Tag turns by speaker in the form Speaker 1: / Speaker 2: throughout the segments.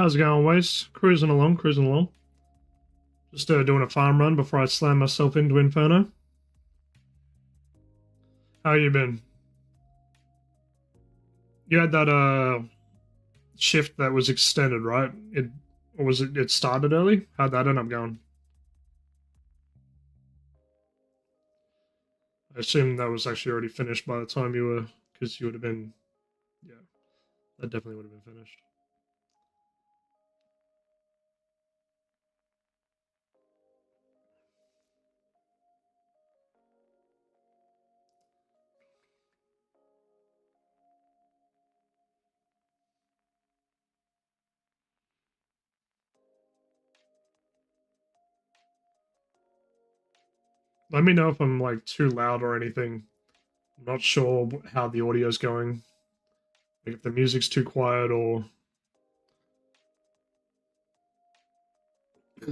Speaker 1: How's it going, Waste? Cruising along, cruising along. Just doing a farm run before I slam myself into Inferno. How you been? You had that shift that was extended, right? It started early? How'd that end up going? I assume that was actually already finished by the time you were, because you would have been, yeah, that definitely would have been finished. Let me know if I'm like too loud or anything. I'm not sure how the audio's going. Like if the music's too quiet or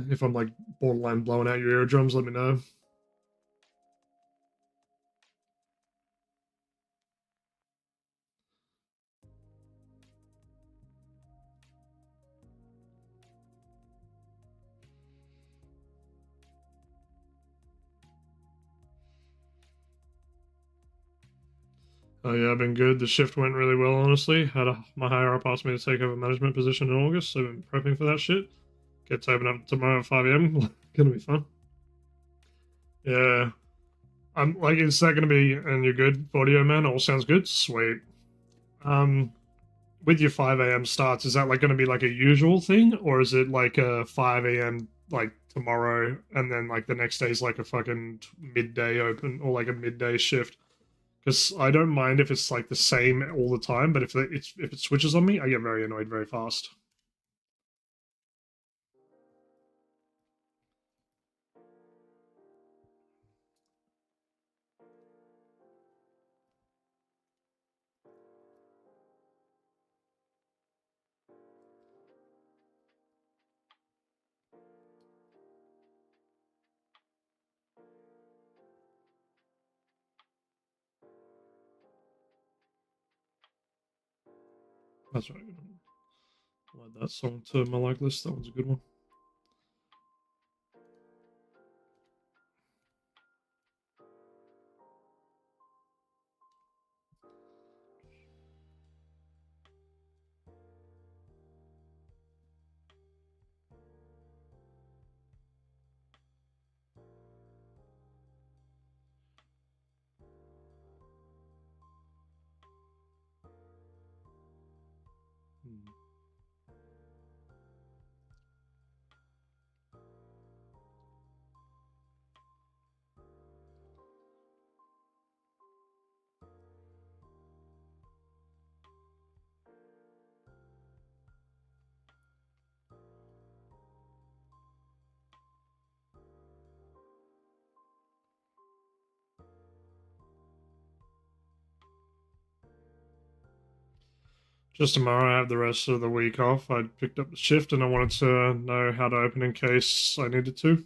Speaker 1: if I'm like borderline blowing out your eardrums, let me know. Oh yeah, I've been good. The shift went really well, honestly. My higher up asked me to take over management position in August, so I've been prepping for that shit. Get to open up tomorrow at 5 a.m. Gonna be fun. Yeah. I'm like, is that gonna be, and you're good, audio man? All sounds good? Sweet. Um, with your 5 a.m. starts, is that like gonna be like a usual thing, or is it like a 5 a.m. like tomorrow, and then like the next day's like a fucking midday open, or like a midday shift? Because I don't mind if it's like the same all the time, but if it switches on me, I get very annoyed very fast. That's right. I'll add that song to my like list. That one's a good one. Just tomorrow, I have the rest of the week off. I picked up the shift and I wanted to know how to open in case I needed to.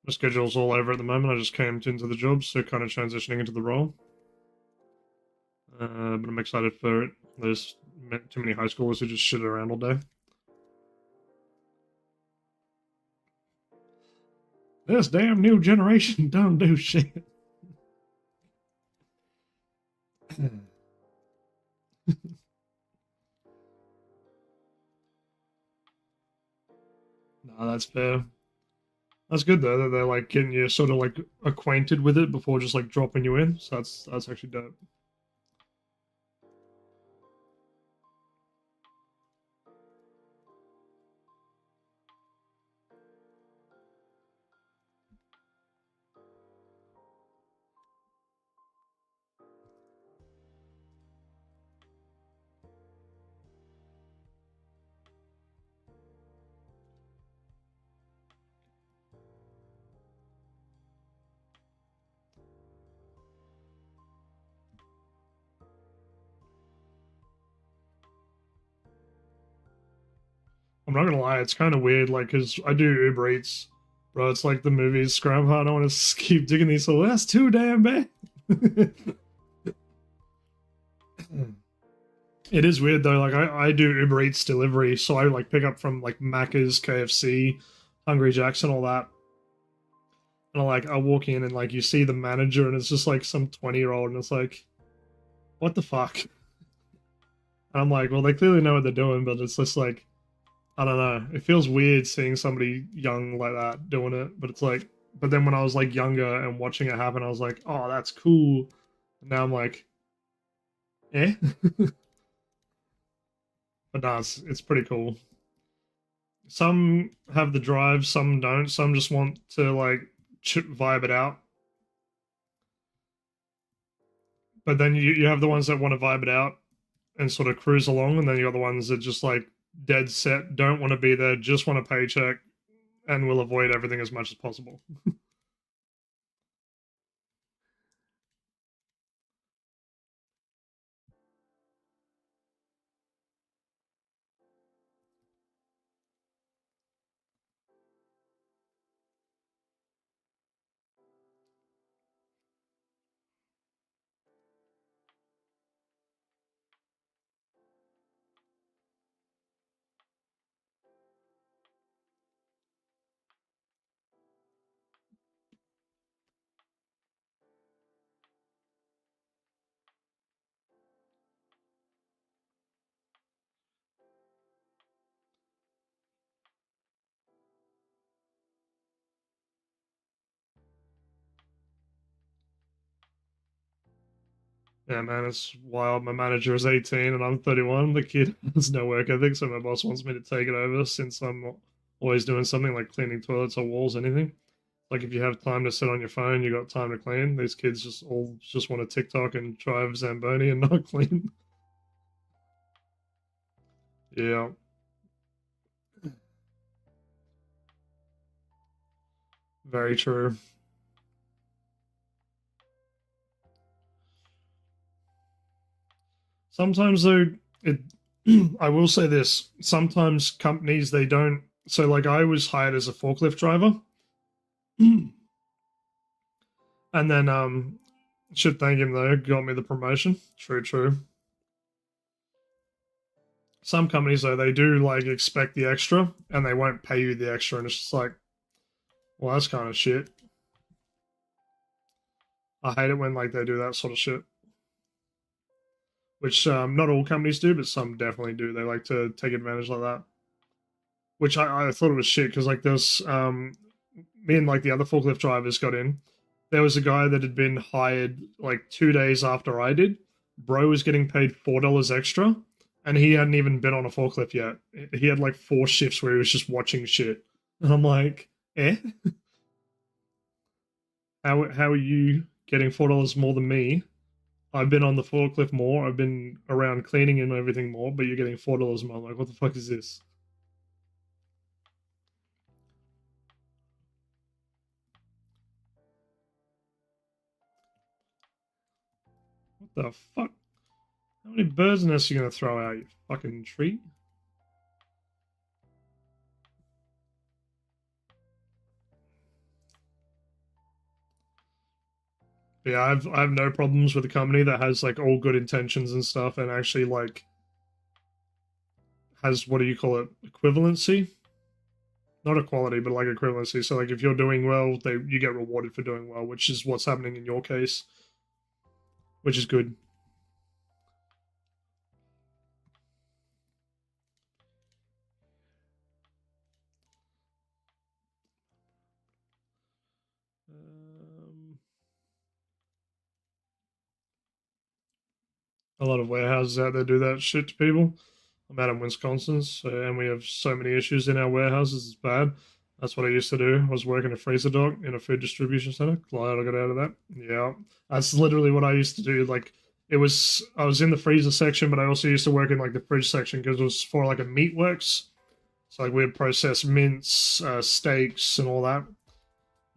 Speaker 1: My schedule's all over at the moment. I just came into the job, so kind of transitioning into the role. But I'm excited for it. There's too many high schoolers who just shit around all day. This damn new generation don't do shit. No, that's fair. That's good though that they're like getting you sort of like acquainted with it before just like dropping you in. So that's actually dope. I'm not gonna lie, it's kind of weird, like, cause I do Uber Eats, bro. It's like the movies Scram Hard. I want to keep digging these. So that's too damn bad. It is weird though. Like I do Uber Eats delivery, so I like pick up from like Macca's, KFC, Hungry Jacks, and all that. And I walk in and like you see the manager, and it's just like some 20-year-old, and it's like, what the fuck? And I'm like, well, they clearly know what they're doing, but it's just like, I don't know. It feels weird seeing somebody young like that doing it, but it's like, but then when I was like younger and watching it happen, I was like, oh, that's cool. And now I'm like, eh. But no, it's pretty cool. Some have the drive, some don't. Some just want to like vibe it out. But then you have the ones that want to vibe it out and sort of cruise along, and then you got the ones that just like dead set, don't want to be there, just want a paycheck, and will avoid everything as much as possible. Yeah, man, it's wild. My manager is 18 and I'm 31. The kid has no work ethic, so my boss wants me to take it over since I'm always doing something like cleaning toilets or walls, anything. Like if you have time to sit on your phone, you got time to clean. These kids just want to TikTok and drive Zamboni and not clean. Yeah, very true. Sometimes though, it I will say this, sometimes companies they don't, so like I was hired as a forklift driver and then should thank him though, got me the promotion. True, true. Some companies though, they do like expect the extra and they won't pay you the extra, and it's just like, well, that's kind of shit. I hate it when like they do that sort of shit. Which not all companies do, but some definitely do. They like to take advantage like that. Which I thought it was shit because like there's me and like the other forklift drivers got in. There was a guy that had been hired like 2 days after I did. Bro was getting paid $4 extra, and he hadn't even been on a forklift yet. He had like 4 shifts where he was just watching shit, and I'm like, eh, how are you getting $4 more than me? I've been on the forklift more. I've been around cleaning and everything more, but you're getting $4 more. I'm like, what the fuck is this? What the fuck? How many birds' nests are you gonna throw out, you fucking tree? But yeah, I have no problems with a company that has like all good intentions and stuff, and actually like has, what do you call it, equivalency? Not equality, but like equivalency. So like if you're doing well, you get rewarded for doing well, which is what's happening in your case, which is good. Um, a lot of warehouses out there do that shit to people. I'm out in Wisconsin, so, and we have so many issues in our warehouses. It's bad. That's what I used to do. I was working a freezer dock in a food distribution center. Glad I got out of that. Yeah, that's literally what I used to do. Like I was in the freezer section, but I also used to work in like the fridge section because it was for like a meat works. So like we'd process mince, steaks, and all that.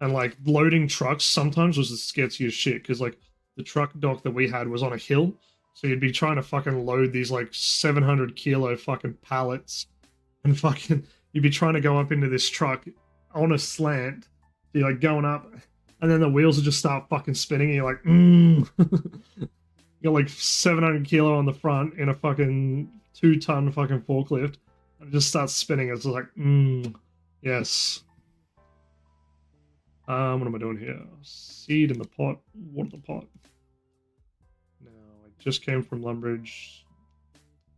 Speaker 1: And like loading trucks sometimes was the sketchiest shit because like the truck dock that we had was on a hill, so you'd be trying to fucking load these like 700 kilo fucking pallets, and fucking you'd be trying to go up into this truck on a slant. So you're like going up, and then the wheels would just start fucking spinning, and you're like, You got like 700 kilo on the front in a fucking 2-ton fucking forklift, and it just starts spinning. It's like, yes. What am I doing here? Seed in the pot, water the pot. Now, I just came from Lumbridge.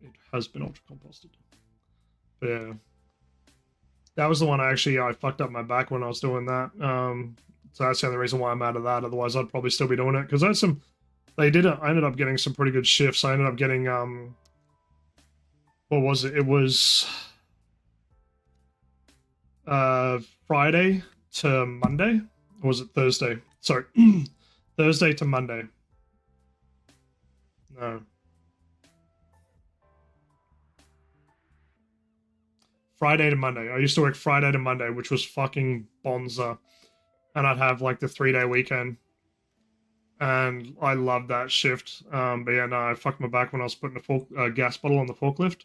Speaker 1: It has been ultra composted. But yeah. That was the one I fucked up my back when I was doing that. So that's the only reason why I'm out of that. Otherwise, I'd probably still be doing it. Because I had some... I ended up getting some pretty good shifts. I ended up getting... what was it? It was... Friday to Monday? Or was it Thursday? Sorry. Thursday to Monday. No. Friday to Monday. I used to work Friday to Monday, which was fucking bonza. And I'd have like the 3-day weekend. And I loved that shift. But yeah, no, I fucked my back when I was putting a gas bottle on the forklift.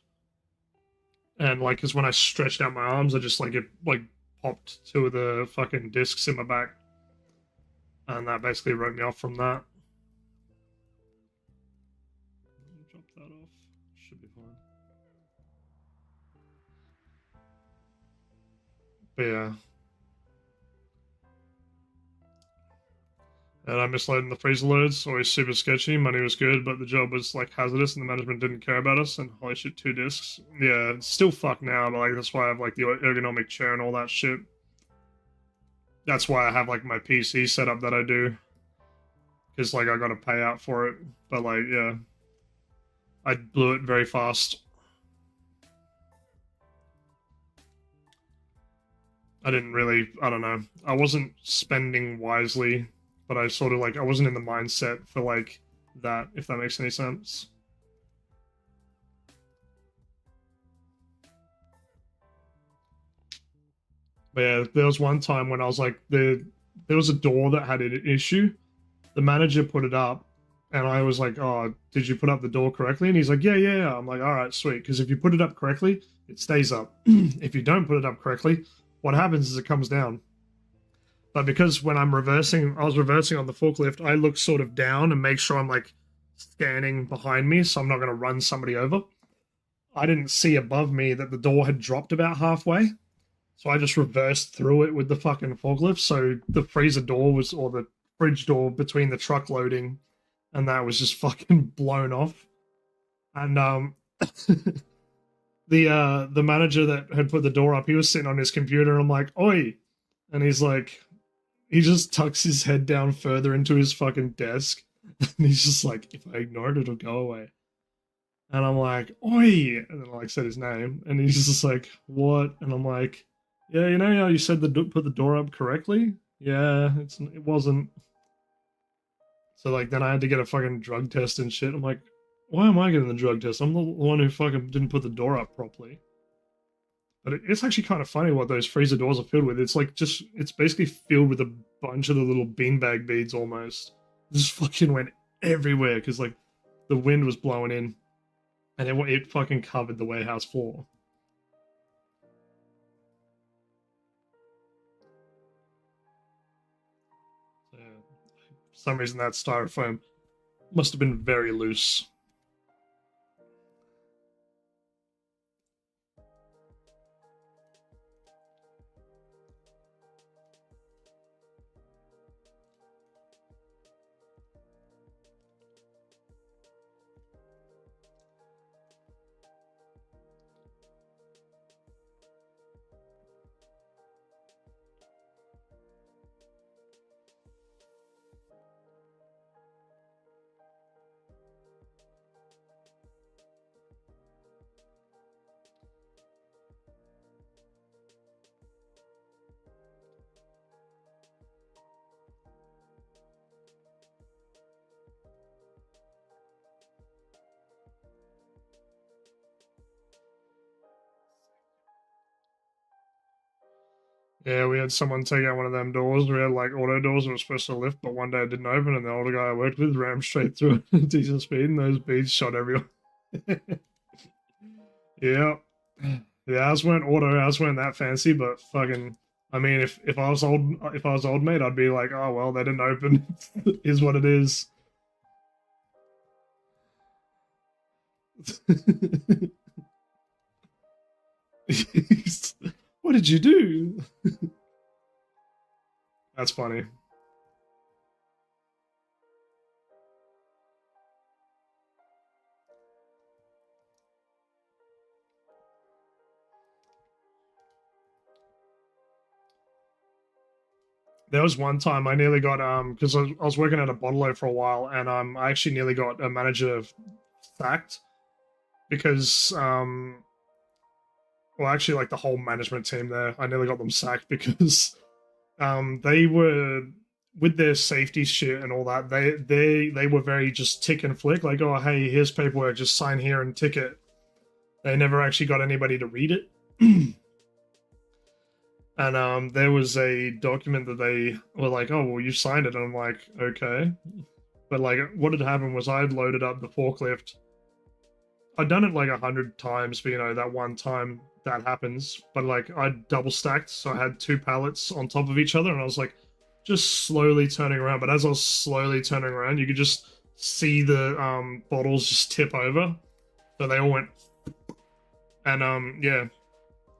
Speaker 1: And like, because when I stretched out my arms, I just like, it like popped 2 of the fucking discs in my back. And that basically wrote me off from that. Drop that off. Should be fine. But yeah. And I misloaded the freezer loads, always super sketchy. Money was good, but the job was like hazardous and the management didn't care about us. And holy shit, 2 discs. Yeah, it's still fucked now, but like that's why I have like the ergonomic chair and all that shit. That's why I have like my PC setup that I do. Because like I gotta pay out for it. But like, yeah. I blew it very fast. I didn't really, I don't know. I wasn't spending wisely. But I sort of like, I wasn't in the mindset for like that, if that makes any sense. But yeah, there was one time when I was like, there was a door that had an issue. The manager put it up, and I was like, oh, did you put up the door correctly? And he's like, yeah. I'm like, all right, sweet. Because if you put it up correctly, it stays up. If you don't put it up correctly, what happens is it comes down. But because when I was reversing on the forklift, I look sort of down and make sure I'm like scanning behind me so I'm not going to run somebody over. I didn't see above me that the door had dropped about halfway. So I just reversed through it with the fucking forklift. So the freezer door was, or the fridge door between the truck loading and that was just fucking blown off. And the manager that had put the door up, he was sitting on his computer and I'm like, oi. And he's like, he just tucks his head down further into his fucking desk. And he's just like, if I ignore it, it'll go away. And I'm like, oi! And then I like said his name. And he's just like, what? And I'm like, yeah, you know how you said put the door up correctly? Yeah, it wasn't. So like then I had to get a fucking drug test and shit. I'm like, why am I getting the drug test? I'm the one who fucking didn't put the door up properly. But it's actually kind of funny what those freezer doors are filled with. It's like it's basically filled with a bunch of the little beanbag beads almost. It just fucking went everywhere because like the wind was blowing in and it fucking covered the warehouse floor. So, for some reason that styrofoam must have been very loose. Yeah, we had someone take out one of them doors. We had like auto doors that were supposed to lift, but one day it didn't open, and the older guy I worked with rammed straight through it at decent speed, and those beads shot everywhere. Yeah. Yeah, ours weren't auto, ours weren't that fancy, but fucking, I mean, if I was old mate, I'd be like, oh well, they didn't open. Is what it is. What did you do? That's funny. There was one time I nearly got because I was working at a bottle for a while, and I actually nearly got a manager sacked because well, actually, like the whole management team there, I nearly got them sacked because they were with their safety shit and all that. They were very just tick and flick, like, oh hey, here's paperwork, just sign here and tick it. They never actually got anybody to read it. And there was a document that they were like, oh well, you signed it, and I'm like, okay. But like, what had happened was I had loaded up the forklift. I'd done it like 100 times, but you know, that one time that happens. But like, I double stacked, so I had two pallets on top of each other, and I was like, just slowly turning around. But as I was slowly turning around, you could just see the bottles just tip over. So they all went, and yeah,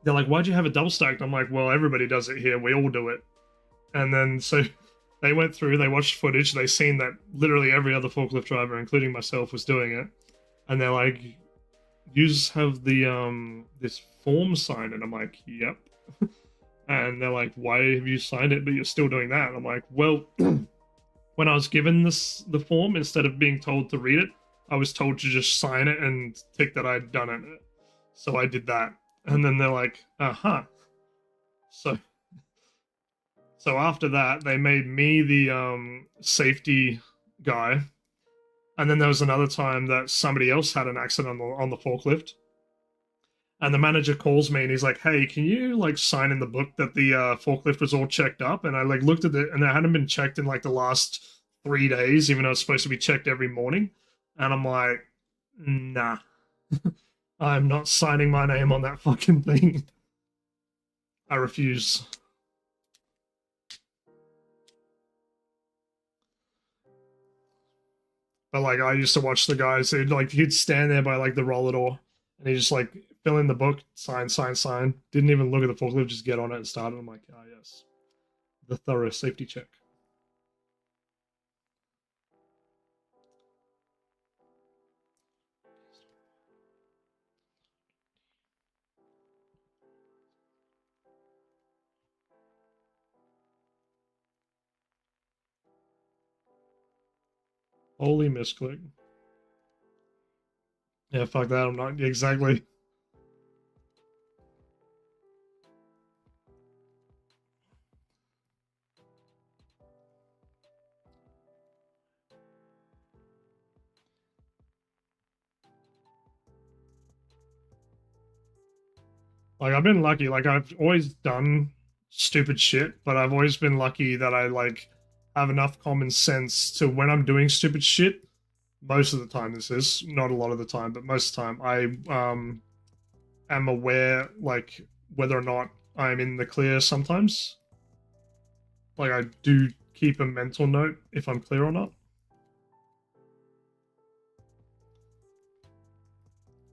Speaker 1: they're like, why'd you have it double stacked? I'm like, well, everybody does it here. We all do it. And then so they went through, they watched footage, they seen that literally every other forklift driver, including myself, was doing it. And they're like, you have the this form signed, and I'm like, yep. And they're like, why have you signed it but you're still doing that? And I'm like, well, when I was given the form, instead of being told to read it, I was told to just sign it and tick that I'd done it. So I did that. And then they're like, uh-huh. So after that, they made me the safety guy. And then there was another time that somebody else had an accident on the forklift. And the manager calls me and he's like, hey, can you like sign in the book that the forklift was all checked up? And I like looked at it, and it hadn't been checked in like the last 3 days, even though it's supposed to be checked every morning. And I'm like, nah. I'm not signing my name on that fucking thing. I refuse. But like, I used to watch the guys, he'd stand there by like the roller door, and he just like fill in the book, sign, sign, sign. Didn't even look at the forklift, just get on it and start it. I'm like, ah, yes, the thorough safety check. Holy misclick. Yeah, fuck that. I'm not exactly. Like, I've been lucky. Like, I've always done stupid shit, but I've always been lucky that I like have enough common sense to when I'm doing stupid shit. Most of the time, this is not a lot of the time, but most of the time, I am aware like whether or not I'm in the clear. Sometimes, like, I do keep a mental note if I'm clear or not.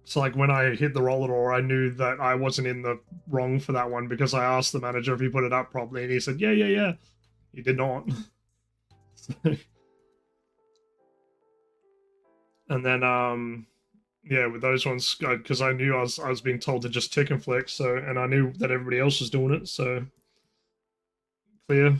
Speaker 1: So like when I hit the roller door, I knew that I wasn't in the wrong for that one because I asked the manager if he put it up properly, and he said, "Yeah, yeah, yeah." He did not. And then yeah, with those ones, because I knew I was being told to just tick and flick, so, and I knew that everybody else was doing it, so clear.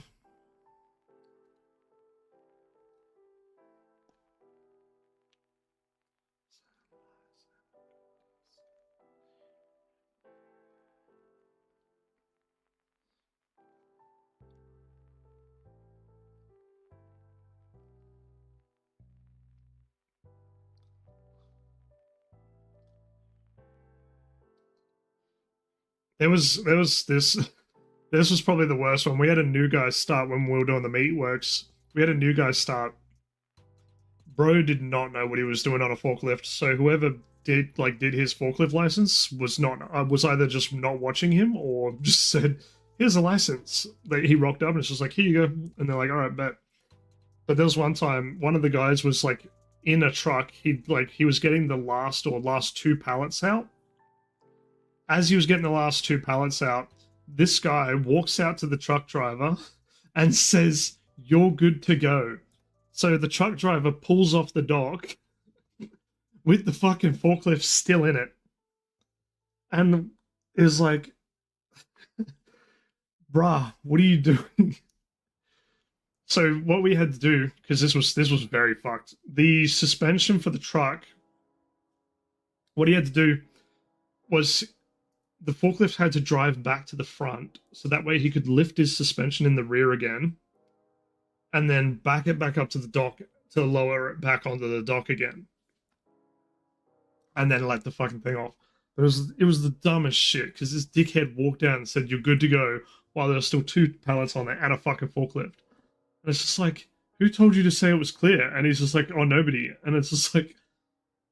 Speaker 1: There was this. This was probably the worst one. We had a new guy start when we were doing the meatworks. We had a new guy start. Bro did not know what he was doing on a forklift. So whoever did his forklift license was not was either just not watching him or just said, "Here's a license." He rocked up and it's just like, "Here you go," and they're like, "All right, bet." But there was one time, one of the guys was like in a truck. He was getting the last two pallets out. As he was getting the last two pallets out, this guy walks out to the truck driver and says, "You're good to go." So the truck driver pulls off the dock with the fucking forklift still in it, and is like, "Bruh, what are you doing?" So what we had to do, because this was very fucked. The suspension for the truck, what he had to do was the forklift had to drive back to the front, so that way he could lift his suspension in the rear again, and then back it back up to the dock to lower it back onto the dock again, and then let the fucking thing off. It was the dumbest shit because this dickhead walked out and said, "You're good to go," while there were still two pallets on there and a fucking forklift. And it's just like, who told you to say it was clear? And he's just like, "Oh, nobody." And it's just like,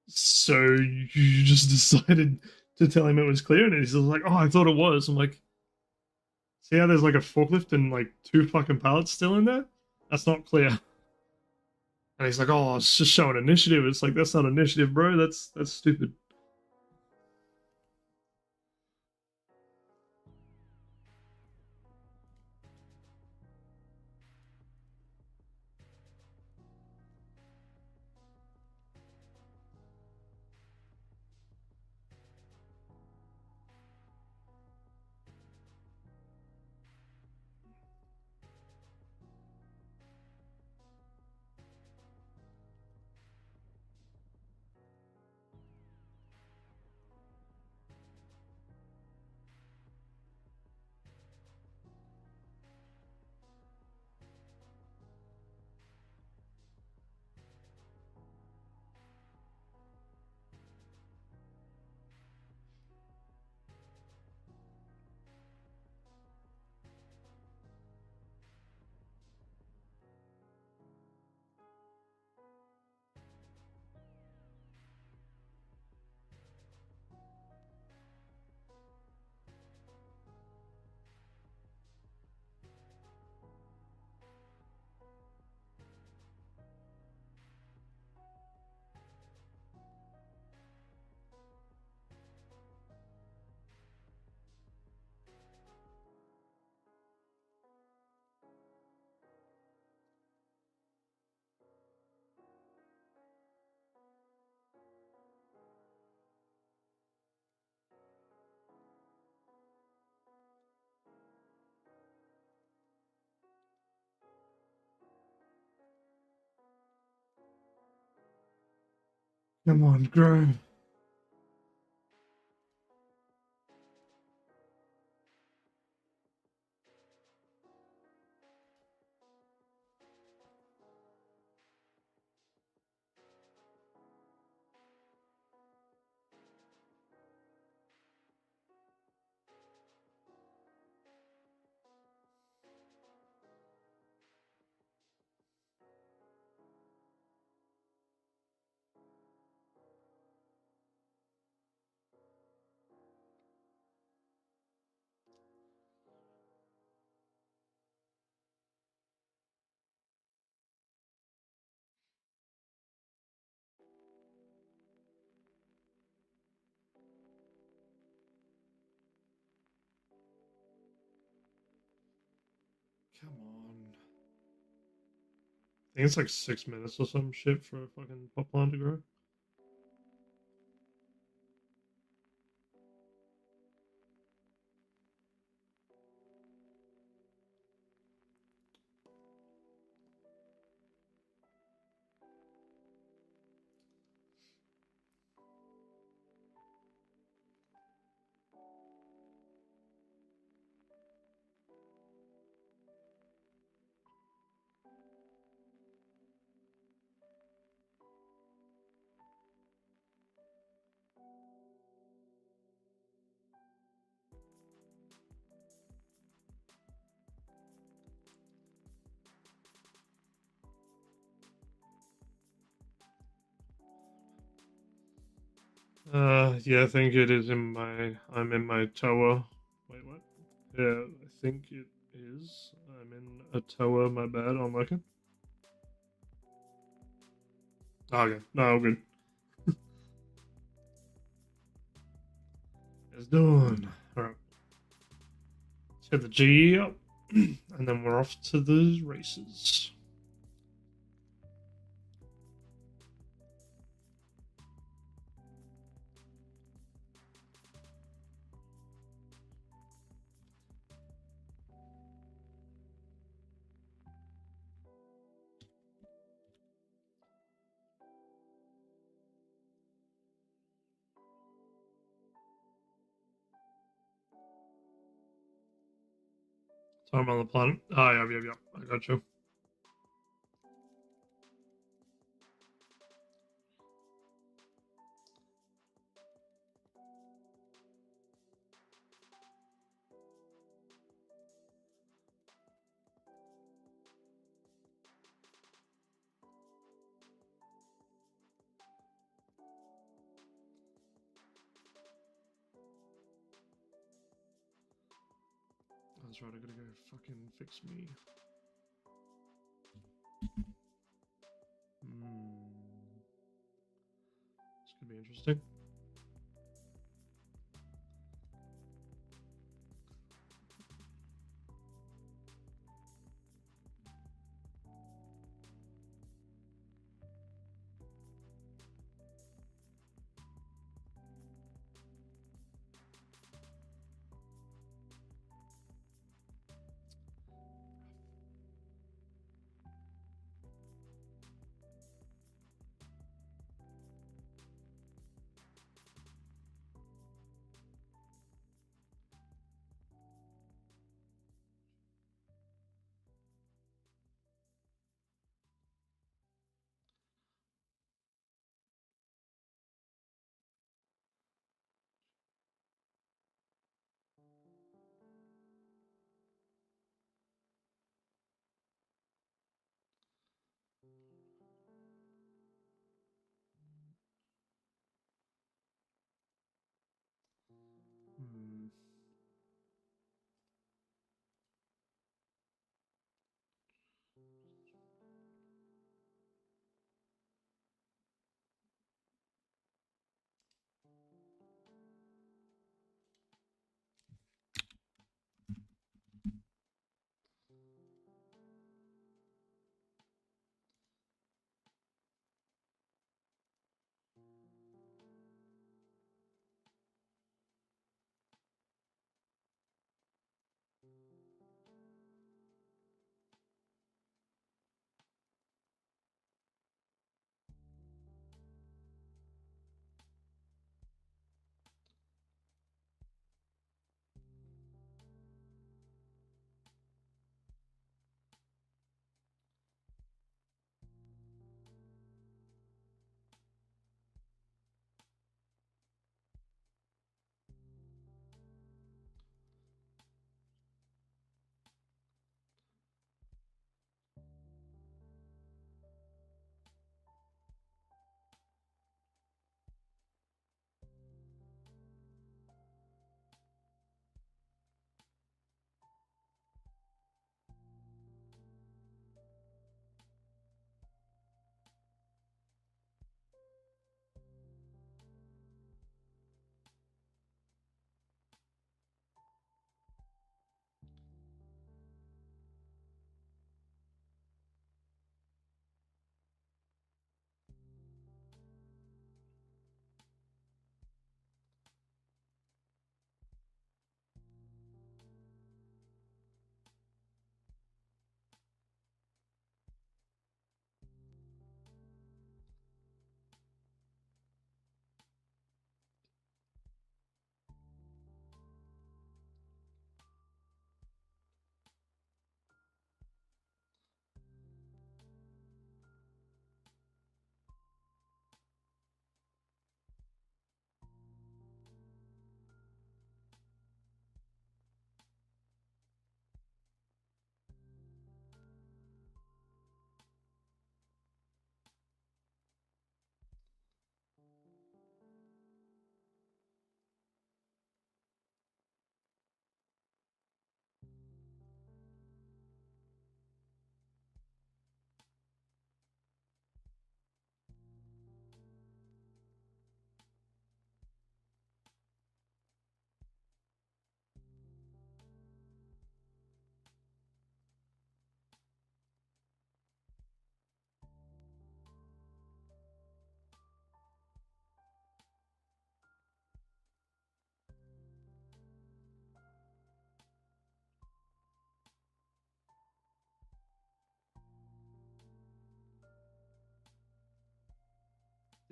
Speaker 1: so you just decided to tell him it was clear? And he's just like, "Oh, I thought it was." I'm like, see how there's like a forklift and like two fucking pallets still in there? That's not clear. And he's like, "Oh, it's just showing initiative." It's like, that's not initiative, bro. That's stupid. Come on, grow. Come on. I think it's like 6 minutes or some shit for a fucking pop plant to grow. Yeah, I think it is in my. I'm in my tower. Wait, what? Yeah, I think it is. I'm in a tower. My bad. I'm looking. Okay, no, all good. It's done. Alright. Let's get the G up, and then we're off to the races. Time on the planet. Oh, yeah. I got you. That's right, I gotta go fucking fix me. This could be interesting.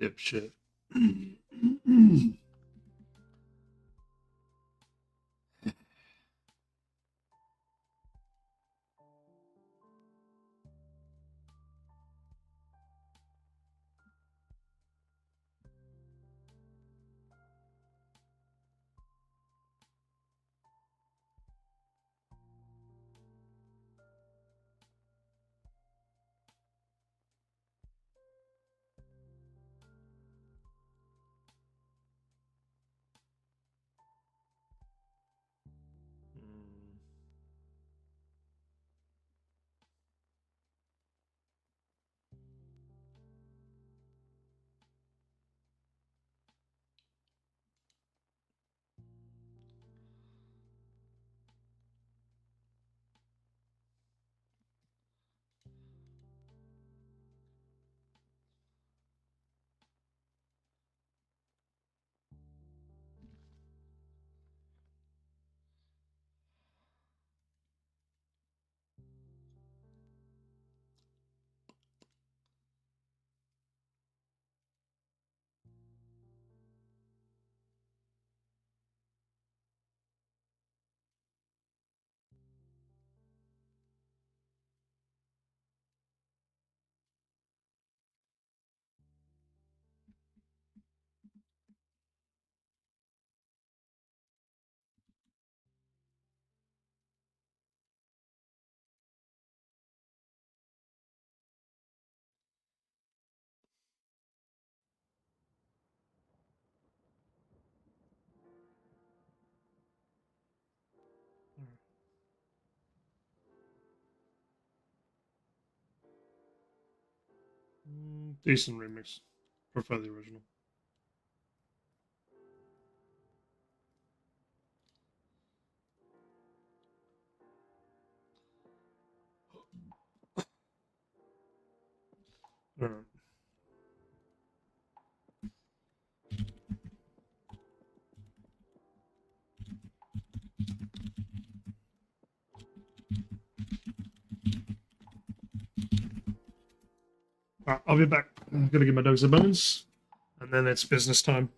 Speaker 1: Dipshit. Decent remix. Prefer the original. Alright. I'll be back. I'm gonna give my dogs a bones, and then it's business time.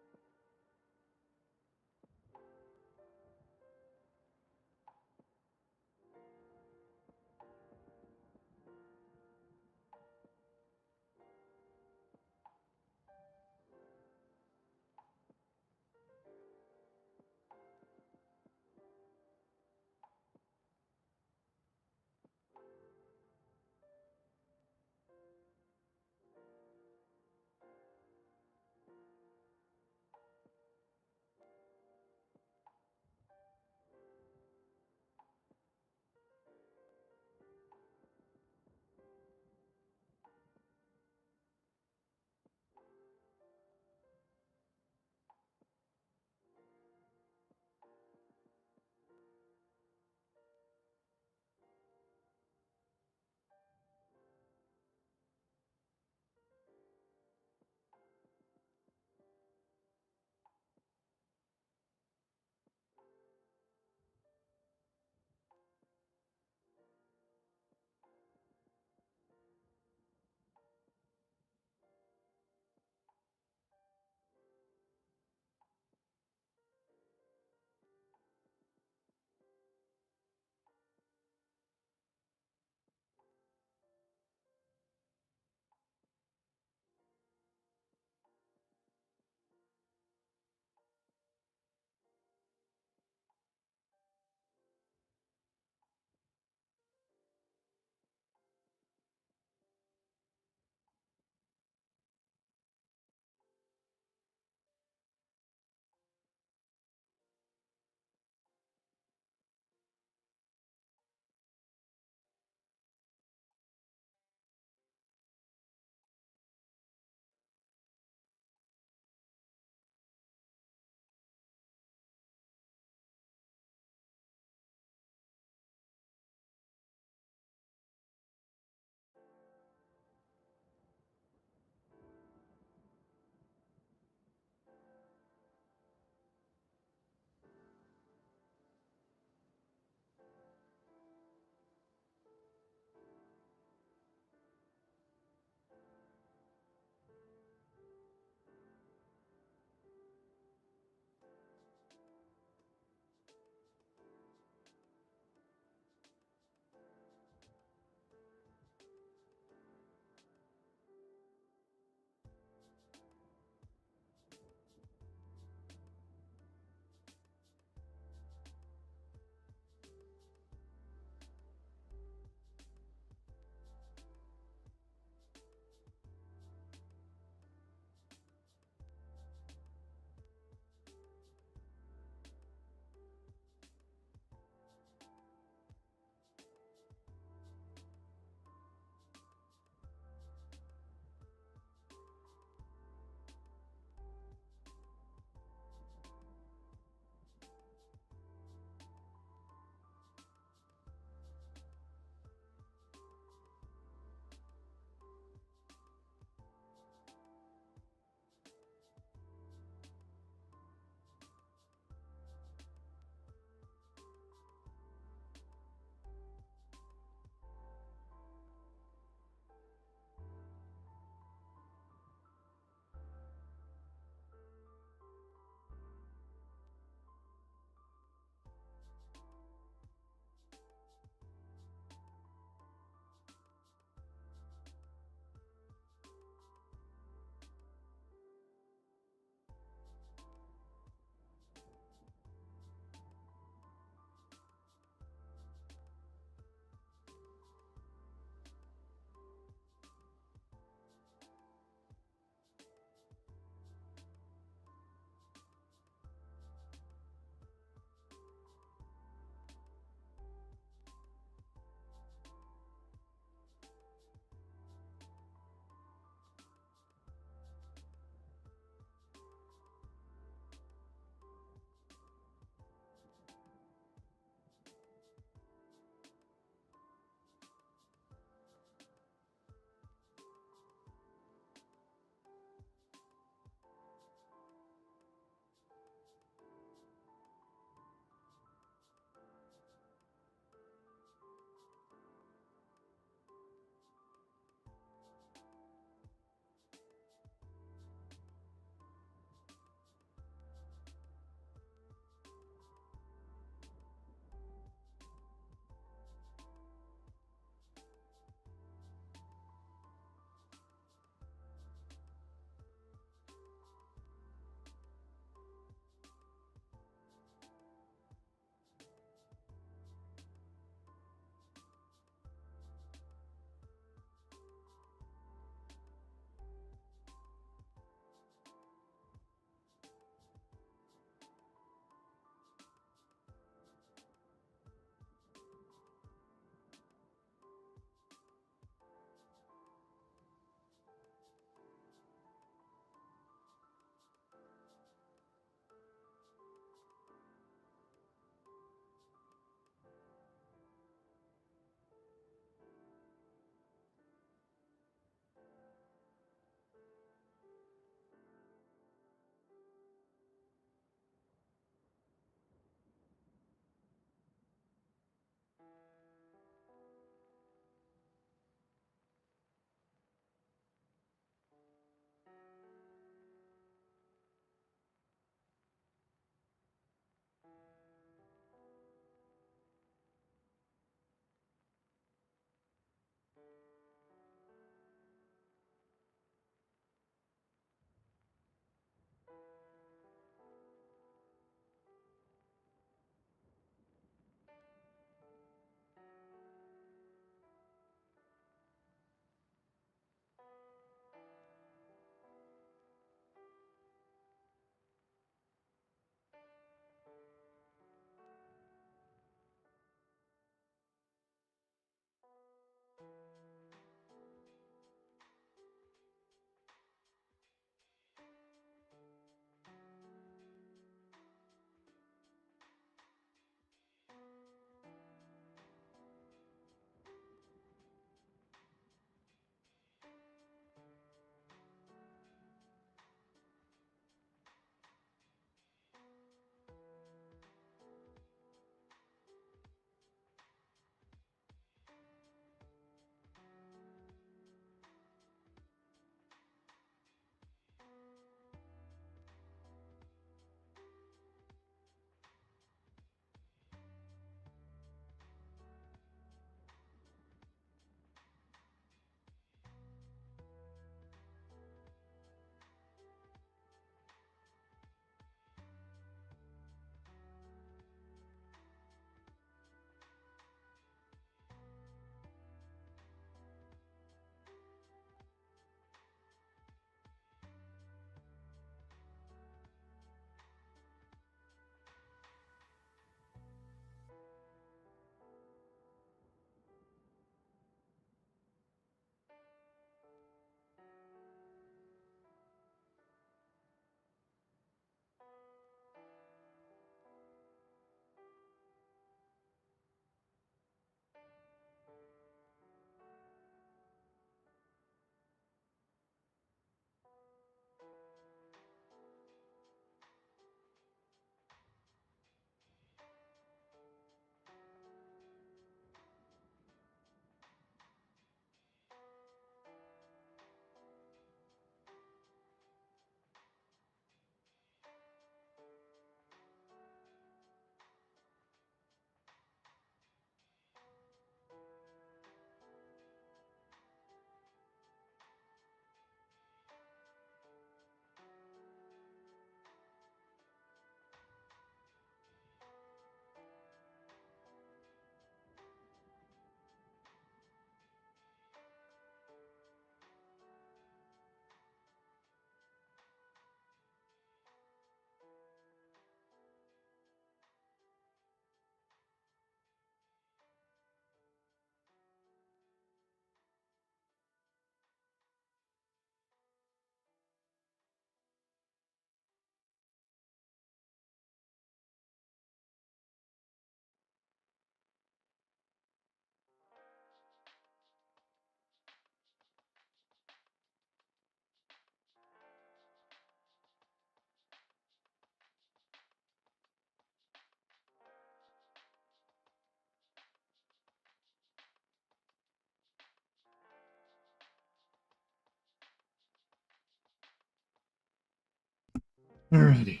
Speaker 1: Alrighty.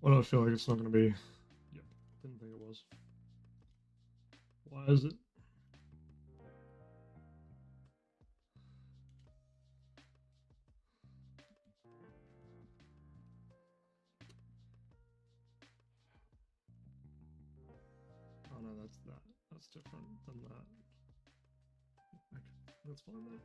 Speaker 1: Why do I feel like it's not going to be? Yep, didn't think it was. Why is it? Oh no, that's that. That's different than that. Okay, let's find that.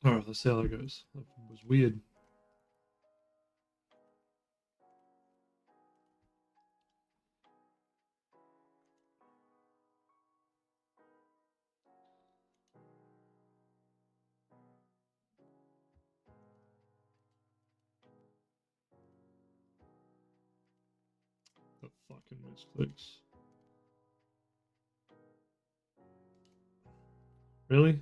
Speaker 1: Alright, let's see how that goes. That was weird. The fucking misclicks. Really?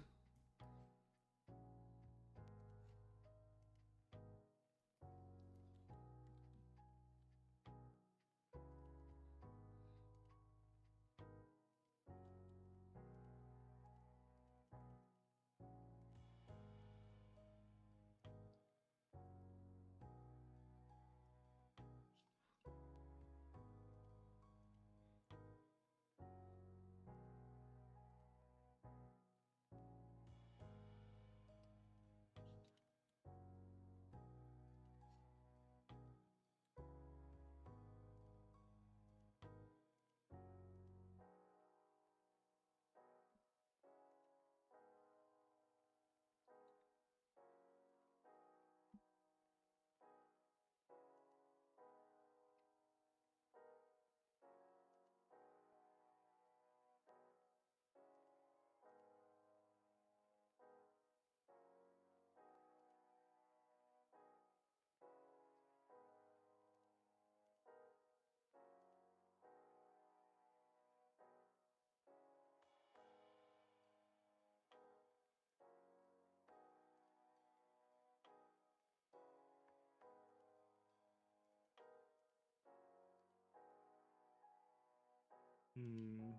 Speaker 1: Hmm.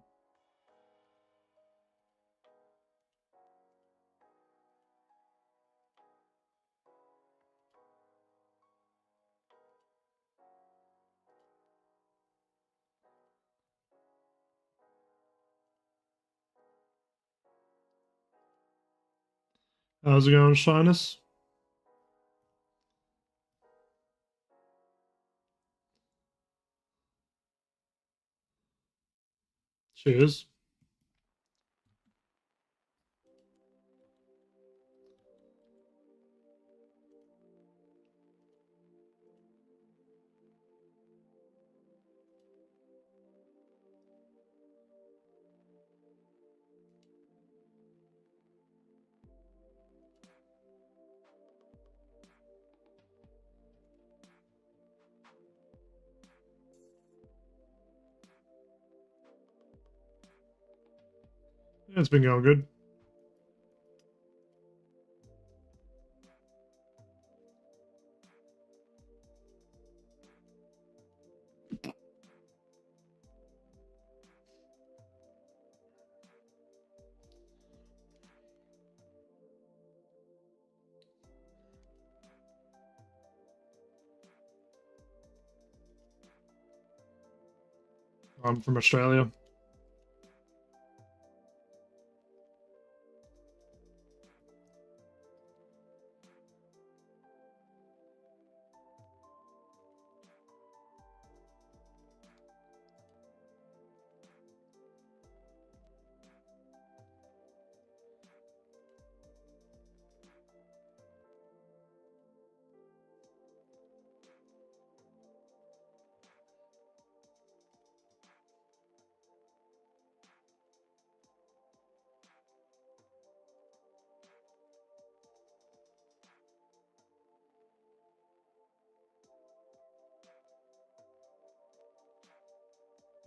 Speaker 1: How's it going, Shyness? Cheers. Yeah, it's been going good. I'm from Australia.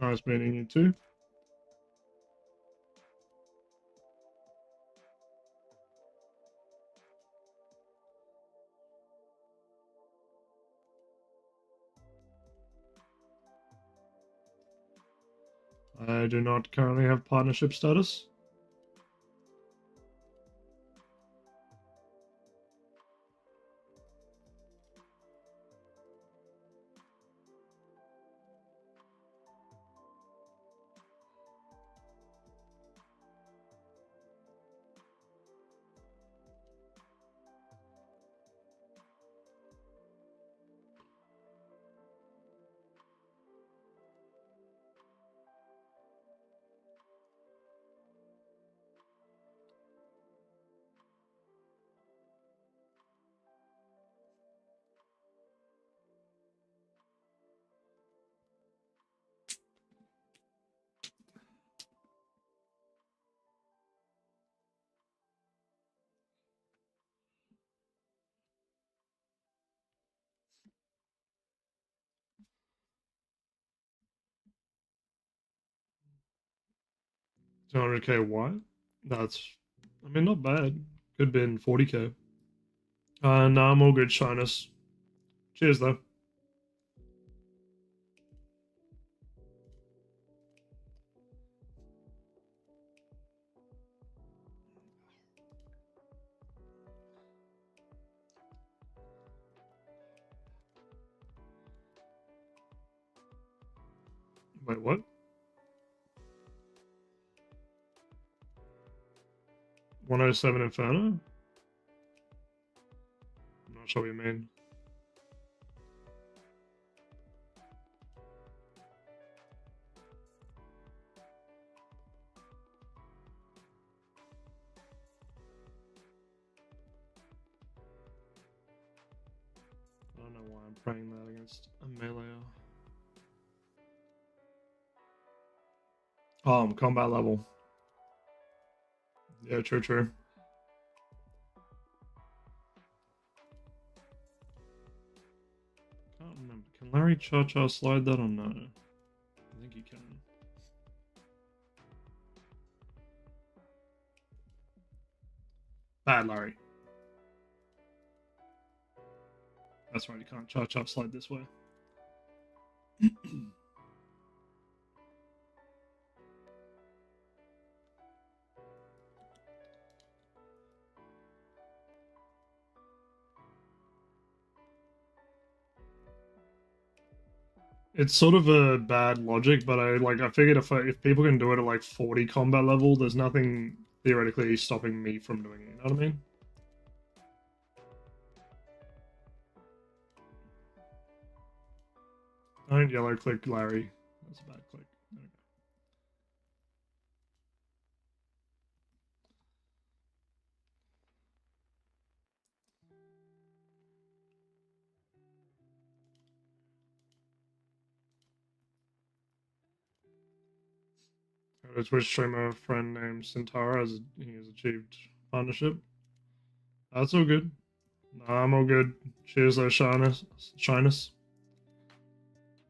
Speaker 1: Nice meeting you too. I do not currently have partnership status. $200K what? That's, I mean, not bad. Could have been 40K. No, I'm all good, Shyness. Cheers, though. Wait, what? 107 Inferno? I'm not sure what you mean. I don't know why I'm praying that against a melee. Oh, I'm combat level. Yeah, true, true. Can't remember. Can Larry Cha-Cha slide that or no? I think he can. Bad Larry. That's right, you can't Cha-Cha slide this way. It's sort of a bad logic, but I figured if people can do it at like 40 combat level, there's nothing theoretically stopping me from doing it. You know what I mean? Don't yellow click Larry. That's a bad click. Okay. A Twitch streamer friend named Centaur he has achieved partnership. That's all good. Nah, I'm all good. Cheers, though, shyness.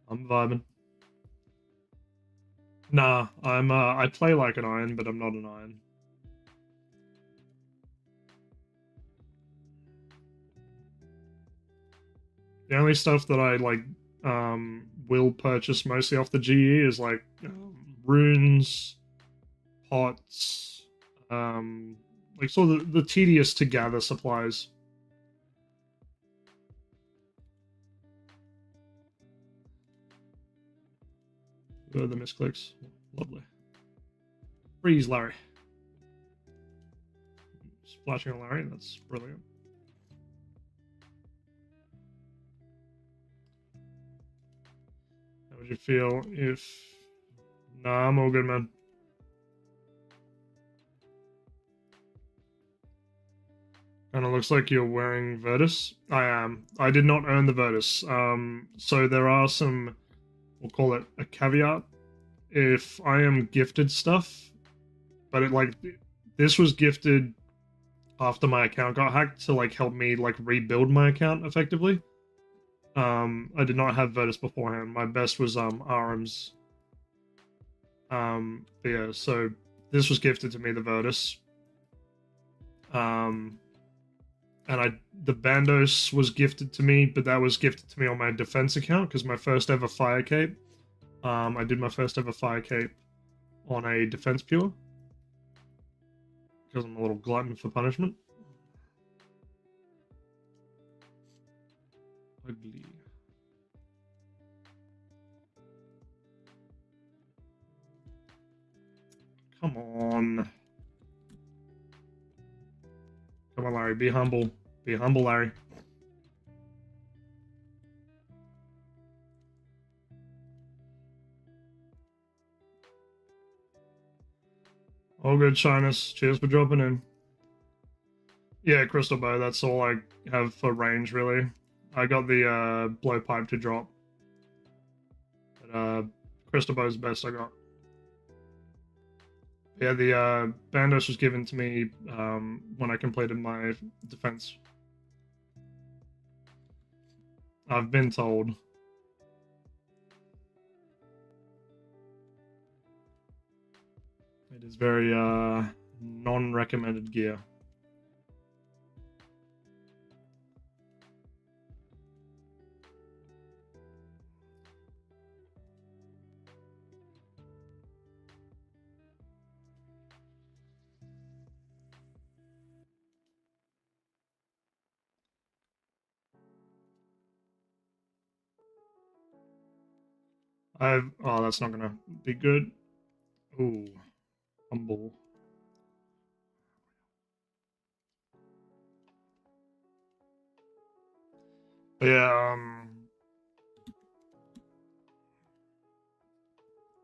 Speaker 1: I'm vibing. Nah, I play like an iron, but I'm not an iron. The only stuff that I like will purchase mostly off the GE is like runes, pots, like sort of the tedious to gather supplies. The misclicks. Lovely. Freeze, Larry. Splashing on Larry, that's brilliant. How would you feel if... Nah, I'm all good, man. And it looks like you're wearing Virtus. I am. I did not earn the Virtus. So there are some, we'll call it a caveat. If I am gifted stuff, but this was gifted after my account got hacked to like help me like rebuild my account effectively. I did not have Virtus beforehand. My best was Arms. But yeah, so this was gifted to me, the Virtus. And the Bandos was gifted to me, but that was gifted to me on my defense account because my first ever fire cape. I did my first ever fire cape on a defense pure because I'm a little glutton for punishment. Ugly. Come on. Come on, Larry. Be humble. Be humble, Larry. All good, Shyness. Cheers for dropping in. Yeah, Crystal Bow. That's all I have for range, really. I got the blowpipe to drop. But Crystal Bow's the best I got. Yeah, the Bandos was given to me when I completed my defense. I've been told. It is very non-recommended gear. Oh, that's not gonna be good. Ooh, humble. But yeah,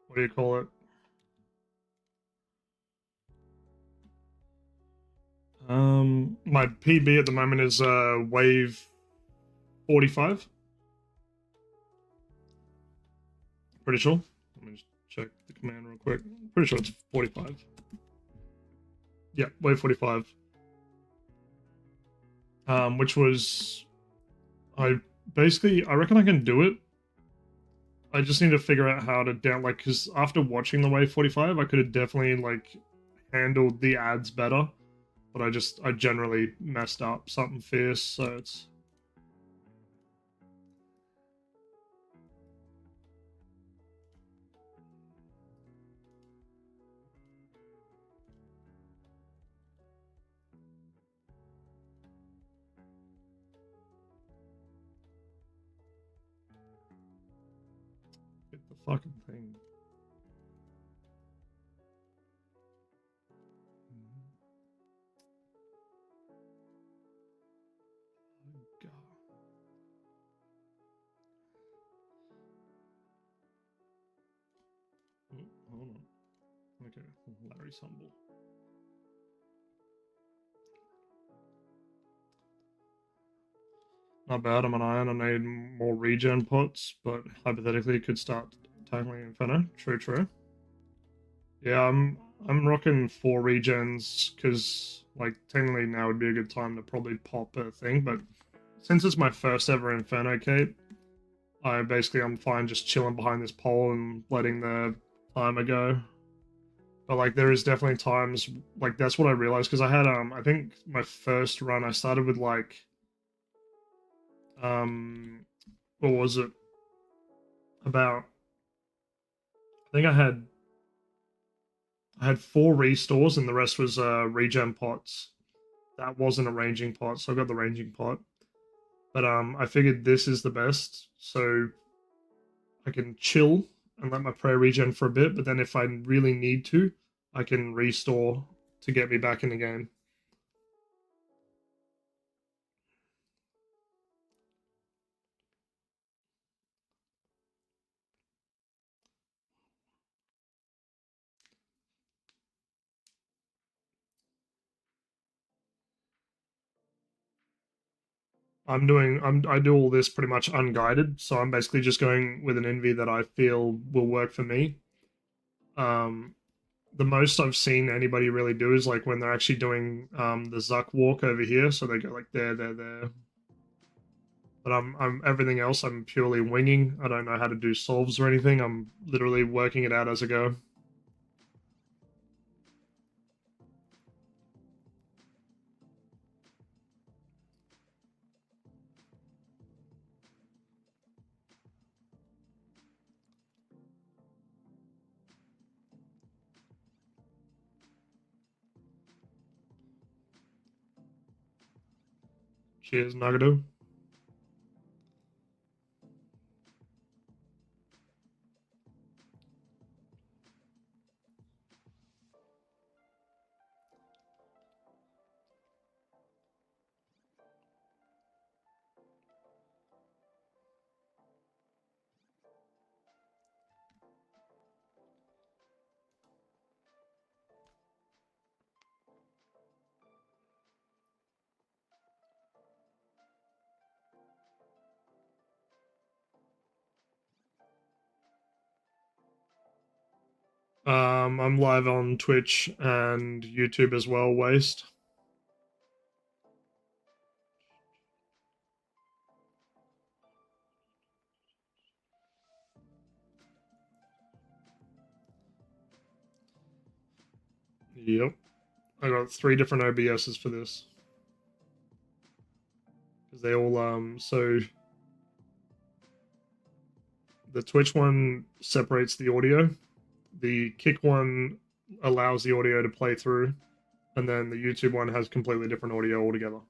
Speaker 1: what do you call it? My PB at the moment is wave 45. Pretty sure. Let me just check the command real quick. Pretty sure it's 45. Yeah, wave 45. Which was I reckon I can do it. I just need to figure out how to because after watching the wave 45, I could have definitely like handled the ads better, but I generally messed up something fierce, so it's fucking thing. Oh, God. Oh, hold on. Okay, Larry's humble. Not bad. I'm an iron. I need more regen pots, but hypothetically could start tackling Inferno. True, true. Yeah, I'm rocking 4 regens because like technically now would be a good time to probably pop a thing, but since it's my first ever Inferno cape, I'm fine just chilling behind this pole and letting the timer go. But like there is definitely times like that's what I realized because I had I think my first run I started with like um what was it about I think I had 4 restores and the rest was regen pots. That wasn't a ranging pot, so I got the ranging pot. But I figured this is the best, so I can chill and let my prayer regen for a bit. But then if I really need to, I can restore to get me back in the game. I do all this pretty much unguided, so I'm basically just going with an envy that I feel will work for me. Um, the most I've seen anybody really do is like when they're actually doing the Zuck walk over here, so they go like there. But I'm everything else I'm purely winging. I don't know how to do solves or anything. I'm literally working it out as I go. Cheers, Nagado. I'm live on Twitch and YouTube as well, Waste. Yep. I got 3 different OBSs for this. Because they all so the Twitch one separates the audio. The Kick one allows the audio to play through, and then the YouTube one has completely different audio altogether.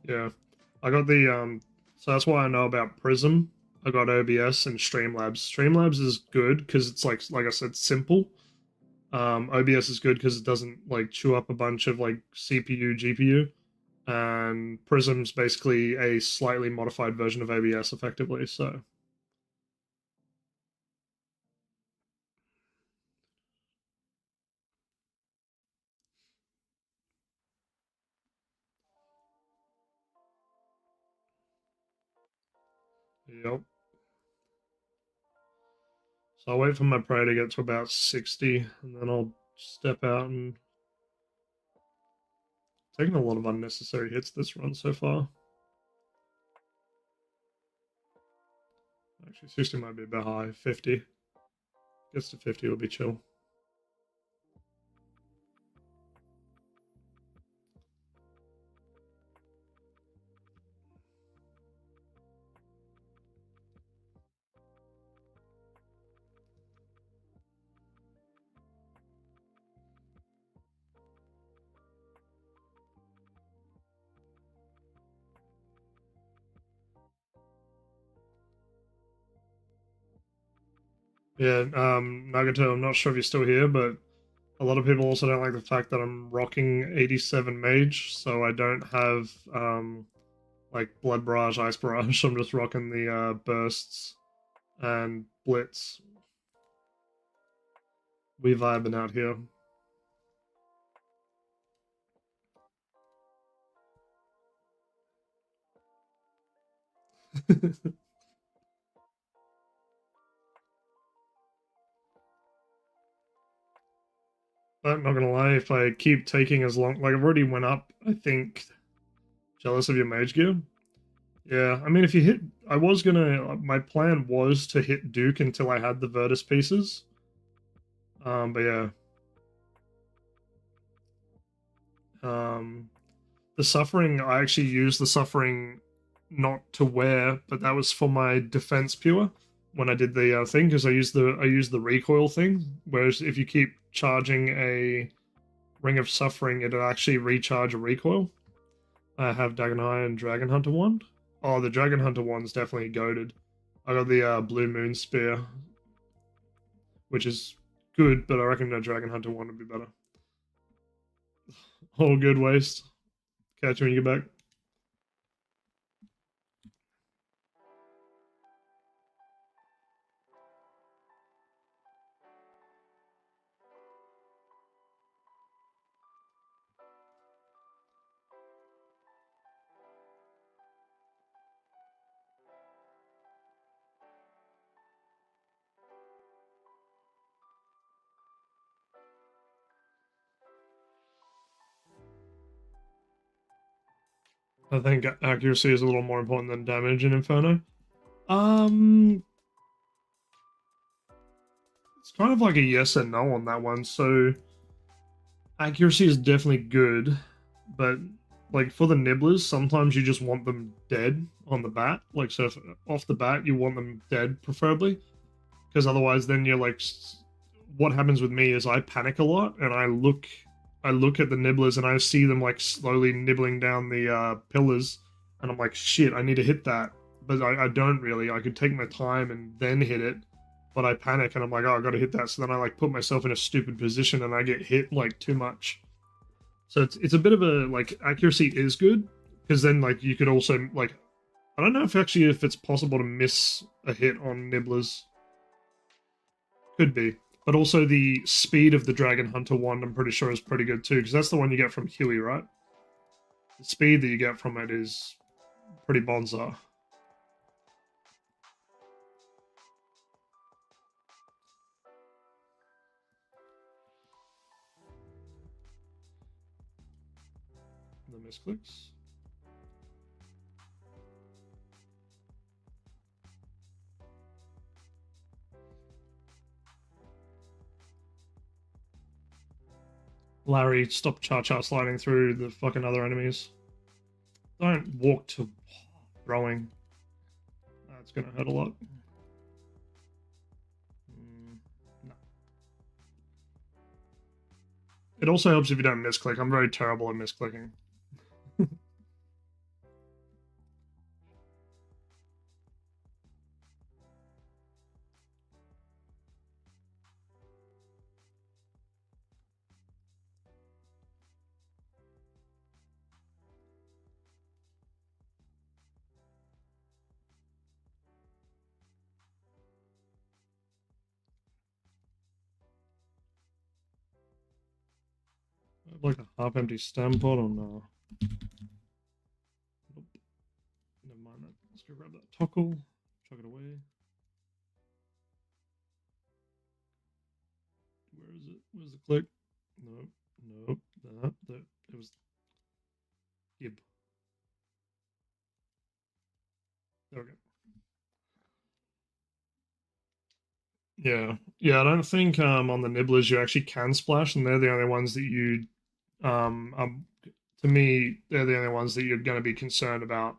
Speaker 1: Yeah, I got the so that's why I know about Prism. I got OBS and Streamlabs. Streamlabs is good because it's like I said, simple. OBS is good because it doesn't like chew up a bunch of like CPU, GPU, and Prism's basically a slightly modified version of OBS, effectively. So yep. So I'll wait for my prey to get to about 60, and then I'll step out and taking a lot of unnecessary hits this run so far. Actually, 60 might be a bit high. 50. Gets to 50 will be chill. Yeah, Nagato, I'm not sure if you're still here, but a lot of people also don't like the fact that I'm rocking 87 mage, so I don't have like blood barrage, ice barrage. I'm just rocking the bursts and blitz. We vibing out here. But not gonna lie, if I keep taking as long, like I've already went up, I think, jealous of your mage gear. Yeah, I mean, if you hit, I was gonna, my plan was to hit Duke until I had the Virtus pieces. But yeah, um, the suffering, I actually used the suffering not to wear, but that was for my defense pure when I did the thing because I used the recoil thing. Whereas if you keep charging a ring of suffering, it'll actually recharge a recoil. I have Dagon Eye and Dragon Hunter wand. Oh, the Dragon Hunter one's definitely goaded. I got the Blue Moon Spear, which is good, but I reckon the Dragon Hunter one would be better. All good, waste. Catch you when you get back. I think accuracy is a little more important than damage in Inferno. Um, it's kind of like a yes and no on that one. So accuracy is definitely good, but like for the nibblers, sometimes you just want them dead on the bat. Like so, if, off the bat, you want them dead preferably, because otherwise, then you're like, what happens with me is I panic a lot and I look at the nibblers and I see them like slowly nibbling down the pillars, and I'm like, shit, I need to hit that, but I don't really. I could take my time and then hit it, but I panic and I'm like, oh, I got to hit that. So then I like put myself in a stupid position and I get hit like too much. So it's a bit of a like accuracy is good because then like you could also like I don't know if actually if it's possible to miss a hit on nibblers. Could be. But also the speed of the Dragon Hunter wand, I'm pretty sure, is pretty good too, because that's the one you get from Huey, right? The speed that you get from it is pretty bonza. The misclicks. Larry, stop cha-cha sliding through the fucking other enemies. Don't walk to throwing. That's gonna hurt a lot. No. It also helps if you don't misclick. I'm very terrible at misclicking. Like a half-empty stem pot or no? Nope. Never mind that. Let's go grab that toggle. Chuck it away. Where is it? Where's the click? Nope. Nope. That. It was Gib. There we go. Yeah. Yeah, I don't think on the nibblers you actually can splash, and they're the only ones that you to me, they're the only ones that you're gonna be concerned about.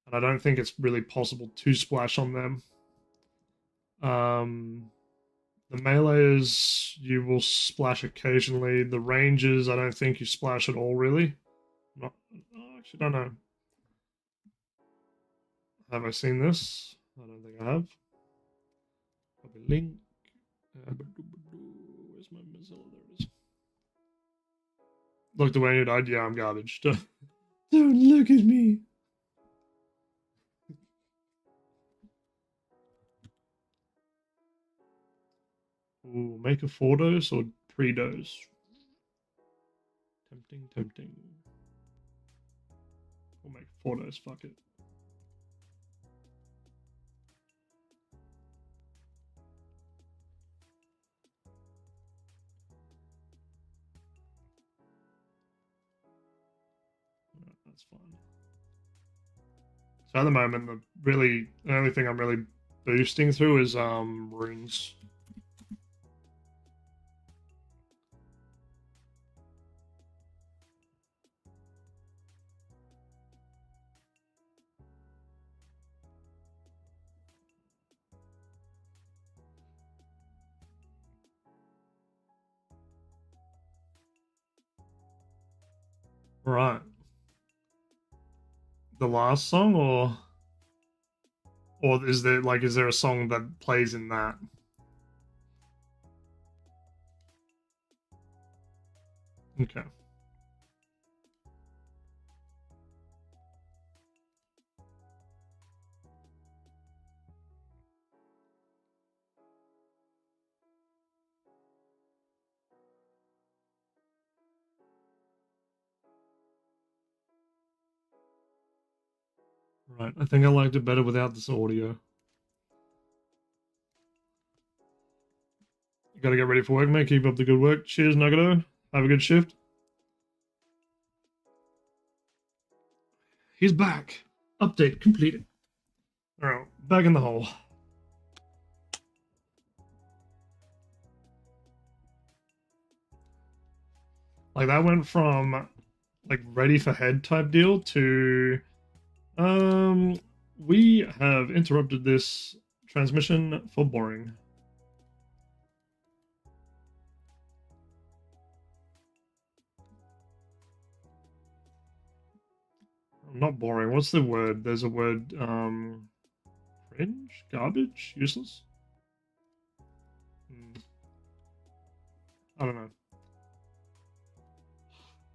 Speaker 1: And I don't think it's really possible to splash on them. Um the melees you will splash occasionally. The rangers, I don't think you splash at all really. Not I actually don't know. Have I seen this? I don't think I have. Copy link. Where's my Mozilla? There it is. Look, the way you died. Yeah, I'm garbage. Don't look at me. Ooh, make a 4-dose or 3-dose. Tempting, tempting. We'll make 4-dose. Fuck it. That's fine. So at the moment, the only thing I'm really boosting through is runes. Right. The last song, or is there a song that plays in that? Okay. Right. I think I liked it better without this audio. You gotta get ready for work, mate. Keep up the good work. Cheers, Nuggeto. Have a good shift. He's back. Update completed. Alright, back in the hole. Like that went from like ready for head type deal to we have interrupted this transmission for boring. Not boring. What's the word? There's a word cringe? Garbage? Useless? I don't know.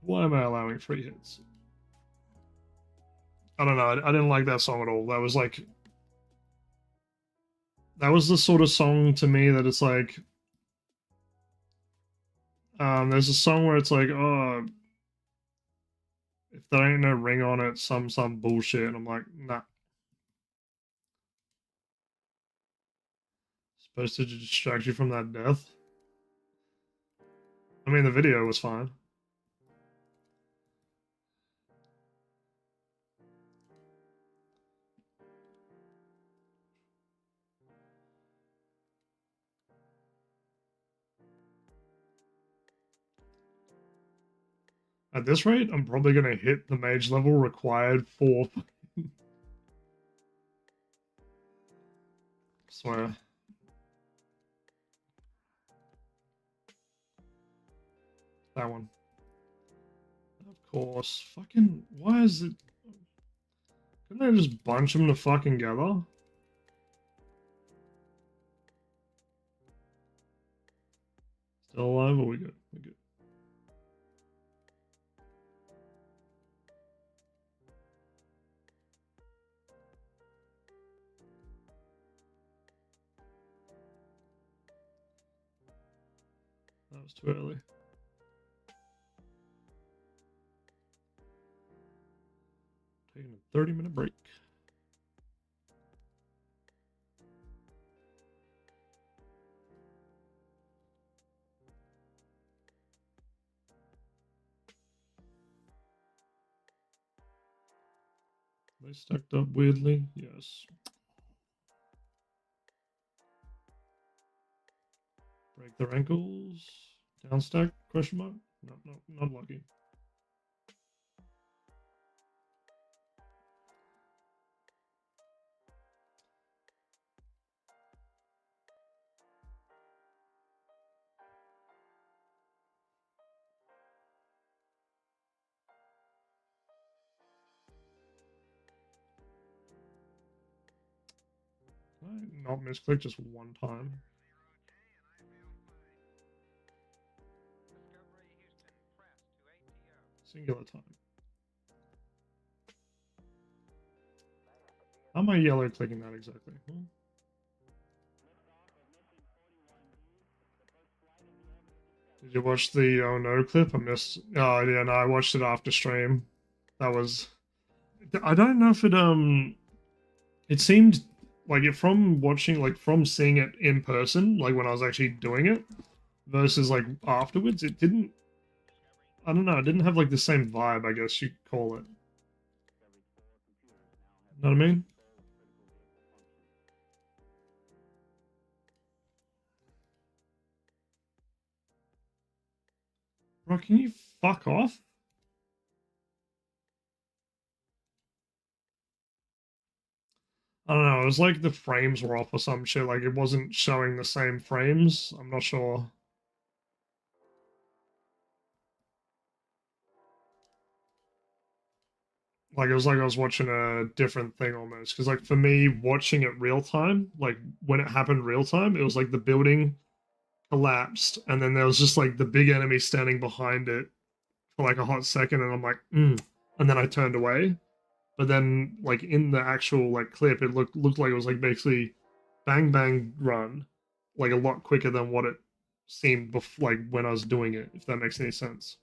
Speaker 1: Why am I allowing free hits? I don't know. I didn't like that song at all. That was like that was the sort of song to me that it's like there's a song where it's like, oh, if there ain't no ring on it, some bullshit, and I'm like, nah. Supposed to distract you from that death. I mean, the video was fine. At this rate, I'm probably gonna hit the mage level required for. Swear. That one. Of course. Fucking. Why is it. Couldn't they just bunch them to fucking gather? Still alive? Or we good? We good. That was too early. Taking a 30-minute break. They stacked up weirdly. Yes. Break their ankles. Down stack? Question mark? No, not lucky. not misclick just one time? Singular time. How am I yellow clicking that exactly? Did you watch the oh no clip? I missed. Oh yeah, no, I watched it after stream. That was. I don't know if it seemed like it from watching, like from seeing it in person, like when I was actually doing it, versus like afterwards. It didn't. I don't know. It didn't have like the same vibe. I guess you could call it. Know what I mean? Bro, can you fuck off? I don't know. It was like the frames were off or some shit. Like it wasn't showing the same frames. I'm not sure. Like it was like I was watching a different thing almost. Because like for me, watching it real time, like when it happened real time, it was like the building collapsed, and then there was just like the big enemy standing behind it for like a hot second, and I'm like, and then I turned away. But then like in the actual like clip, it looked like it was like basically bang bang run, like a lot quicker than what it seemed before, like when I was doing it. If that makes any sense.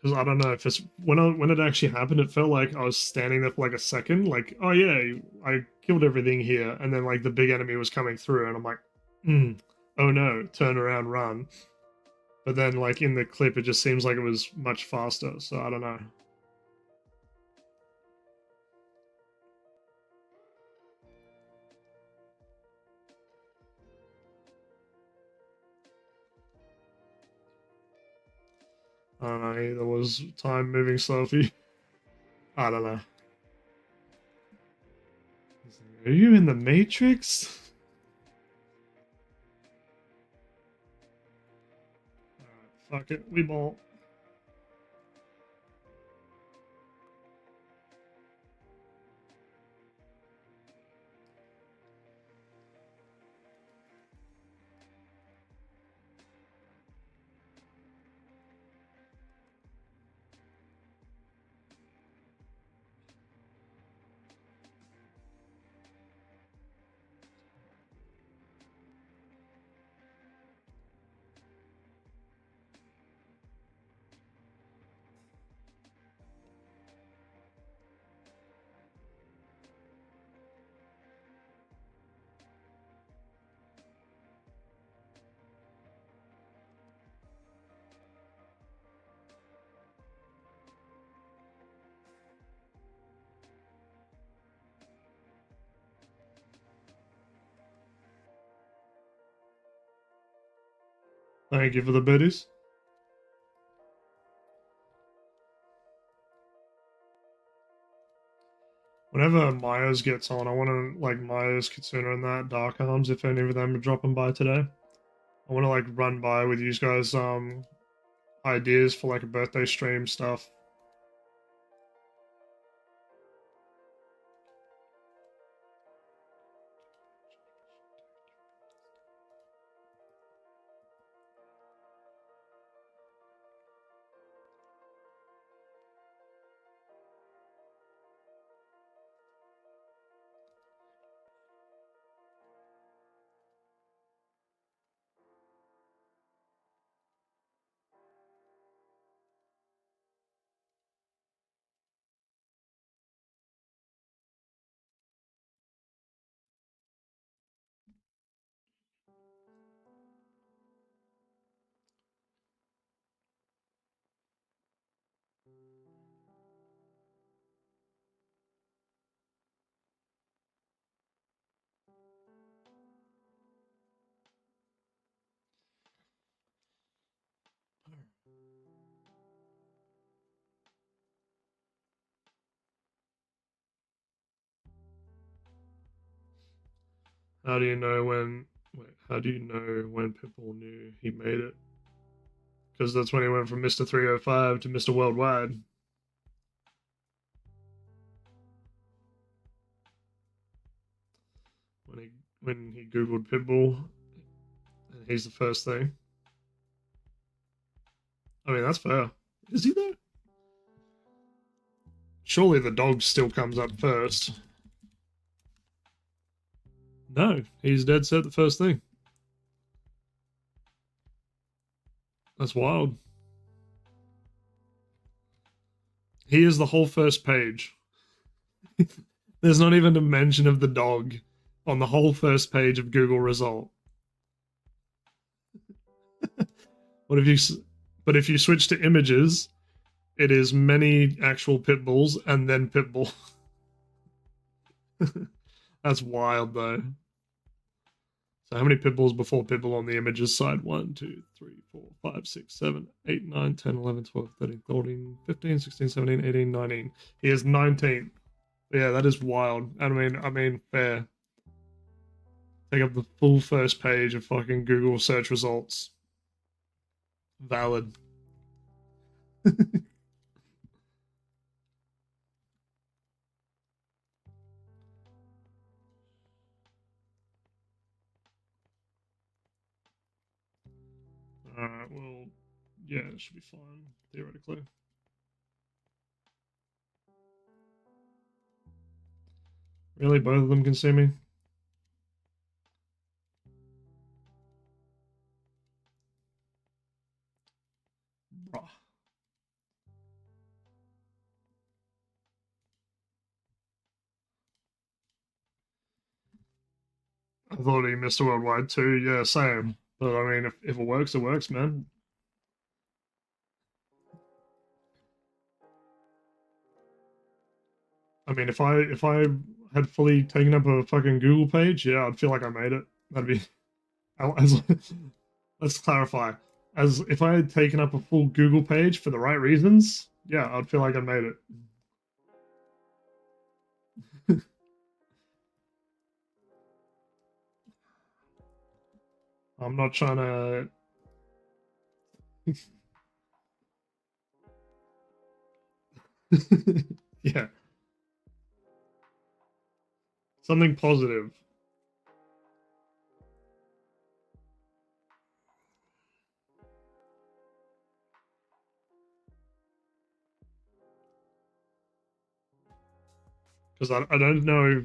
Speaker 1: Because I don't know if it's when it actually happened, it felt like I was standing there for like a second, like oh yeah, I killed everything here, and then like the big enemy was coming through, and I'm like, oh no, turn around, run. But then like in the clip, it just seems like it was much faster. So I don't know. I don't know. Either was time moving slow for you. I don't know. Are you in the Matrix? Fuck it, we ball. Thank you for the biddies. Whenever Myers gets on, I want to like Myers, Kitsuna, and that Dark Arms. If any of them are dropping by today, I want to like run by with you guys. Ideas for like a birthday stream stuff. How do you know when? Wait, how do you know when people knew he made it? because that's when he went from Mr. 305 to Mr. Worldwide. When he googled Pitbull, and he's the first thing. I mean, that's fair. Is he though? Surely the dog still comes up first. No, he's dead set the first thing. That's wild. He is the whole first page. There's not even a mention of the dog on the whole first page of Google result. What if you? But if you switch to images, it is many actual pit bulls and then Pitbull. That's wild, though. So how many pit bulls before Pitbull on the images side? 1, 2, 3, 4, 5, 6, 7, 8, 9, 10, 11, 12, 13, 14, 15, 16, 17, 18, 19. He is 19. Yeah, that is wild. I mean, fair. Take up the full first page of fucking Google search results. Valid. Alright, well, yeah, it should be fine, theoretically. Really? Both of them can see me? Bruh. I thought he missed a worldwide too. Yeah, same. But I mean, if it works, man. I mean, if I had fully taken up a fucking Google page, yeah, I'd feel like I made it. That'd be. As, let's clarify. As if I had taken up a full Google page for the right reasons, yeah, I'd feel like I made it. I'm not trying to. Yeah. Something positive. Because I don't know.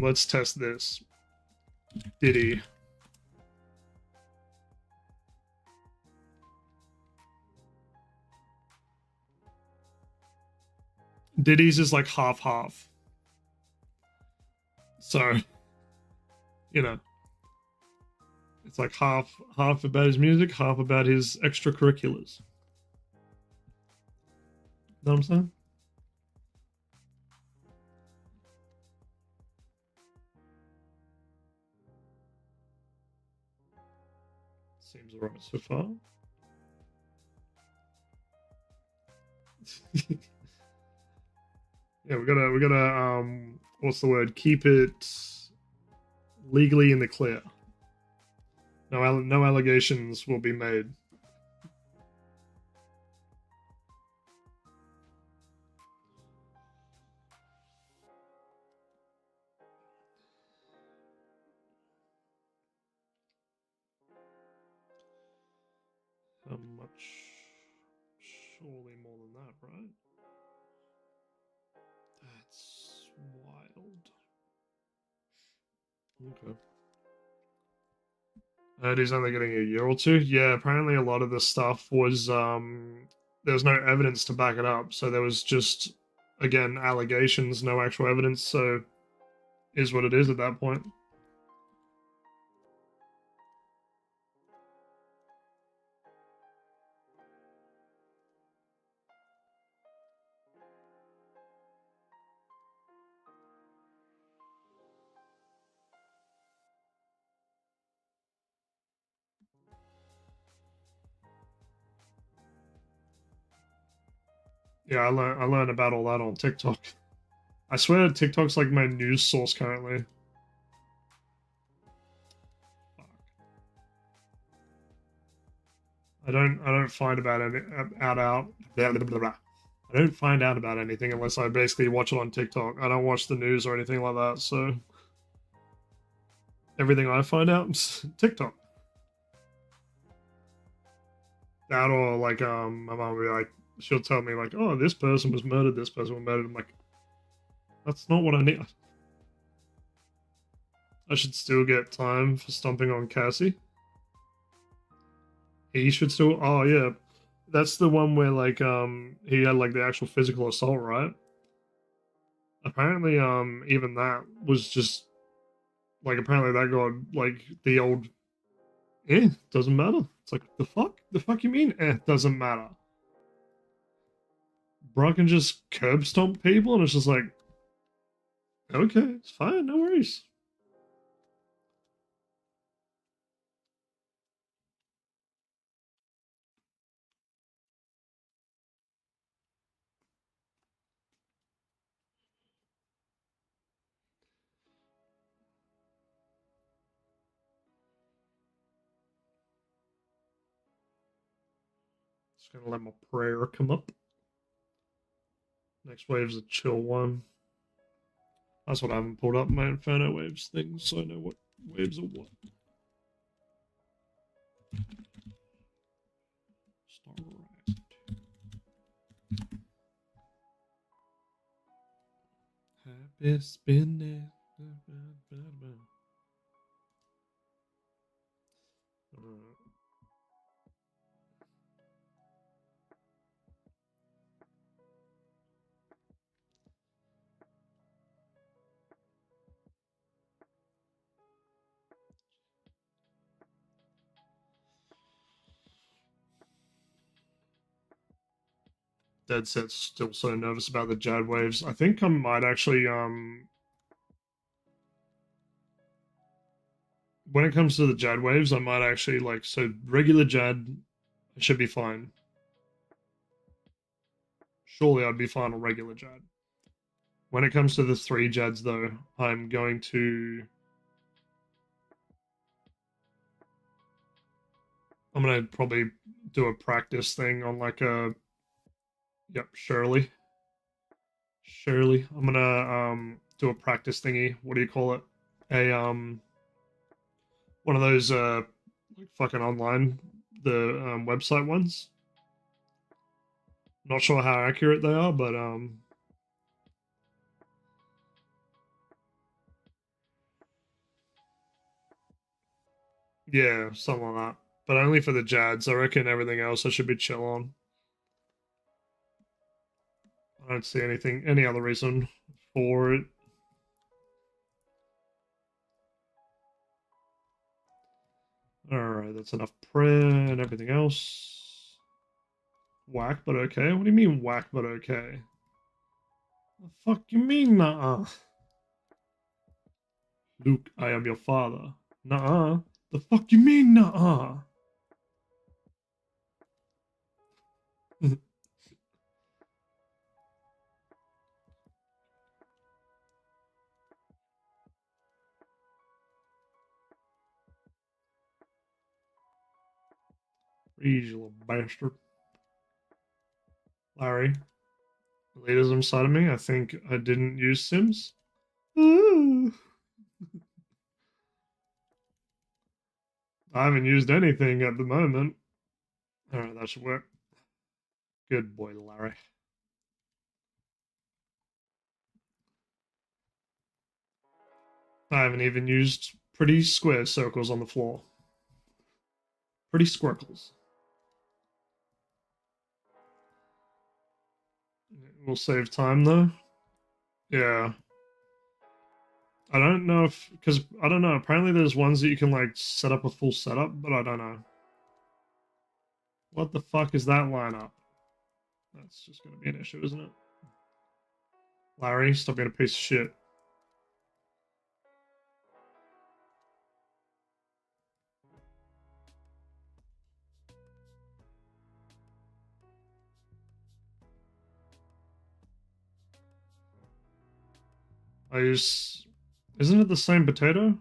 Speaker 1: Let's test this. Diddy. Diddy's is like half. So, you know, it's like half about his music, half about his extracurriculars. Know what I'm saying? Seems alright so far. Yeah, we gotta what's the word? Keep it legally in the clear. No allegations will be made. How much? Surely more than that, right? That's wild. Okay. And he's only getting a year or two. Yeah, apparently a lot of this stuff was there was no evidence to back it up, so there was just again allegations, no actual evidence. So is what it is at that point. Yeah, I learned about all that on TikTok. I swear TikTok's like my news source currently. Fuck. I don't find about any out blah, blah, blah, blah. I don't find out about anything unless I basically watch it on TikTok. I don't watch the news or anything like that. So everything I find out is TikTok. That or like my mom will be like, she'll tell me like, oh, this person was murdered, this person was murdered. I'm like, that's not what I need. I should still get time for stomping on Cassie. He should still. Oh yeah, that's the one where like he had like the actual physical assault, right? Apparently even that was just like apparently that got like the old doesn't matter. It's like the fuck you mean doesn't matter. Bro can just curb stomp people and it's just like okay, it's fine, no worries. Just gonna let my prayer come up. Next wave's a chill one. That's what I haven't pulled up my Inferno waves thing, so I know what waves are what. Starlight. Happy spinning. Dead set's still so nervous about the Jad waves. I think I might actually when it comes to the Jad waves, I might actually like so regular Jad should be fine. Surely I'd be fine on regular Jad. When it comes to the 3 Jads though, I'm going to I'm gonna probably do a practice thing on like a yep, Shirley. Shirley. I'm gonna do a practice thingy. What do you call it? A one of those like fucking online the website ones. Not sure how accurate they are, but yeah, something like that. But only for the Jads. I reckon everything else I should be chill on. I don't see any other reason for it. Alright, that's enough prayer and everything else. Whack, but okay? What do you mean whack, but okay? The fuck you mean, nah? Luke, I am your father. Nah. The fuck you mean, nah? You little bastard. Larry, elitism side of me, I think I didn't use Sims. I haven't used anything at the moment. Alright, that should work. Good boy, Larry. I haven't even used pretty square circles on the floor. Pretty squircles. We'll save time though. Yeah. I don't know if because I don't know. Apparently, there's ones that you can like set up a full setup, but I don't know. What the fuck is that lineup? That's just gonna be an issue, isn't it? Larry, stop being a piece of shit. I use. Isn't it the same potato?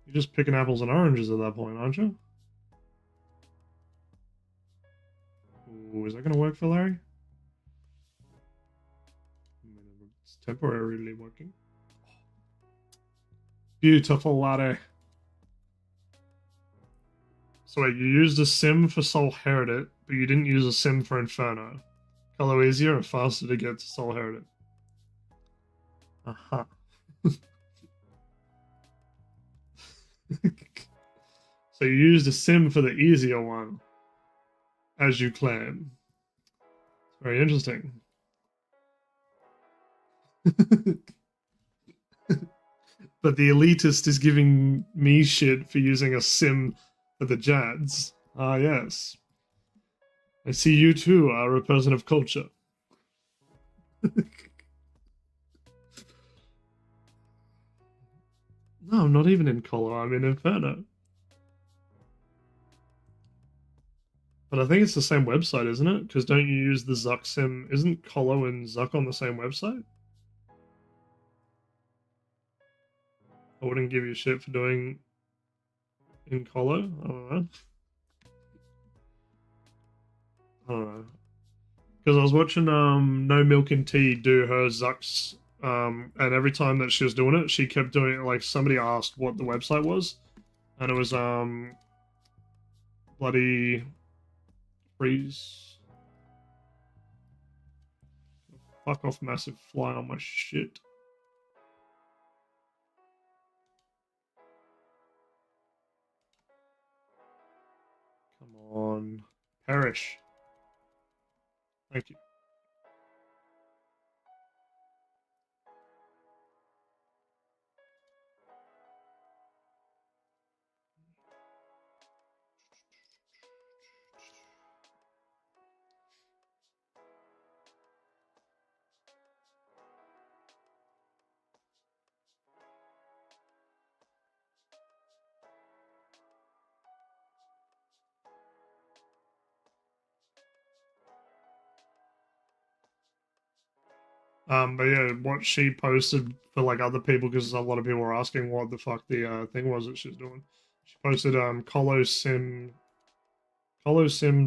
Speaker 1: You're just picking apples and oranges at that point, aren't you? that gonna work for Larry? It's temporarily working. Beautiful, Larry. So wait, you used a sim for Soul Heritage, but you didn't use a sim for Inferno. Color easier and faster to get to Soul Heritage. Aha. So you used a sim for the easier one, as you claim. Very interesting. But the elitist is giving me shit for using a sim for the Jads. Ah, yes. I see you too are a person of culture. No, I'm not even in Colo, I'm in Inferno. But I think it's the same website, isn't it? Because don't you use the Zuck sim? Isn't Colo and Zuck on the same website? I wouldn't give you shit for doing in Colo. I don't know. I don't know. Because I was watching No Milk and Tea do her Zucks, and every time that she was doing it, she kept doing it like somebody asked what the website was, and it was bloody freeze. Fuck off, massive fly on my shit. Come on. Perish. Thank you. But yeah, what she posted for like other people, because a lot of people were asking what the fuck the thing was that she's doing. She posted colosim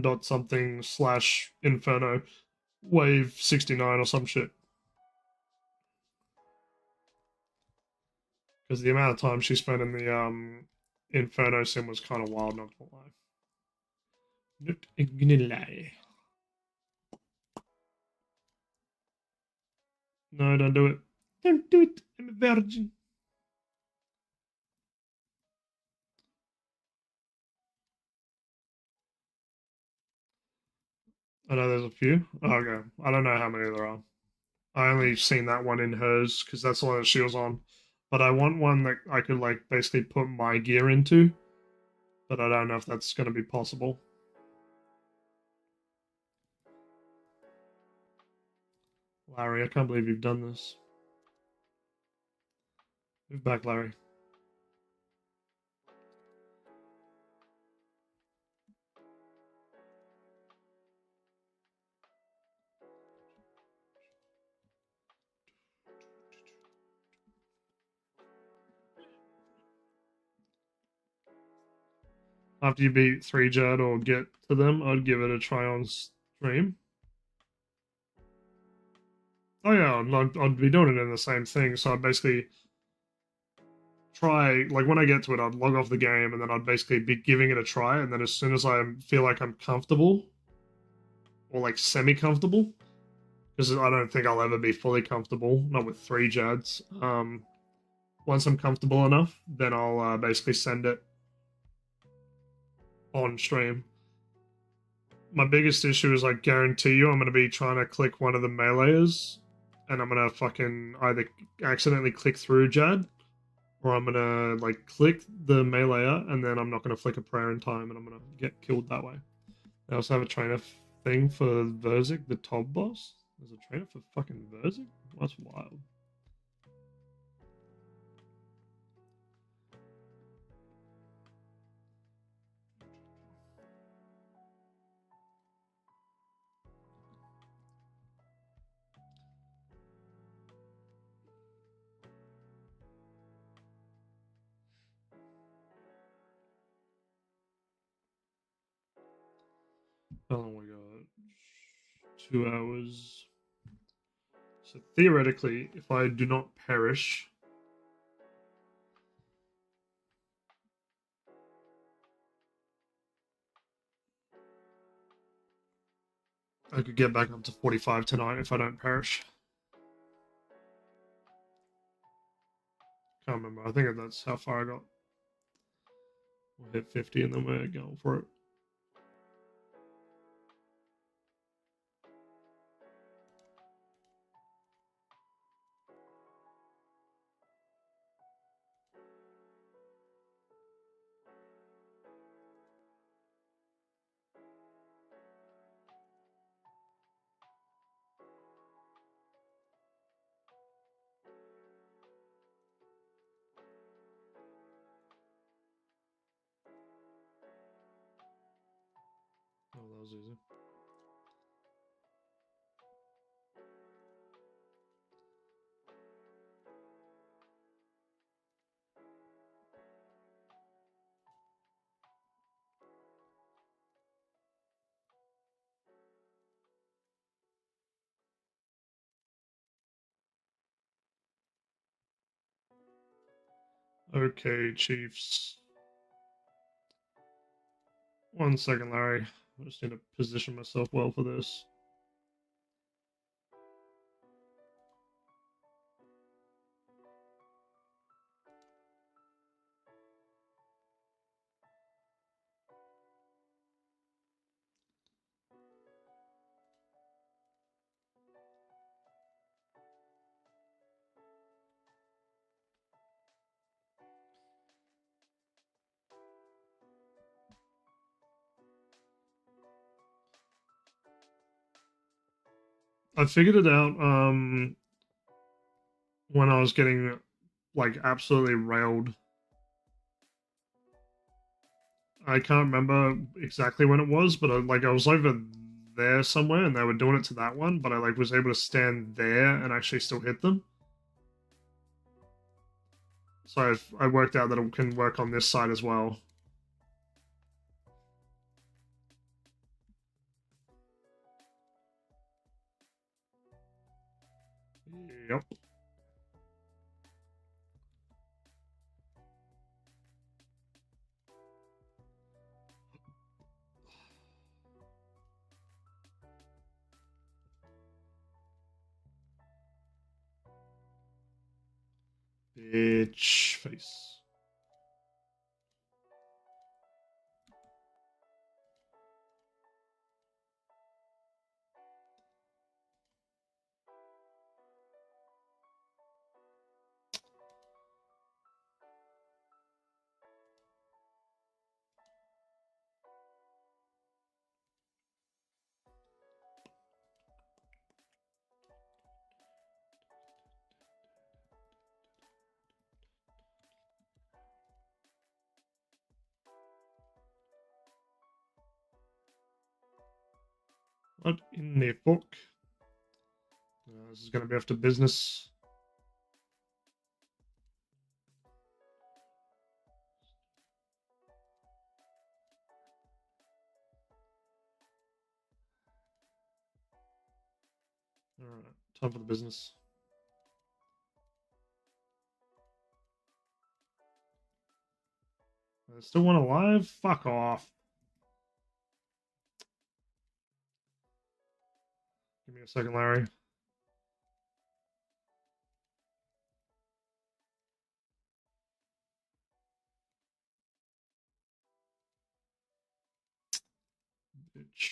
Speaker 1: dot something slash inferno wave 69 or some shit. Because the amount of time she spent in the inferno sim was kind of wild, not gonna lie. Not gonna lie. No, don't do it. Don't do it. I'm a virgin. I know there's a few. Oh, okay. I don't know how many there are. I only seen that one in hers because that's the one that she was on. But I want one that I could like basically put my gear into. But I don't know if that's going to be possible. Larry, I can't believe you've done this. Move back, Larry. After you beat 3 Jet or get to them, I'd give it a try on stream. Oh yeah, I'd be doing it in the same thing. So I'd basically try, like when I get to it, I'd log off the game and then I'd basically be giving it a try. And then as soon as I feel like I'm comfortable or like semi-comfortable, because I don't think I'll ever be fully comfortable, not with 3 Jads. Once I'm comfortable enough, then I'll basically send it on stream. My biggest issue is I guarantee you I'm going to be trying to click one of the melees and I'm going to fucking either accidentally click through Jad or I'm going to like click the melee and then I'm not going to flick a prayer in time and I'm going to get killed that way. They also have a trainer thing for Verzik, the top boss. There's a trainer for fucking Verzik? That's wild. Oh my god. 2 hours. So theoretically, if I do not perish, I could get back up to 45 tonight if I don't perish. Can't remember. I think that's how far I got. We'll hit 50 and then we're going for it. Oh, that was easy. Okay, Chiefs. 1 second, Larry. I just need to position myself well for this. I figured it out when I was getting like absolutely railed. I can't remember exactly when it was, but I was over there somewhere and they were doing it to that one, but I like was able to stand there and actually still hit them. So I worked out that it can work on this side as well. Yep. Bitch face. What in the fuck? This is going to be after business. Alright, time for the business. I still want alive? Fuck off. Give me a second, Larry. Bitch.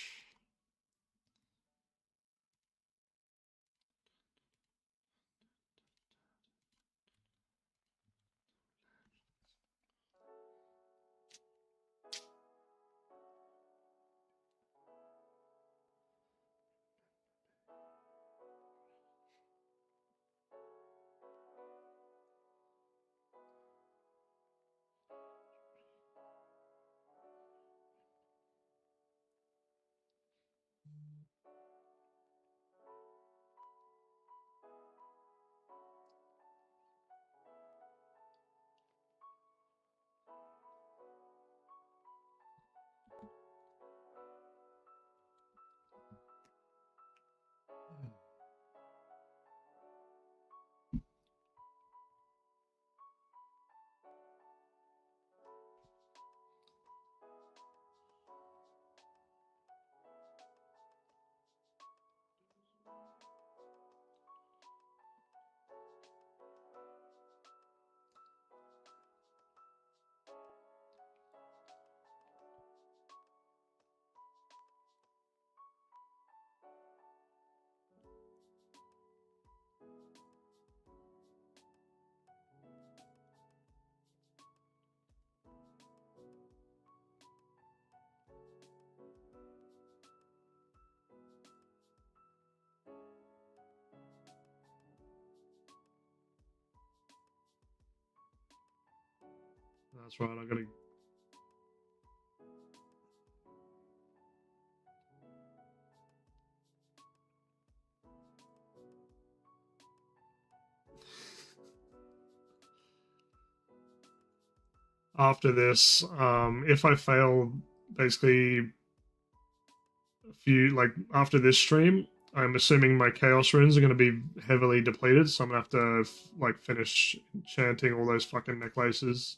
Speaker 1: That's right, I gotta. After this, if I fail basically a few, like after this stream, I'm assuming my chaos runes are going to be heavily depleted, so I'm going to have to like finish enchanting all those fucking necklaces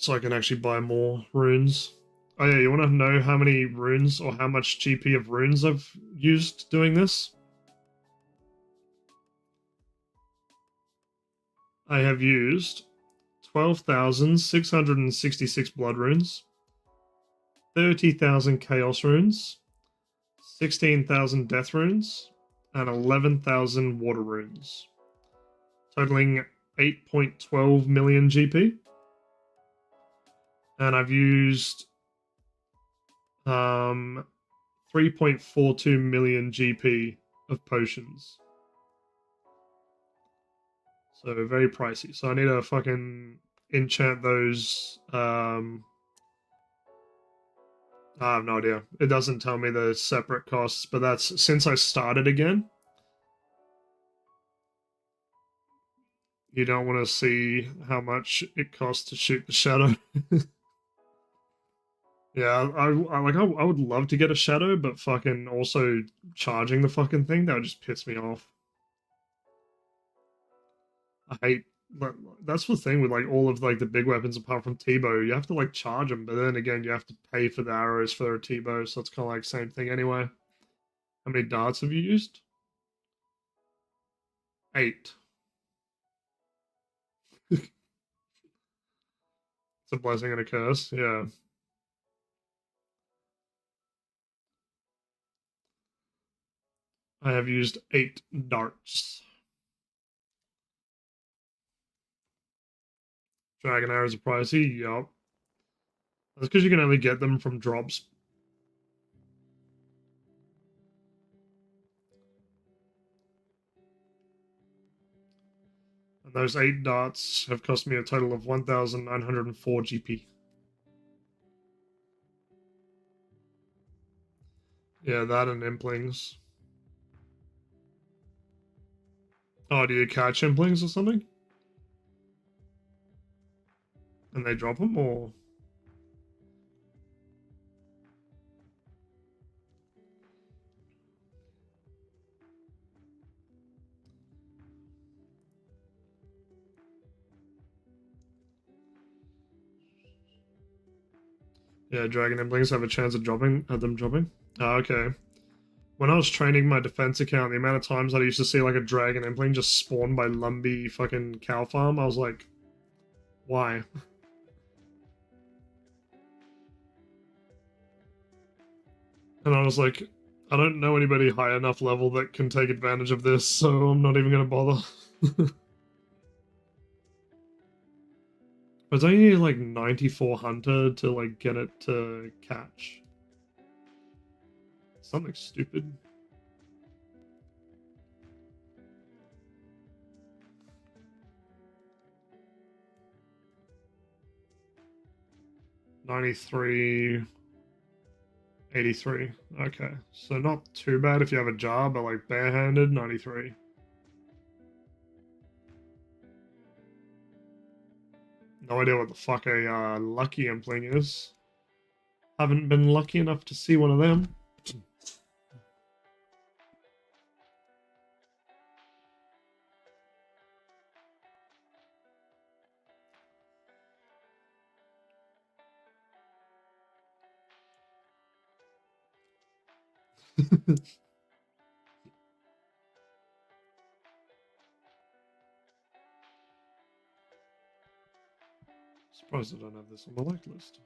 Speaker 1: so I can actually buy more runes. Oh yeah, you want to know how many runes or how much GP of runes I've used doing this? I have used 12,666 blood runes, 30,000 chaos runes, 16,000 death runes, and 11,000 water runes, totaling 8.12 million GP. And I've used 3.42 million GP of potions. So very pricey. So I need to fucking enchant those. I have no idea. It doesn't tell me the separate costs, but that's since I started again. You don't want to see how much it costs to shoot the shadow. Yeah, I would love to get a shadow, but fucking also charging the fucking thing, that would just piss me off. I hate that's the thing with like all of like the big weapons apart from T-bow. You have to like charge them, but then again you have to pay for the arrows for a T-bow, so it's kind of like same thing anyway. How many darts have you used? 8. It's a blessing and a curse. Yeah. I have used 8 darts. Dragon arrows are pricey. Yup. That's because you can only get them from drops. And those 8 darts have cost me a total of 1,904 GP. Yeah, that and implings. Oh, do you catch implings or something? And they drop them, or? Yeah, dragon implings have a chance of dropping, at them dropping. Oh, okay. When I was training my defense account, the amount of times I used to see like a dragon impling just spawn by Lumbee fucking cow farm, I was like, why? And I was like, I don't know anybody high enough level that can take advantage of this, so I'm not even gonna bother. But don't you need like 94 hunter to like get it to catch? Something stupid. $93, $83. Okay, so not too bad if you have a jar, but like barehanded, $93. No idea what the fuck a lucky impling is. Haven't been lucky enough to see one of them. Surprised I don't have this on the like list.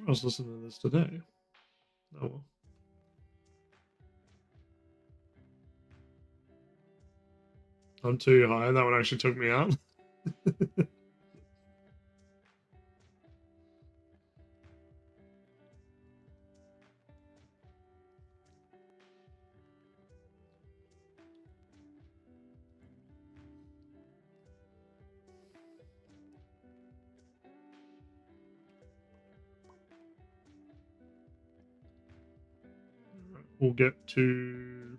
Speaker 1: I was listening to this today. Oh well. I'm too high. That one actually took me out. we'll get to...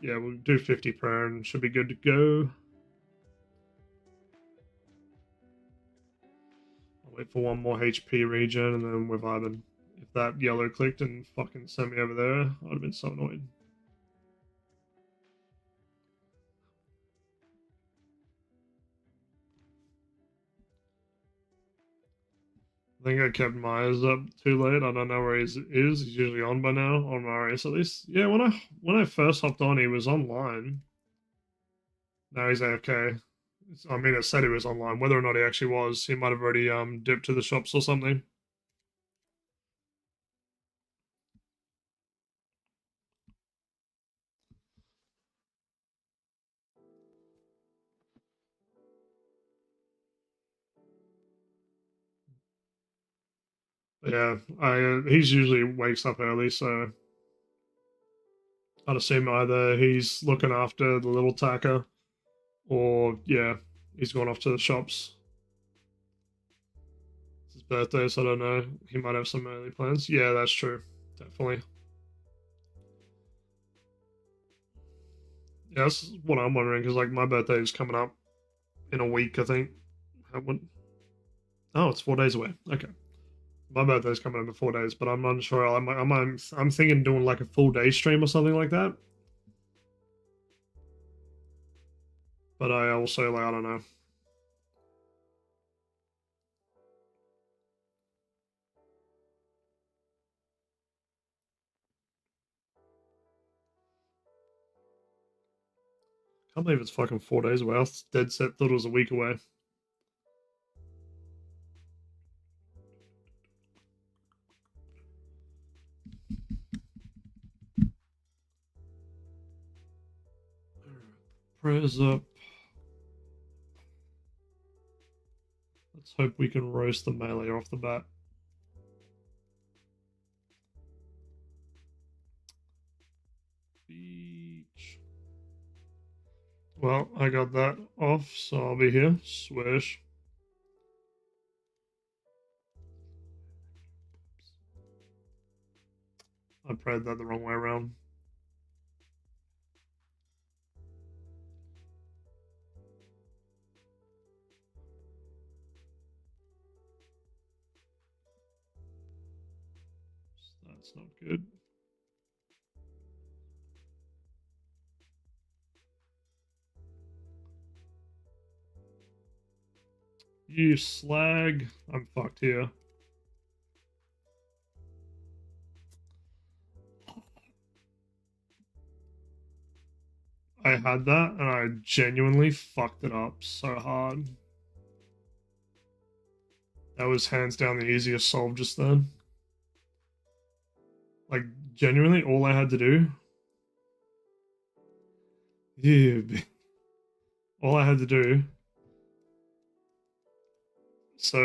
Speaker 1: Yeah, we'll do 50 per and should be good to go. I'll wait for one more HP regen and then we're vibing. If that yellow clicked and fucking sent me over there, I'd have been so annoyed. I think I kept Myers up too late. I don't know where he is. He's usually on by now, on Marius at least. Yeah, when I first hopped on, he was online. Now he's AFK. I mean, it said he was online. Whether or not he actually was, he might have already dipped to the shops or something. But yeah, he's usually wakes up early, so I'd assume either he's looking after the little tacker, or yeah, he's gone off to the shops. It's his birthday, so I don't know. He might have some early plans. Yeah, that's true. Definitely. Yeah, that's what I'm wondering, because like my birthday is coming up in a week, I think. Oh, it's 4 days away. Okay. My birthday's coming up in 4 days, but I'm unsure. I'm thinking doing like a full day stream or something like that. But I also like I don't know. Can't believe it's fucking 4 days away. I was dead set thought it was a week away. Prayers up. Let's hope we can roast the melee off the bat. Beach. Well, I got that off, so I'll be here. Swish. I prayed that the wrong way around. That's not good. You slag. I'm fucked here. I had that and I genuinely fucked it up so hard. That was hands down the easiest solve just then. Like, genuinely, all I had to do. Yeah. All I had to do. So.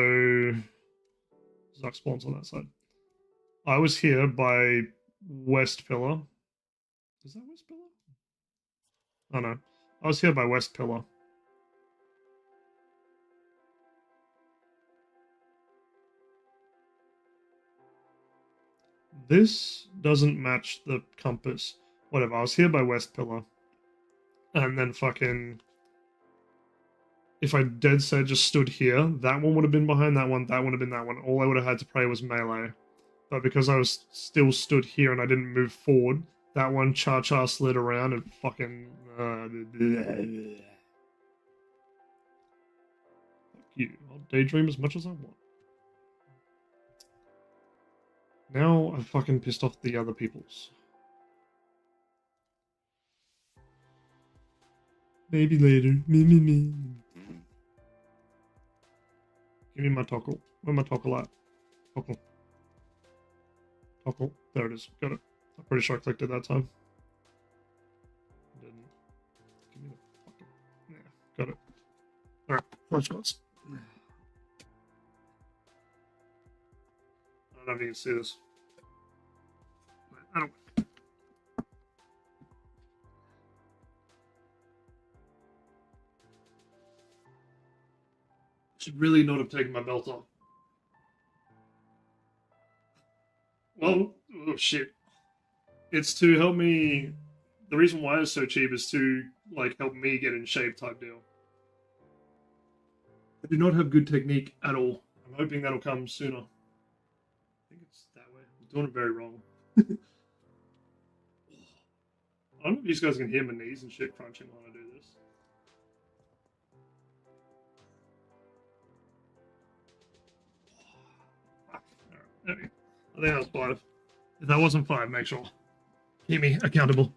Speaker 1: Zuck spawns on that side. I was here by West Pillar. Is that West Pillar? Oh no. I was here by West Pillar. This doesn't match the compass. Whatever, I was here by West Pillar. And then fucking... If I dead set just stood here, that one would have been behind that one would have been that one. All I would have had to pray was melee. But because I was still stood here and I didn't move forward, that one cha-cha slid around and fucking... Fuck you. I'll daydream as much as I want. Now I've fucking pissed off the other peoples. Maybe later. Me. Give me my toggle. Where my toggle at? Toggle. Toggle. There it is. Got it. I'm pretty sure I clicked it that time. Didn't. Give me the fucking... Yeah, got it. Alright, 4 shots. I don't know if you can see this. I don't... Should really not have taken my belt off. Oh, oh shit. It's to help me. The reason why it's so cheap is to like help me get in shape type deal. I do not have good technique at all. I'm hoping that'll come sooner. I think it's that way. I'm doing it very wrong. I don't know if you guys can hear my knees and shit crunching when I do this. Alright, I think that was 5. If that wasn't 5, make sure. Keep me accountable.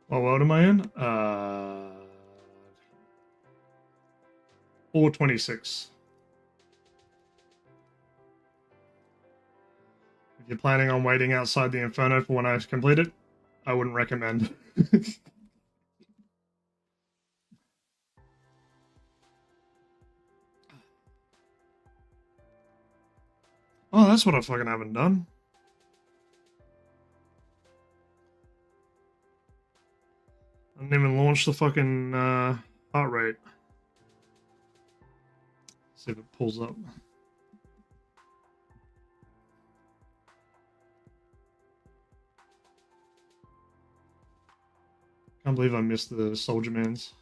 Speaker 1: What world am I in? 426. If you're planning on waiting outside the Inferno for when I complete it, I wouldn't recommend. Oh, that's what I fucking haven't done. I didn't even launch the fucking heart rate. See if it pulls up. Can't believe I missed the Soldier Man's.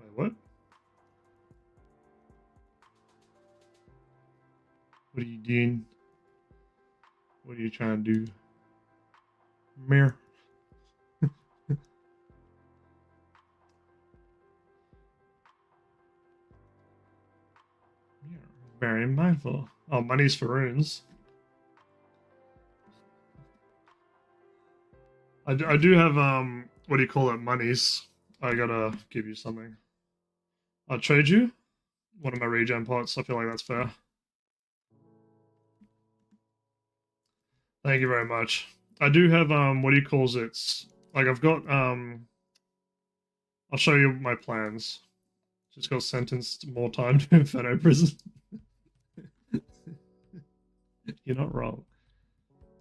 Speaker 1: Wait, what? What are you doing? What are you trying to do? Mirror. Yeah, very mindful. Oh, money's for runes. I do have, what do you call it, monies. I gotta give you something. I'll trade you one of my regen pots. I feel like that's fair. Thank you very much. I do have, what do you call it? Like, I've got, I'll show you my plans. Just got sentenced more time to Inferno prison. You're not wrong.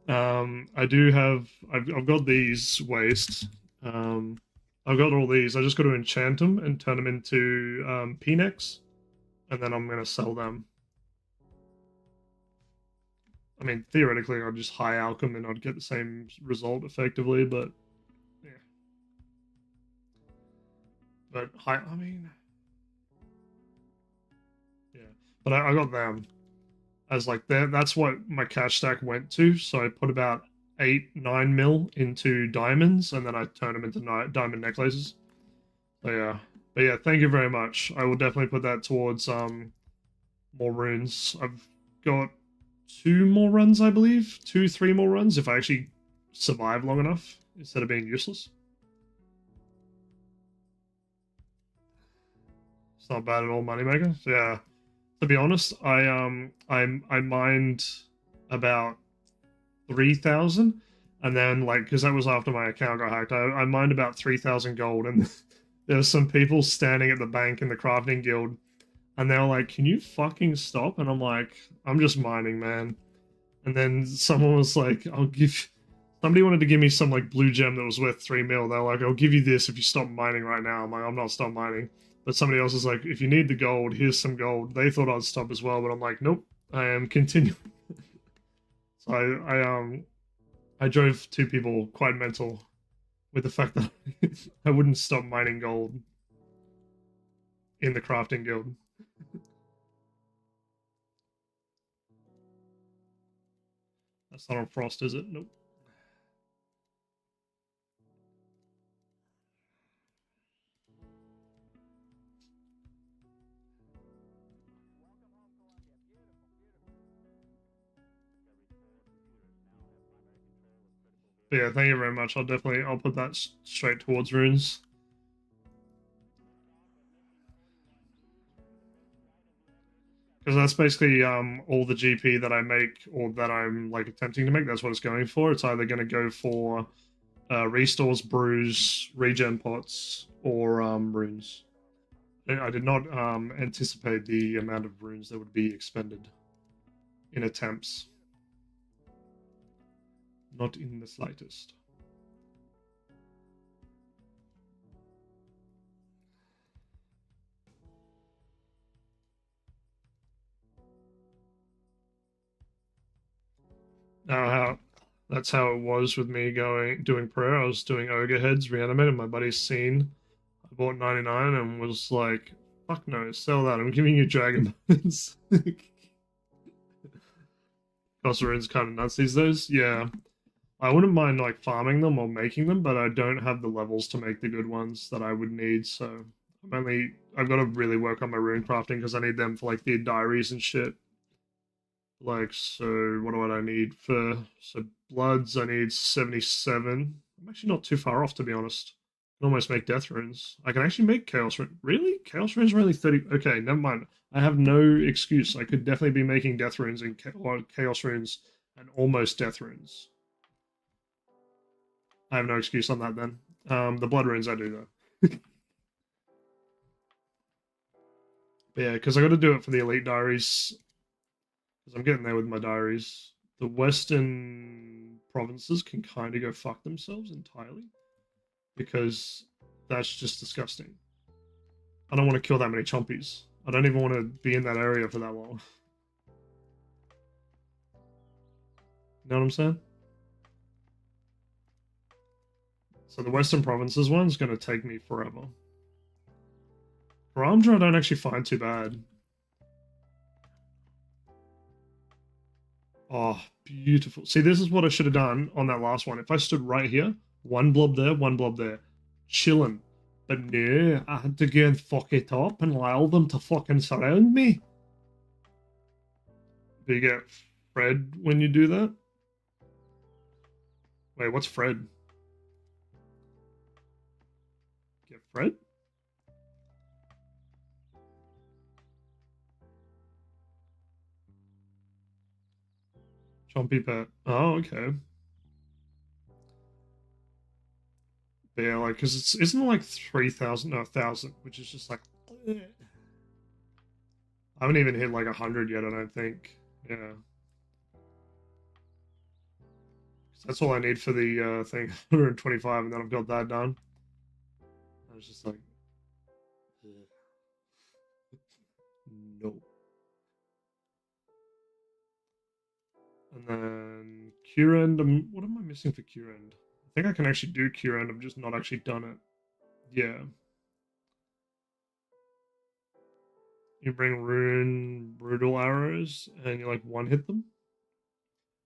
Speaker 1: I do have, I've got these wastes. I've got all these. I just got to enchant them and turn them into Phoenix, and then I'm gonna sell them. I mean, theoretically, I'd just high alchem and I'd get the same result effectively, but yeah. But high, I mean, yeah. But I got them as like that's what my cash stack went to. So I put about 8-9 mil into diamonds, and then I turned them into diamond necklaces. So yeah, but yeah, thank you very much. I will definitely put that towards more runes. I've got 2 more runs, I believe, 2-3 more runs if I actually survive long enough instead of being useless. It's not bad at all, moneymaker. So yeah, to be honest, I mined about 3,000, and then like because that was after my account got hacked, I mined about 3,000 gold, and there's some people standing at the bank in the crafting guild, and they were like, "Can you fucking stop?" And I'm like, "I'm just mining, man." And then someone was like, "I'll give." Somebody wanted to give me some like blue gem that was worth 3 mil. They're like, "I'll give you this if you stop mining right now." I'm like, "I'm not stop mining." But somebody else is like, "If you need the gold, here's some gold." They thought I'd stop as well, but I'm like, "Nope, I am continuing." So I drove 2 people quite mental with the fact that I wouldn't stop mining gold in the crafting guild. That's not on Frost, is it? Nope. But yeah, thank you very much. I'll put that straight towards runes. Because that's basically all the GP that I make or that I'm like attempting to make. That's what it's going for. It's either going to go for restores, brews, regen pots, or runes. I did not anticipate the amount of runes that would be expended in attempts. Not in the slightest. how that's how it was with me doing prayer. I was doing ogre heads reanimated. My buddy's seen. I bought 99 and was like, "Fuck no, sell that. I'm giving you dragon bones." Costarin's kind of nuts these days. Yeah, I wouldn't mind like farming them or making them, but I don't have the levels to make the good ones that I would need. So I've got to really work on my rune crafting because I need them for like the diaries and shit. Like, so what do I need for, so bloods, I need 77. I'm actually not too far off, to be honest. I can almost make death runes. I can actually make chaos runes. Really? Chaos runes are only 30. Okay, never mind. I have no excuse. I could definitely be making death runes and chaos runes and almost death runes. I have no excuse on that then. The blood runes I do though. But yeah, because I got to do it for the elite diaries. Because I'm getting there with my diaries. The western provinces can kind of go fuck themselves entirely. Because that's just disgusting. I don't want to kill that many chompies. I don't even want to be in that area for that long. You know what I'm saying? So the western provinces one's going to take me forever. Ramdra I don't actually find too bad. Oh, beautiful. See, this is what I should have done on that last one. If I stood right here, one blob there, chilling. But no, I had to go and fuck it up and allow them to fucking surround me. Do you get Fred when you do that? Wait, what's Fred? Get Fred? Chompy pet. Oh, okay. But yeah, like, because isn't it like 3,000? No, 1,000, which is just like. I haven't even hit like 100 yet, I don't think. Yeah. That's all I need for the thing, 125, and then I've got that done. I was just like, no. And then Cure End, what am I missing for Cure End? I think I can actually do Cure End, I've just not actually done it. Yeah. You bring Rune Brutal Arrows, and you like one hit them?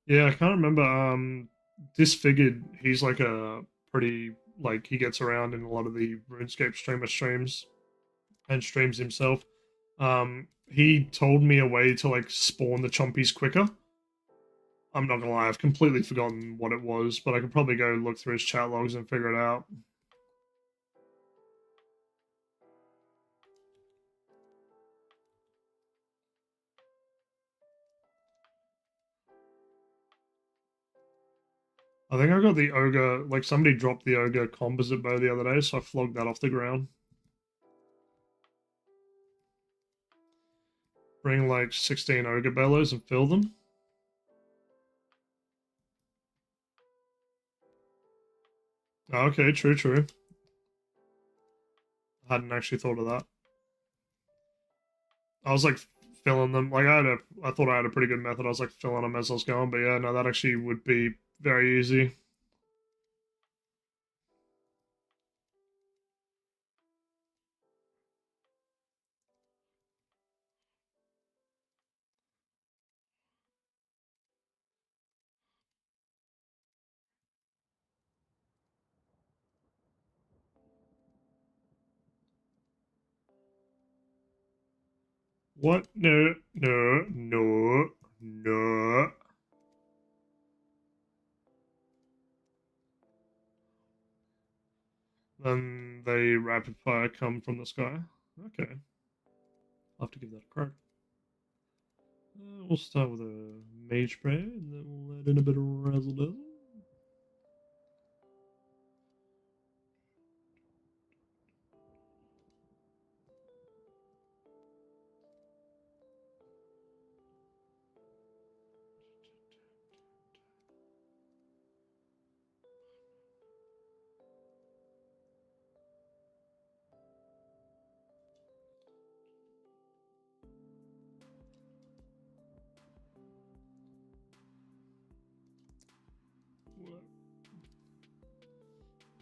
Speaker 1: Yeah, I can't remember. Disfigured, he's like a pretty, like, he gets around in a lot of the RuneScape streamer streams and streams himself. He told me a way to like spawn the chompies quicker. I'm not gonna lie, I've completely forgotten what it was, but I could probably go look through his chat logs and figure it out. I think I got the ogre, like somebody dropped the ogre composite bow the other day, so I flogged that off the ground. Bring like 16 ogre bellows and fill them. Okay, true, true. I hadn't actually thought of that. I was like filling them, like I thought I had a pretty good method. I was like filling them as I was going, but yeah, no, that actually would be very easy. What? No, no, no, no. Then they rapid fire come from the sky. Okay. I'll have to give that a crack. We'll start with a mage prayer, and then we'll add in a bit of razzle dazzle.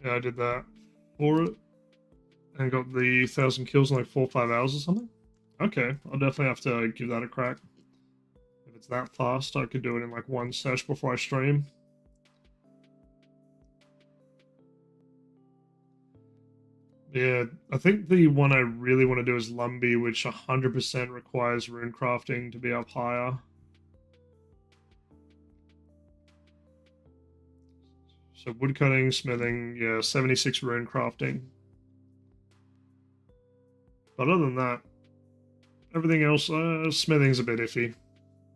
Speaker 1: Yeah, I did that for it and got the 1,000 kills in like 4 or 5 hours or something. Okay, I'll definitely have to give that a crack. If it's that fast, I could do it in like one sesh before I stream. Yeah, I think the one I really want to do is Lumbee, which 100% requires rune crafting to be up higher. So woodcutting, smithing, yeah, 76 rune crafting. But other than that, everything else, smithing's a bit iffy.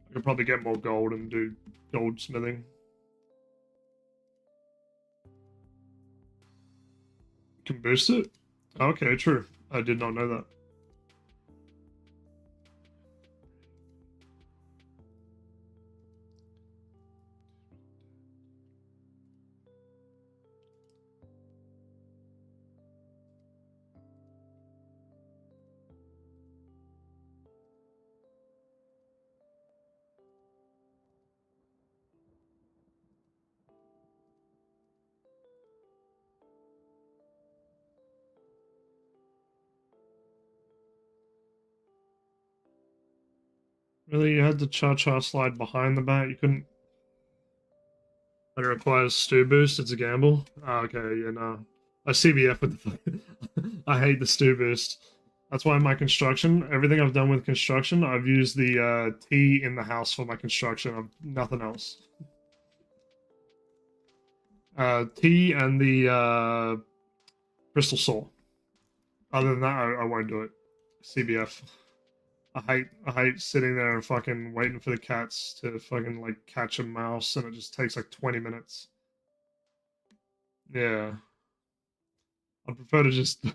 Speaker 1: I could probably get more gold and do gold smithing. Can boost it? Okay, true. I did not know that. Really, you had the cha-cha slide behind the bat? You couldn't... But it requires stew boost, it's a gamble? Oh, okay, yeah, no. I CBF with the... I hate the stew boost. That's why my construction, everything I've done with construction, I've used the tea in the house for my construction. I've nothing else. Tea and the crystal saw. Other than that, I won't do it. CBF. I hate sitting there and fucking waiting for the cats to fucking like catch a mouse, and it just takes like 20 minutes. Yeah, I'd prefer to just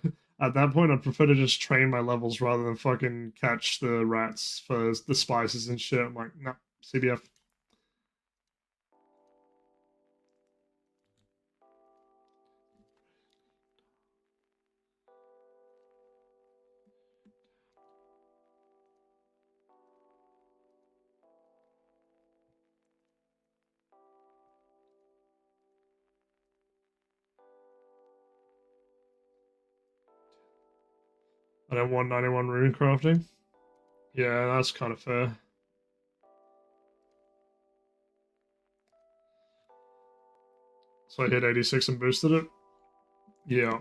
Speaker 1: at that point I'd prefer to just train my levels rather than fucking catch the rats for the spices and shit. I'm like, nah, CBF. I don't want 91 rune crafting. Yeah, that's kind of fair. So I hit 86 and boosted it. Yeah.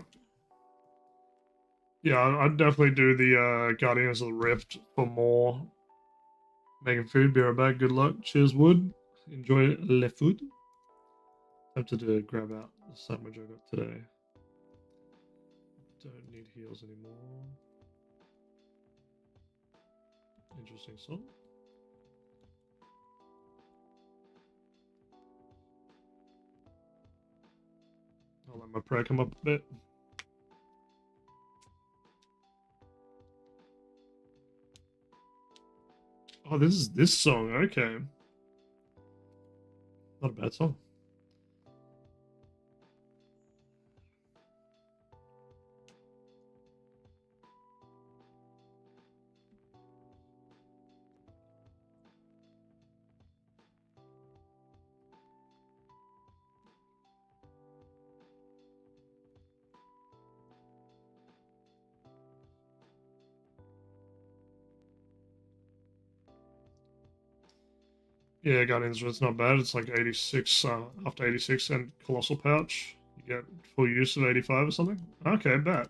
Speaker 1: Yeah, I'd definitely do the Guardians of the Rift for more. Making food, be right back. Good luck. Cheers, Wood. Enjoy le food. Tempted to grab out the sandwich I got today. Don't need heals anymore. Interesting song. I'll let my prayer come up a bit. Oh, this is this song. Okay. Not a bad song. Yeah, Guardians, it's not bad. It's like 86 after 86 and Colossal Pouch. You get full use of 85 or something. Okay, bet.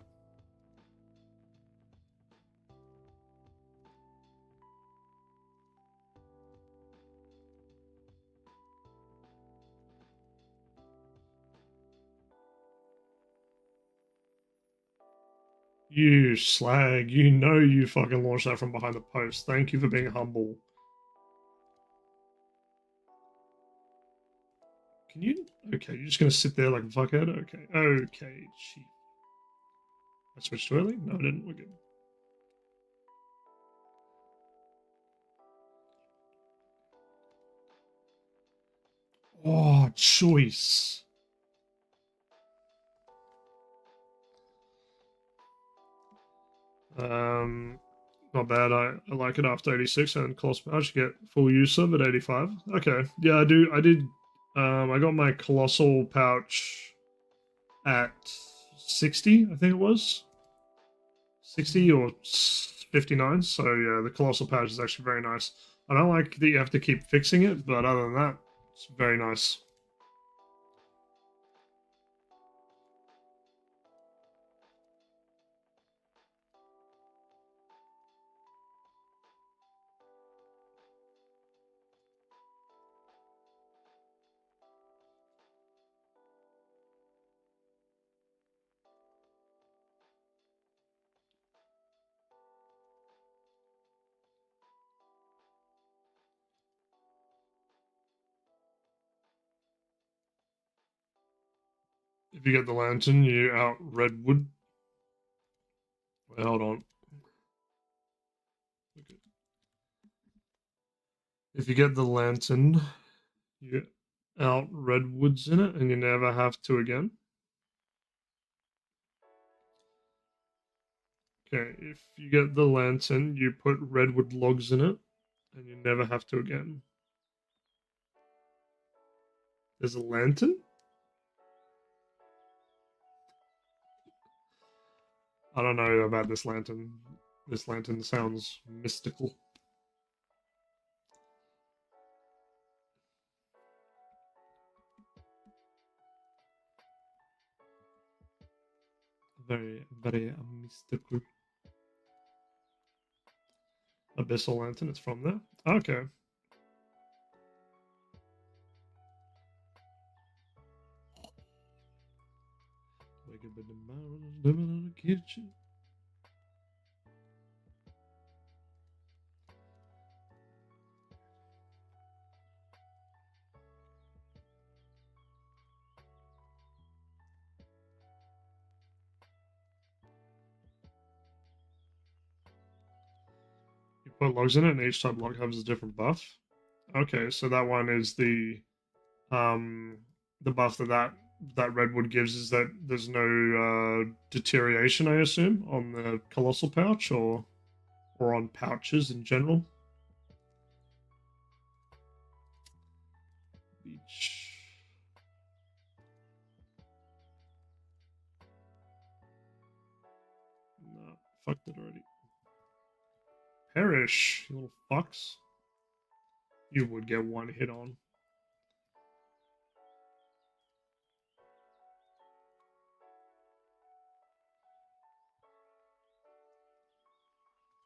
Speaker 1: You slag. You know you fucking launched that from behind the post. Thank you for being humble. Can you? Okay, you're just gonna sit there like a fuckhead? Okay. Okay, chief. I switched too early? No, I didn't. We're good. Oh, choice. Not bad. I like it after 86 and Colossal Pouch. You get full use of at 85. Okay. Yeah, I do. I did. I got my Colossal Pouch at 60, I think it was. 60 or 59. So yeah, the colossal pouch is actually very nice. I don't like that you have to keep fixing it, but other than that, it's very nice. If you get the lantern, you out redwood. Wait, hold on. Okay. If you get the lantern, you out redwoods in it, and you never have to again. Okay, if you get the lantern, you put redwood logs in it, and you never have to again. There's a lantern? I don't know about this lantern. This lantern sounds mystical. Very, very mystical. Abyssal lantern, it's from there. Okay. Wake up in the morning, living in the kitchen. You put logs in it, and each type log has a different buff. Okay, so that one is the buff that redwood gives is that there's no deterioration, I assume, on the colossal pouch or on pouches in general. Beach. No, fucked it already. Perish, you little fucks. You would get one hit on.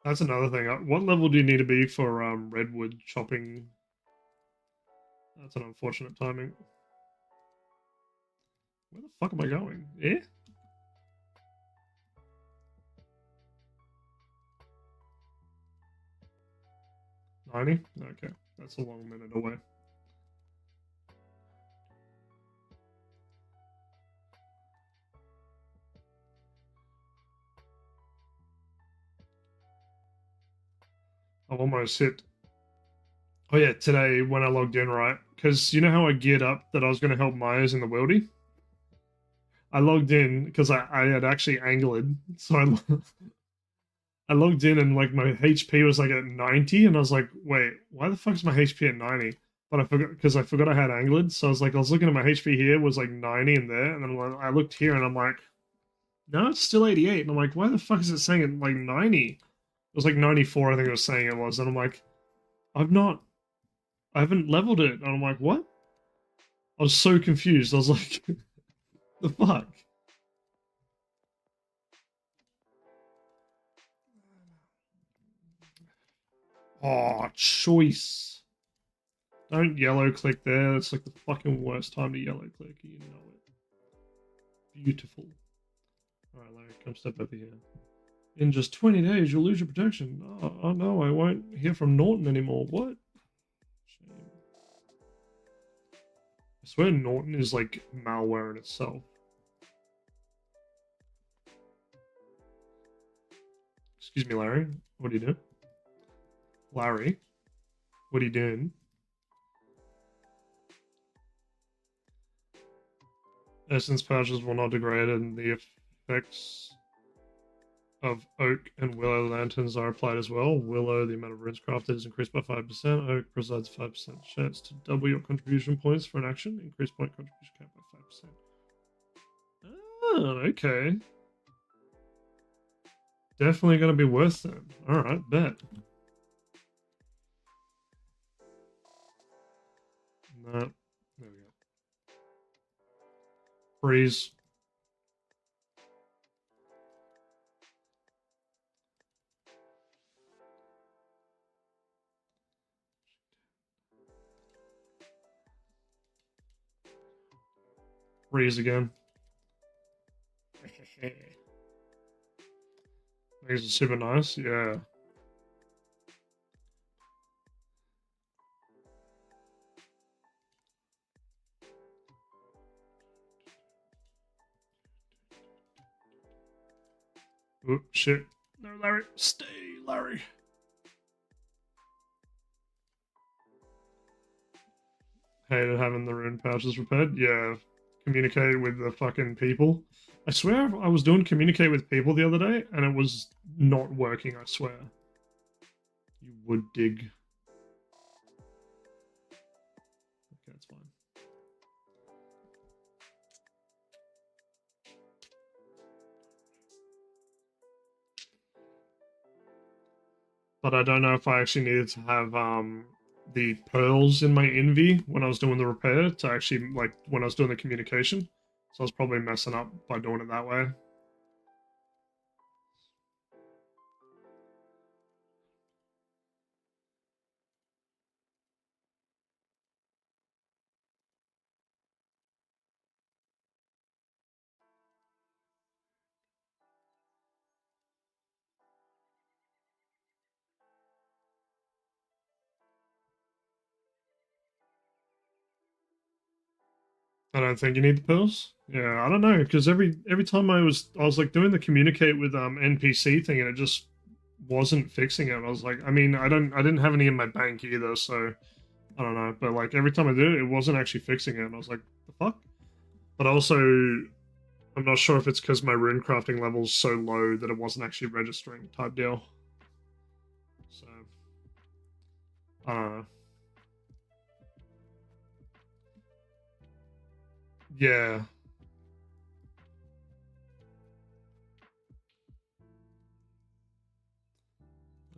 Speaker 1: That's another thing. What level do you need to be for redwood chopping? That's an unfortunate timing. Where the fuck am I going? Eh? 90? Okay, that's a long minute away. I've almost hit. Oh yeah, today when I logged in, right? Because you know how I geared up that I was going to help Myers in the wildy? I logged in because I had actually angled, so I logged in and like my HP was like at 90, and I was like, wait, why the fuck is my HP at 90? But I forgot because I forgot I had angled, so I was looking at my HP here was like 90 in there, and then I looked here and I'm like, no, it's still 88, and I'm like, why the fuck is it saying it like 90? It was like 94, I think it was saying it was, and I'm like, I haven't leveled it, and I'm like, what? I was so confused. I was like, the fuck? Oh, choice. Don't yellow click there. It's like the fucking worst time to yellow click. You know it. Beautiful. Alright, Larry, come step over here. In just 20 days, you'll lose your protection. Oh no, I won't hear from Norton anymore. What? Shame. I swear Norton is like malware in itself. Excuse me, Larry. What are you doing? Larry, what are you doing? Essence pouches will not degrade, and the effects of oak and willow lanterns are applied as well. Willow, the amount of runes crafted is increased by 5%. Oak provides 5% chance to double your contribution points for an action. Increased point contribution cap by 5%. Oh, okay. Definitely gonna be worth it. Alright, bet. No. There we go. Freeze. Freeze again. These are super nice, yeah. Oop, shit. No, Larry. Stay, Larry. Hated having the rune pouches repaired. Yeah. Communicate with the fucking people. I swear I was doing communicate with people the other day and it was not working, I swear. You would dig. Okay, that's fine. But I don't know if I actually needed to have the pearls in my envy when I was doing the repair to actually, like, when I was doing the communication. So I was probably messing up by doing it that way. I don't think you need the pearls. Yeah, I don't know because every time I was like doing the communicate with NPC thing and it just wasn't fixing it. I was like, I mean, I didn't have any in my bank either, so I don't know. But like every time I did it, it wasn't actually fixing it, and I was like, the fuck. But also, I'm not sure if it's because my rune crafting level's so low that it wasn't actually registering type deal. So I don't know. Yeah.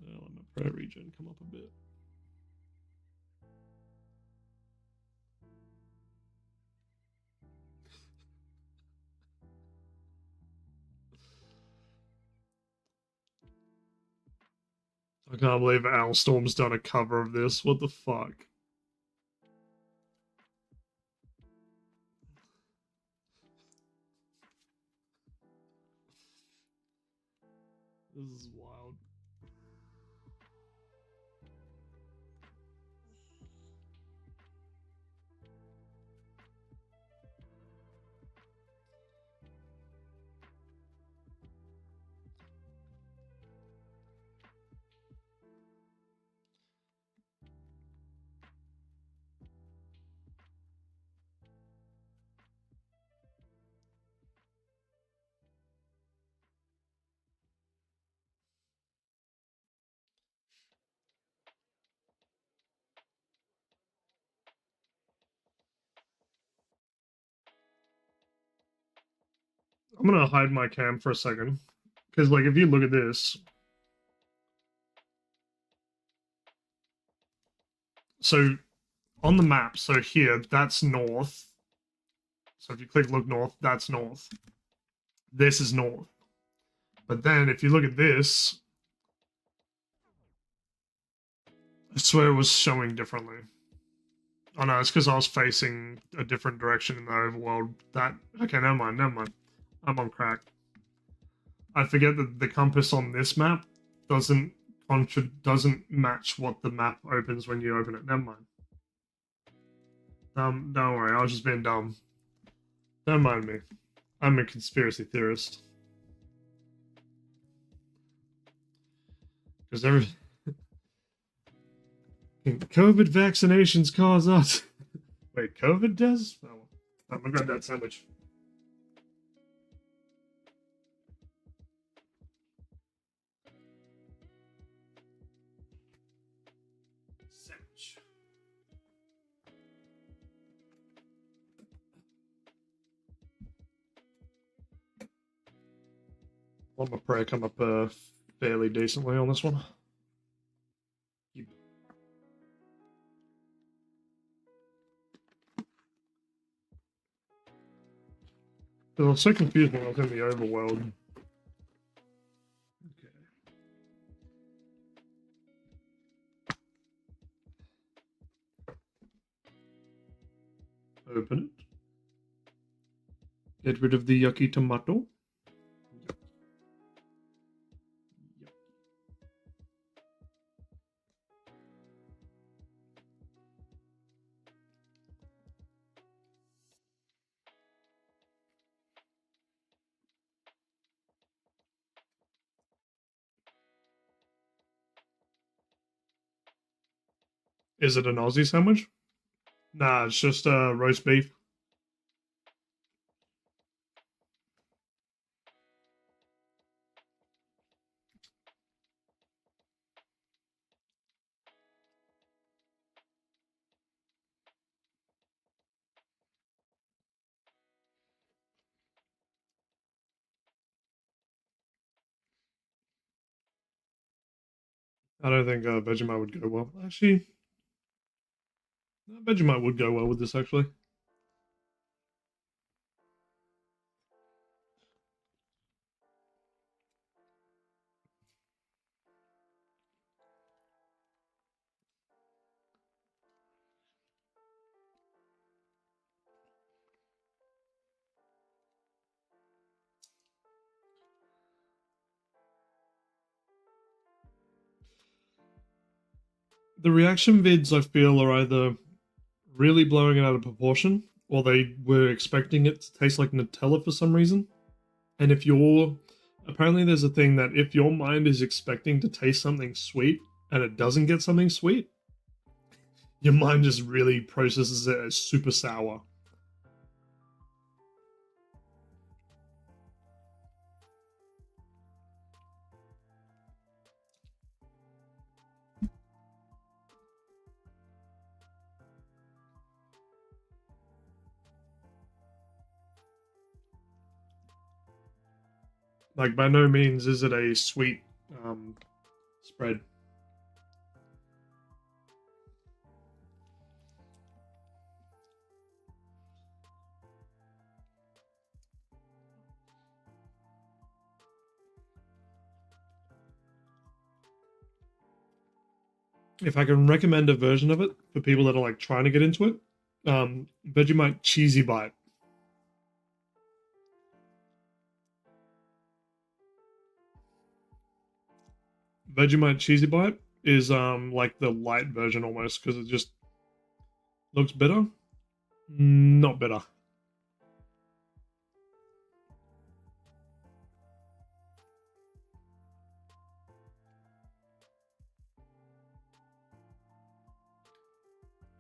Speaker 1: I'll let my prayer regen come up a bit. I can't believe Owlstorm's done a cover of this. What the fuck? This is wild. I'm gonna hide my cam for a second. Because, like, if you look at this. So, on the map, so here, that's north. So if you click look north, that's north. This is north. But then if you look at this, I swear it was showing differently. Oh no, it's because I was facing a different direction in the overworld. That okay, never mind, never mind. I'm on crack. I forget that the compass on this map doesn't doesn't match what the map opens when you open it. Never mind. Don't worry, I was just being dumb. Don't mind me. I'm a conspiracy theorist. Because every COVID vaccinations cause us. Wait, COVID does? Oh, I'm gonna grab that sandwich. Sandwich. Let my prayer come up fairly decently on this one. Yep. I was so confused when I was in the overworld. Okay. Open it. Get rid of the yucky tomato. Is it an Aussie sandwich? Nah, it's just roast beef. I don't think Vegemite would go well. Actually, Vegemite would go well with this, actually. The reaction vids, I feel, are either really blowing it out of proportion, or they were expecting it to taste like Nutella for some reason. And if you're apparently there's a thing that if your mind is expecting to taste something sweet and it doesn't get something sweet, your mind just really processes it as super sour. Like, by no means is it a sweet spread. If I can recommend a version of it for people that are like trying to get into it, Vegemite Cheesy Bite. Vegemite Cheesy Bite is like the light version almost because it just looks better. Not better.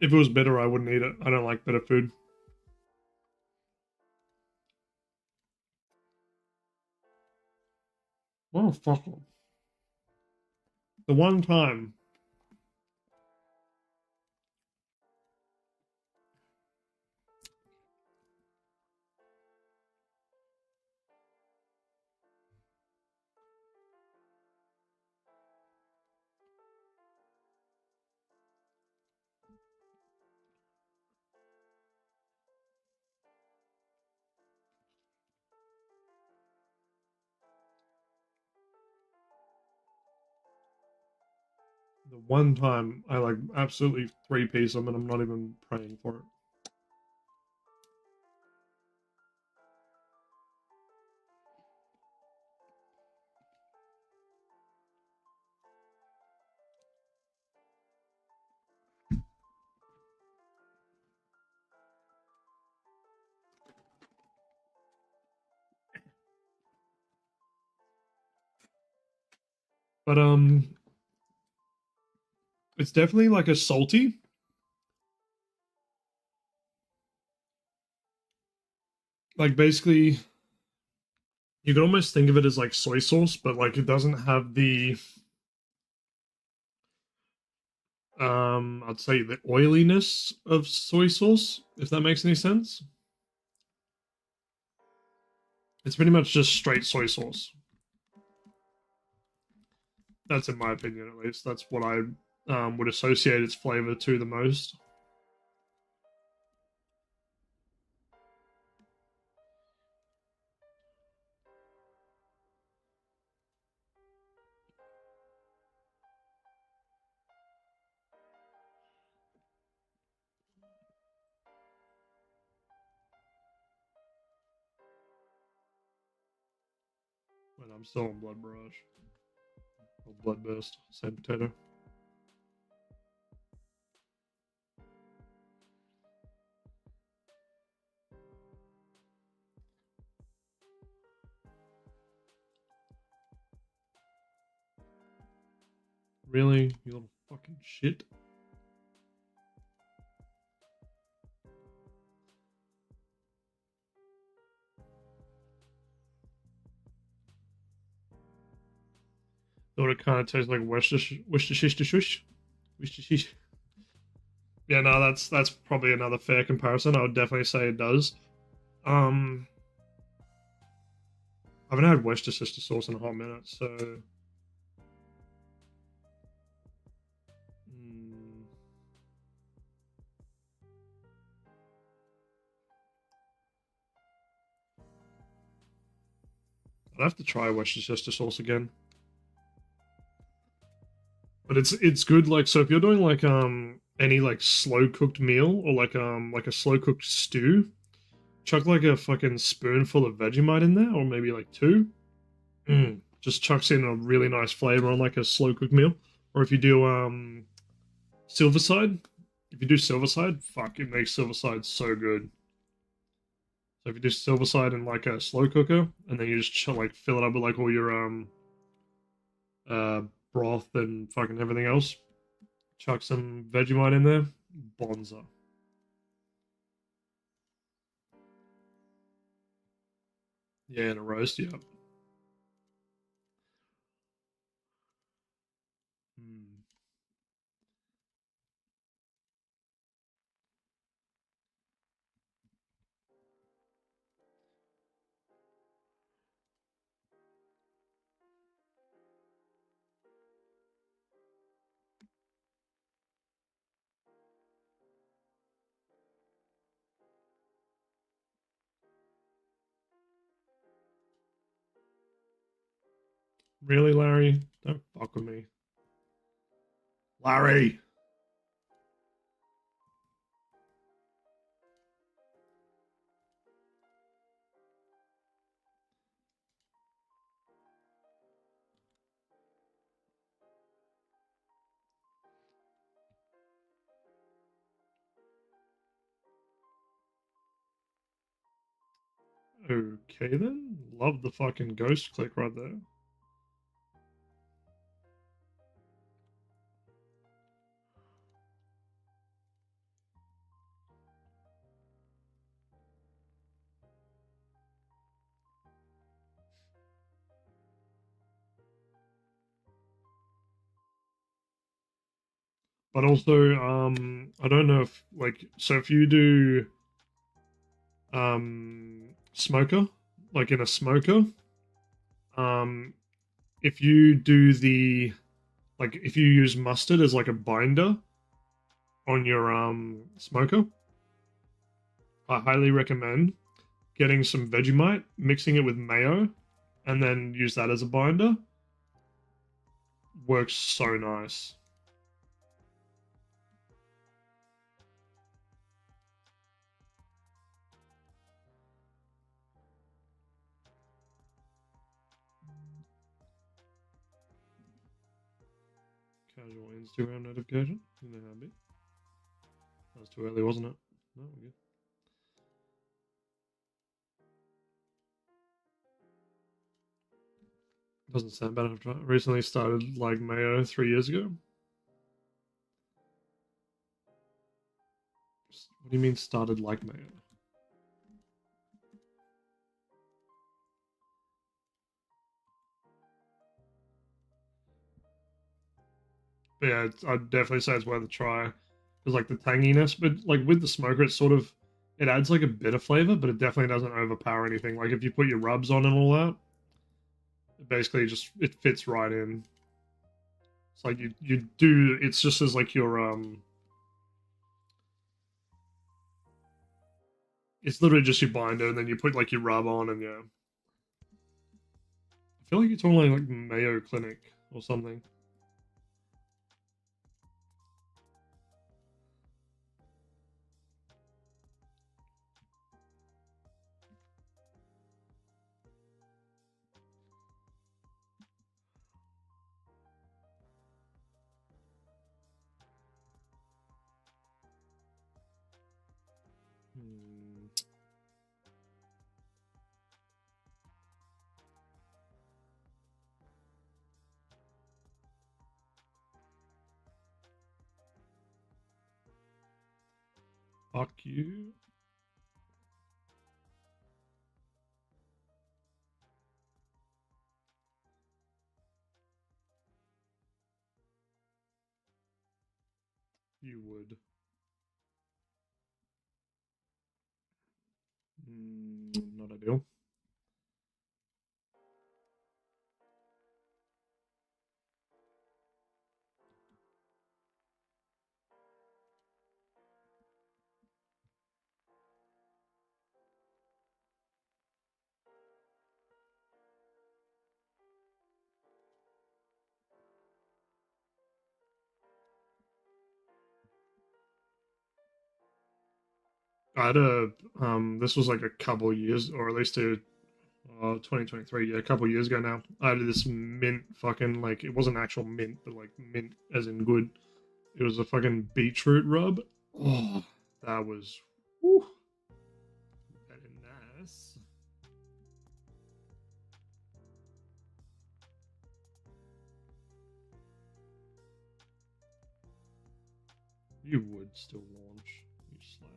Speaker 1: If it was bitter, I wouldn't eat it. I don't like bitter food. Oh, fuck. The one time. The one time I like absolutely three-piece them and I'm not even praying for it. But it's definitely like a salty. Like basically you could almost think of it as like soy sauce, but like it doesn't have the I'd say the oiliness of soy sauce, if that makes any sense. It's pretty much just straight soy sauce. That's in my opinion, at least. That's what I would associate its flavor to the most. And I'm still on Blood Barrage. Or Blood Burst, same potato. Really? You little fucking shit. Thought it kind of tastes like Worcestershire. Yeah, no, that's probably another fair comparison. I would definitely say it does. I haven't had Worcestershire sauce in a hot minute, so I'd have to try Worcestershire sauce again. But it's good. Like, so if you're doing like any like slow cooked meal or like a slow cooked stew, chuck like a fucking spoonful of Vegemite in there, or maybe like two. Just chucks in a really nice flavor on like a slow cooked meal. Or if you do Silverside, if you do Silverside, fuck, it makes Silverside so good. So if you do Silverside in like a slow cooker, and then you just like fill it up with like all your uh broth and fucking everything else, chuck some Vegemite in there, bonza. Yeah, and a roast, yeah. Mm. Really, Larry? Don't fuck with me. Larry! Okay then. Love the fucking ghost click right there. But also, I don't know if like, so if you do smoker, like in a smoker, um if you do the like if you use mustard as like a binder on your smoker, I highly recommend getting some Vegemite, mixing it with mayo, and then use that as a binder. Works so nice. Casual Instagram notification. You know how it be. That was too early, wasn't it? No, we're good. Doesn't sound bad. I've recently started like mayo 3 years ago. What do you mean started like mayo? But yeah, I'd definitely say it's worth a try. Because like the tanginess, but like with the smoker, it's sort of it adds like a bit of flavor, but it definitely doesn't overpower anything. Like if you put your rubs on and all that, it basically just it fits right in. It's like you do. It's just as like your It's literally just your binder, and then you put like your rub on, and yeah. I feel like you're talking like Mayo Clinic or something. Hmm. Fuck you. You would. Not ideal. I had a this was like a couple years, or at least 2023, yeah, a couple years ago now. I had this mint fucking like it wasn't actual mint, but like mint as in good. It was a fucking beetroot rub. Oh, that was whew, very nice. You would still launch, you slag.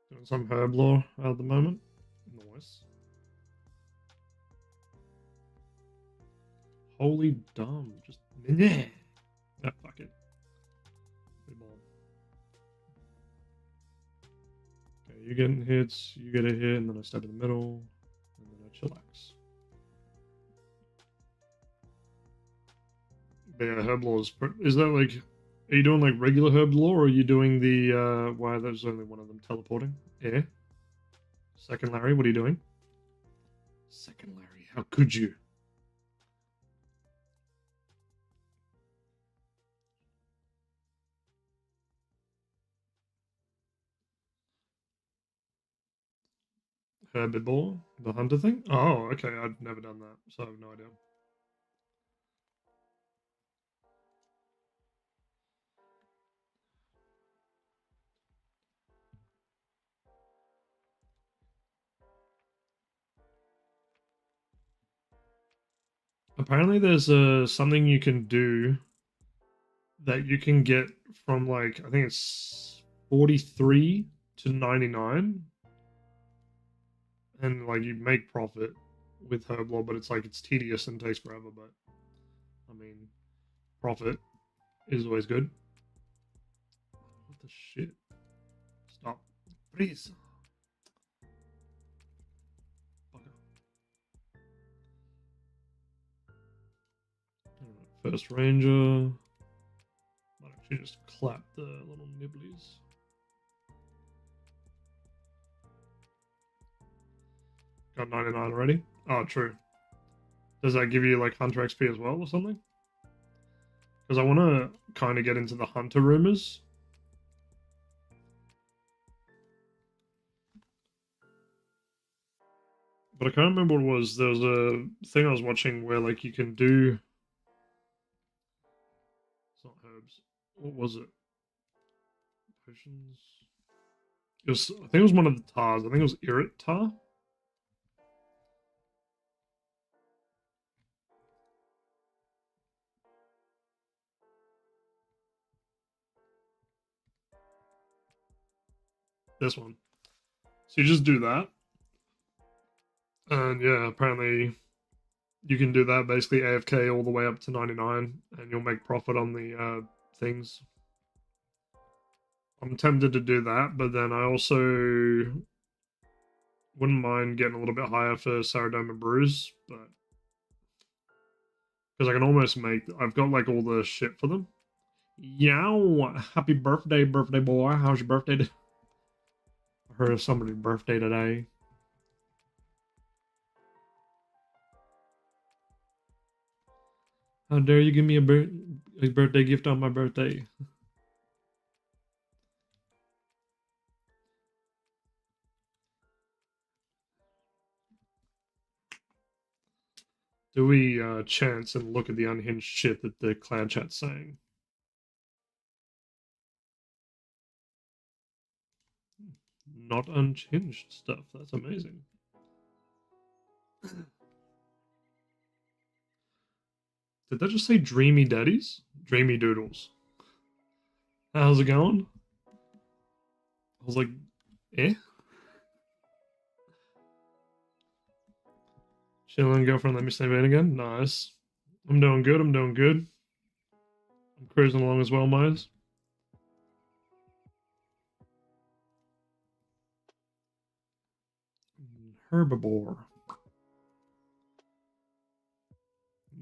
Speaker 1: Doing some herb lore at the moment. Nice. Holy dumb. Just yeah. Ah, fuck it. Good ball. Okay, you getting hits, you get a hit, and then I step in the middle, and then I chillax. But yeah, herb lore is that like are you doing like regular herb lore or are you doing the why there's only one of them teleporting? Yeah. Second Larry, what are you doing? Second Larry, how could you? Herbivore, the hunter thing? Oh, okay, I've never done that, so I have no idea. Apparently there's something you can do that you can get from like I think it's 43 to 99 and like you make profit with Herblore, but it's like it's tedious and takes forever, but I mean profit is always good. What the shit? Stop. Please. First Ranger. Might actually just clap the little nibblies. Got 99 already? Oh, true. Does that give you like Hunter XP as well or something? Because I want to kind of get into the Hunter rumors. But I can't remember what it was. There was a thing I was watching where like you can do. It's not herbs. What was it? Potions. It was. I think it was one of the tars. I think it was Irit tar. This one. So you just do that, and yeah, apparently you can do that basically AFK all the way up to 99, and you'll make profit on the things. I'm tempted to do that, but then I also wouldn't mind getting a little bit higher for Saradoma Brews, but because I can almost make. I've got like all the shit for them. Yow! Happy birthday, birthday boy! How's your birthday? I heard of somebody's birthday today. How dare you give me a birthday gift on my birthday? Do we chance and look at the unhinged shit that the clan chat's saying? Not unhinged stuff. That's amazing. Did that just say dreamy daddies? Dreamy doodles. How's it going? I was like, eh? Chilling, girlfriend, let me stay in again. Nice. I'm doing good. I'm doing good. I'm cruising along as well, Myers. Herbivore.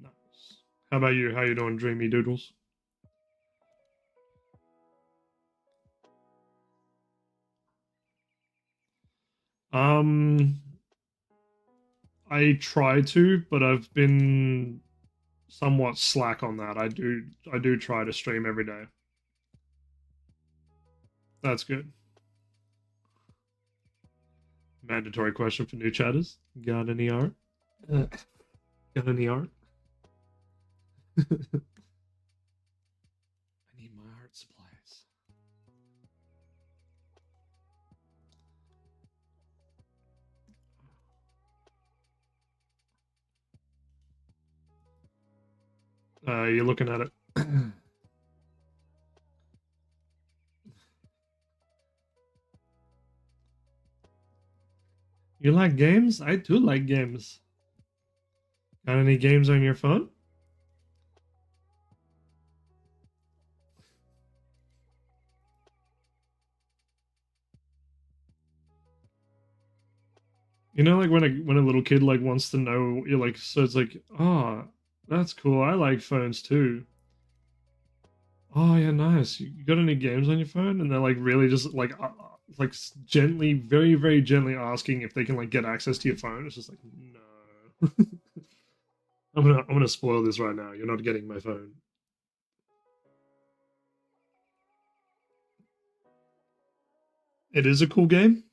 Speaker 1: Nice. How about you? How you doing, dreamy doodles? Um, I try to, but I've been somewhat slack on that. I do try to stream every day. That's good. Mandatory question for new chatters. Got any art? Got any art? I need my art supplies. You're looking at it. You like games? I do like games. Got any games on your phone? You know, like when a little kid like wants to know, you're like, so it's like, oh, that's cool. I like phones too. Oh yeah, nice. You got any games on your phone? And they're like really just like gently, very very gently asking if they can like get access to your phone. It's just like no. I'm gonna spoil this right now. You're not getting my phone. It is a cool game.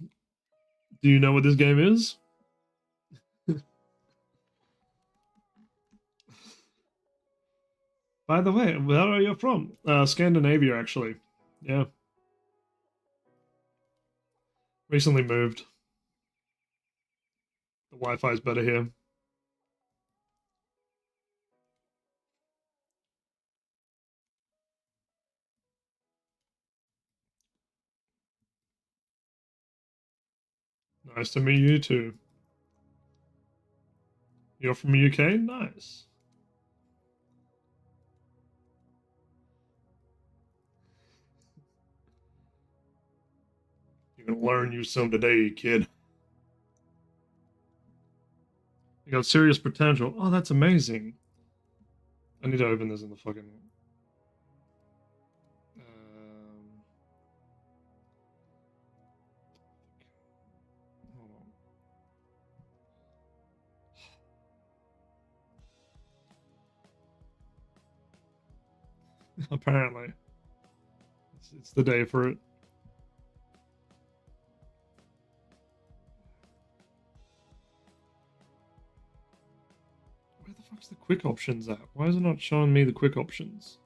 Speaker 1: Do you know what this game is? By the way, where are you from? Scandinavia, actually. Yeah, recently moved. The Wi-Fi is better here. Nice to meet you too. You're from the UK? Nice. You're gonna learn you some today, kid. You got serious potential. Oh, that's amazing. I need to open this in the fucking. Um, hold on. Apparently, it's the day for it. fuck's the quick options at? Why is it not showing me the quick options?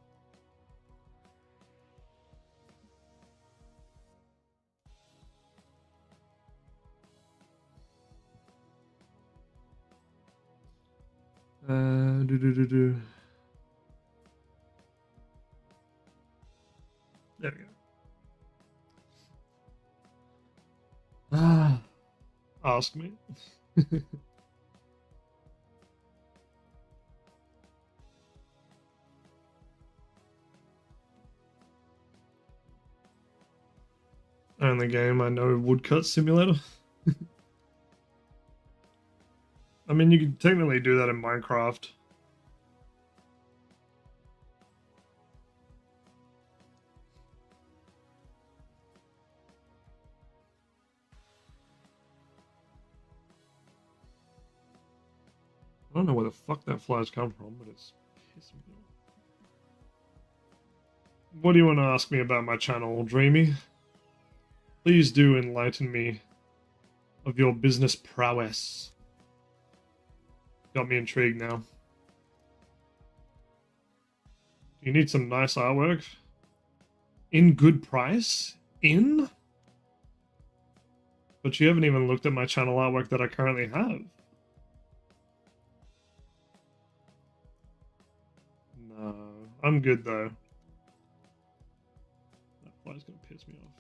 Speaker 1: Do. There we go. Ah, ask me. Only game I know woodcut simulator. I mean, you could technically do that in Minecraft. I don't know where the fuck that fly's come from, but it's pissing me off. What do you want to ask me about my channel, Dreamy? Please do enlighten me of your business prowess. Got me intrigued now. Do you need some nice artwork? In good price? In? But you haven't even looked at my channel artwork that I currently have. No, I'm good though. That fly's gonna piss me off.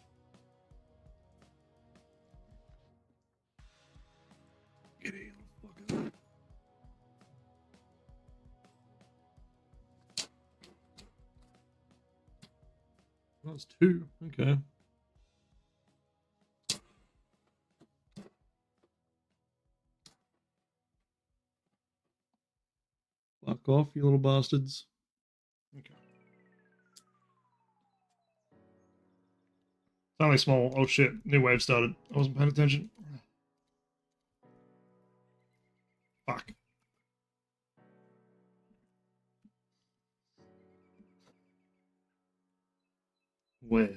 Speaker 1: Get in, fucker. That's two. Okay. Fuck off, you little bastards. Okay. It's only small. Oh shit, new wave started. I wasn't paying attention. Fuck. Well.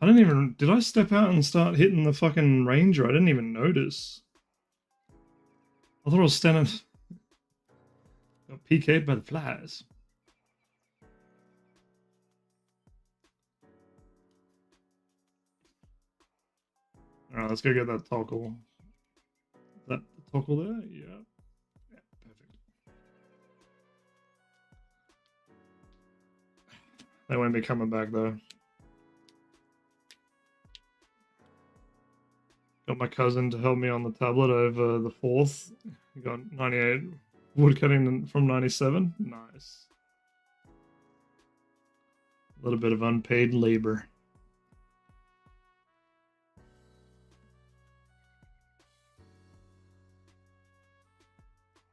Speaker 1: I didn't even... Did I step out and start hitting the fucking ranger? I didn't even notice. I thought I was standing... Got PK'd by the flies. Alright, let's go get that toggle. Is that the toggle there? Yeah. Yeah, perfect. They won't be coming back though. Got my cousin to help me on the tablet over the 4th. Got 98 woodcutting from 97. Nice. A little bit of unpaid labor.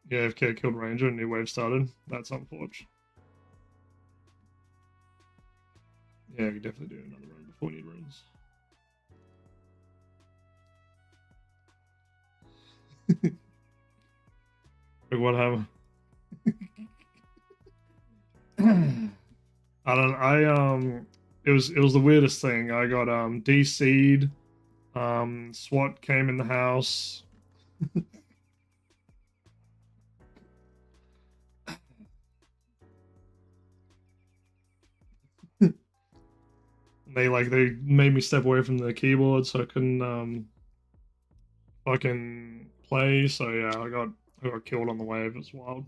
Speaker 1: Yeah, AFK killed Ranger, new wave started. That's unfortunate. Yeah, we could definitely do another run before we need runes. Like what happened? It was the weirdest thing. I got DC'd, SWAT came in the house. They made me step away from the keyboard so I couldn't fucking play. So yeah, I got killed on the wave. It's wild.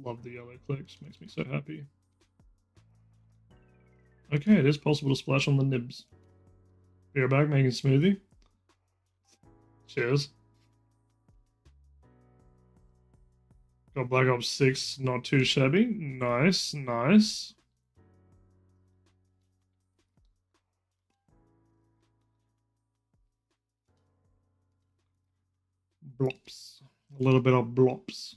Speaker 1: Love the yellow clicks. Makes me so happy. Okay, it is possible to splash on the nibs. Beer back making smoothie. Cheers. Got Black Ops 6, not too shabby. Nice, nice. Blops. A little bit of blops.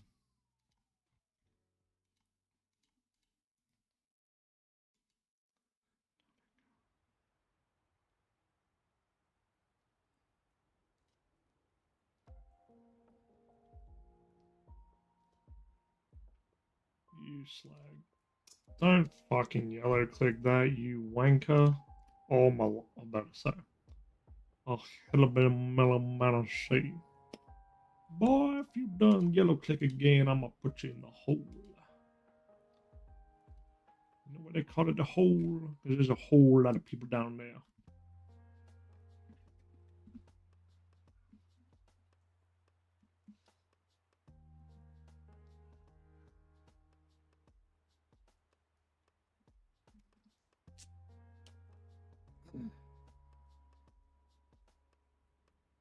Speaker 1: You slag. Don't fucking yellow click that, you wanker. Oh my, I'm about to say. Oh, hell of a melon shade. Boy, if you done yellow click again, I'ma put you in the hole. You know what they call it, the hole? Because there's a whole lot of people down there.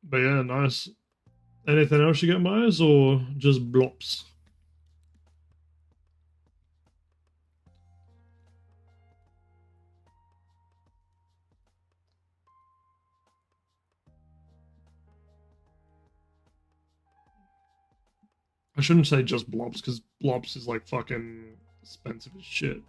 Speaker 1: But yeah, nice. Anything else you get, Myers, or just blops? I shouldn't say just blobs, because blobs is like fucking expensive as shit.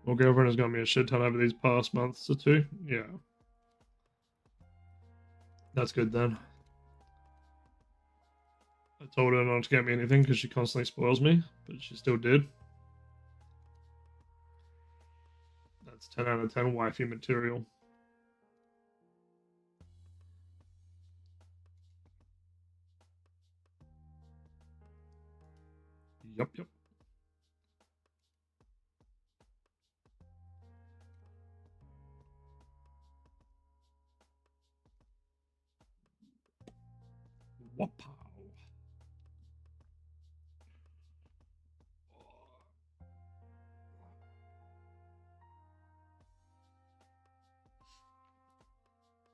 Speaker 1: Well, girlfriend has got me a shit ton over these past months or two. Yeah. That's good then. I told her not to get me anything because she constantly spoils me, but she still did. That's 10 out of 10 wifey material. Yup, yup. Wapow.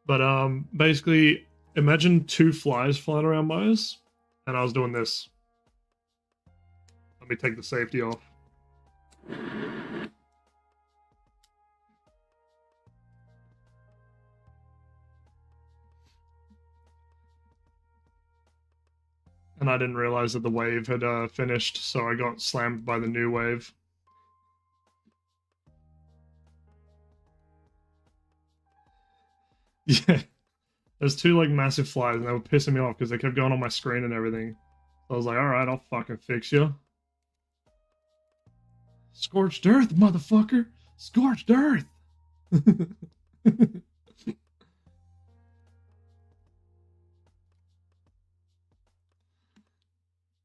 Speaker 1: But basically, imagine two flies flying around my eyes, and I was doing this. Let me take the safety off. And I didn't realize that the wave had finished, so I got slammed by the new wave. Yeah. There's two like massive flies, and they were pissing me off because they kept going on my screen and everything. So I was like, alright, I'll fucking fix you. Scorched earth, motherfucker! Scorched earth!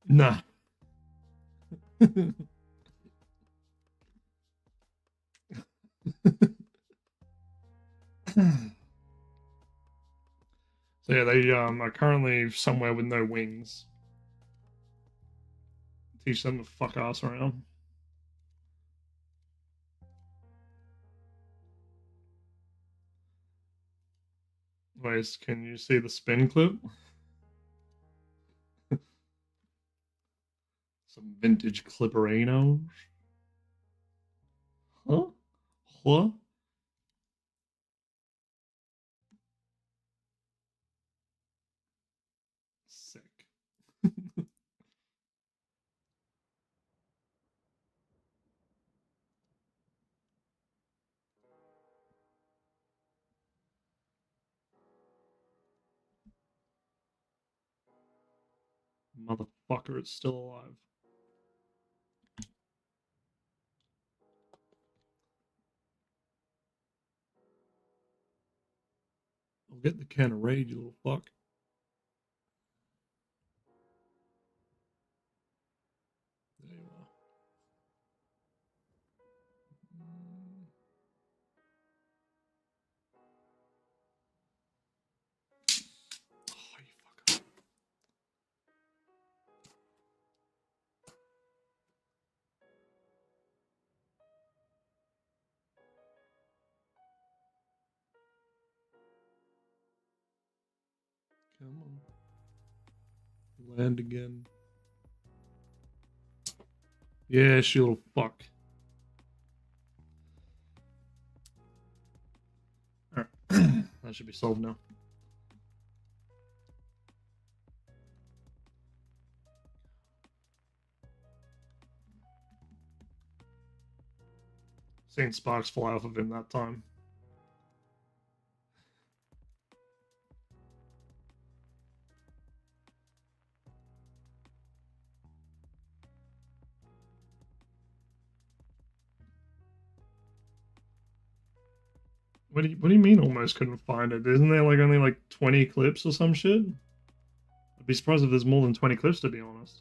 Speaker 1: Nah. So yeah, they are currently somewhere with no wings. Teach them to fuck ass around. Wait, can you see the spin clip? Some vintage clipperinos. Huh? Huh? Sick. Motherfucker, it's still alive. I'll get the can of rage, you little fuck. There you are. Oh, you fucker. Come on. Land again. Yeah, she little fuck. Alright. That should be solved now. Seen sparks fly off of him that time. What do you mean almost couldn't find it? Isn't there like only like 20 clips or some shit? I'd be surprised if there's more than 20 clips, to be honest.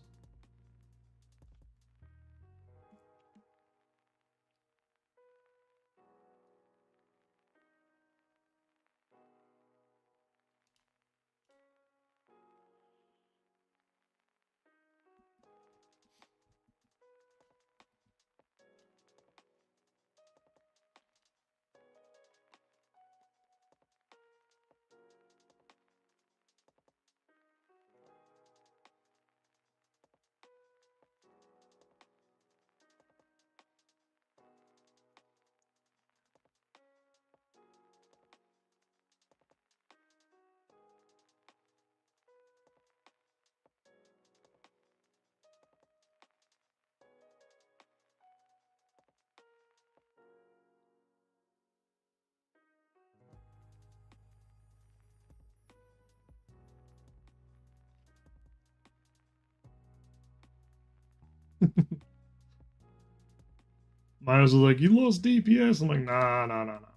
Speaker 1: Miles was like, "You lost DPS." I'm like, nah, nah, nah, nah.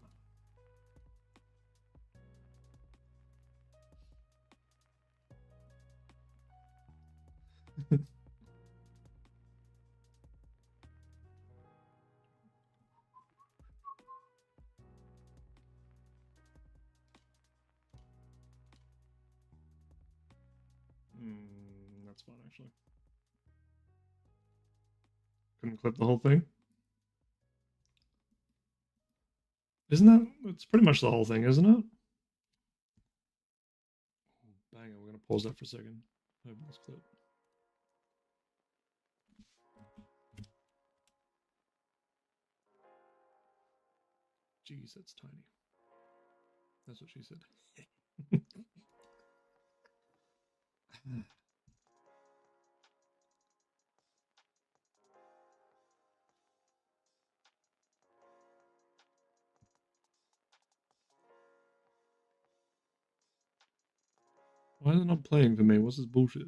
Speaker 1: That's fine, actually. Couldn't clip the whole thing. Isn't that? It's pretty much the whole thing, isn't it? Bang it, we're gonna pause that for a second. Open this clip. Jeez, that's tiny. That's what she said. Why is it not playing for me? What's this bullshit?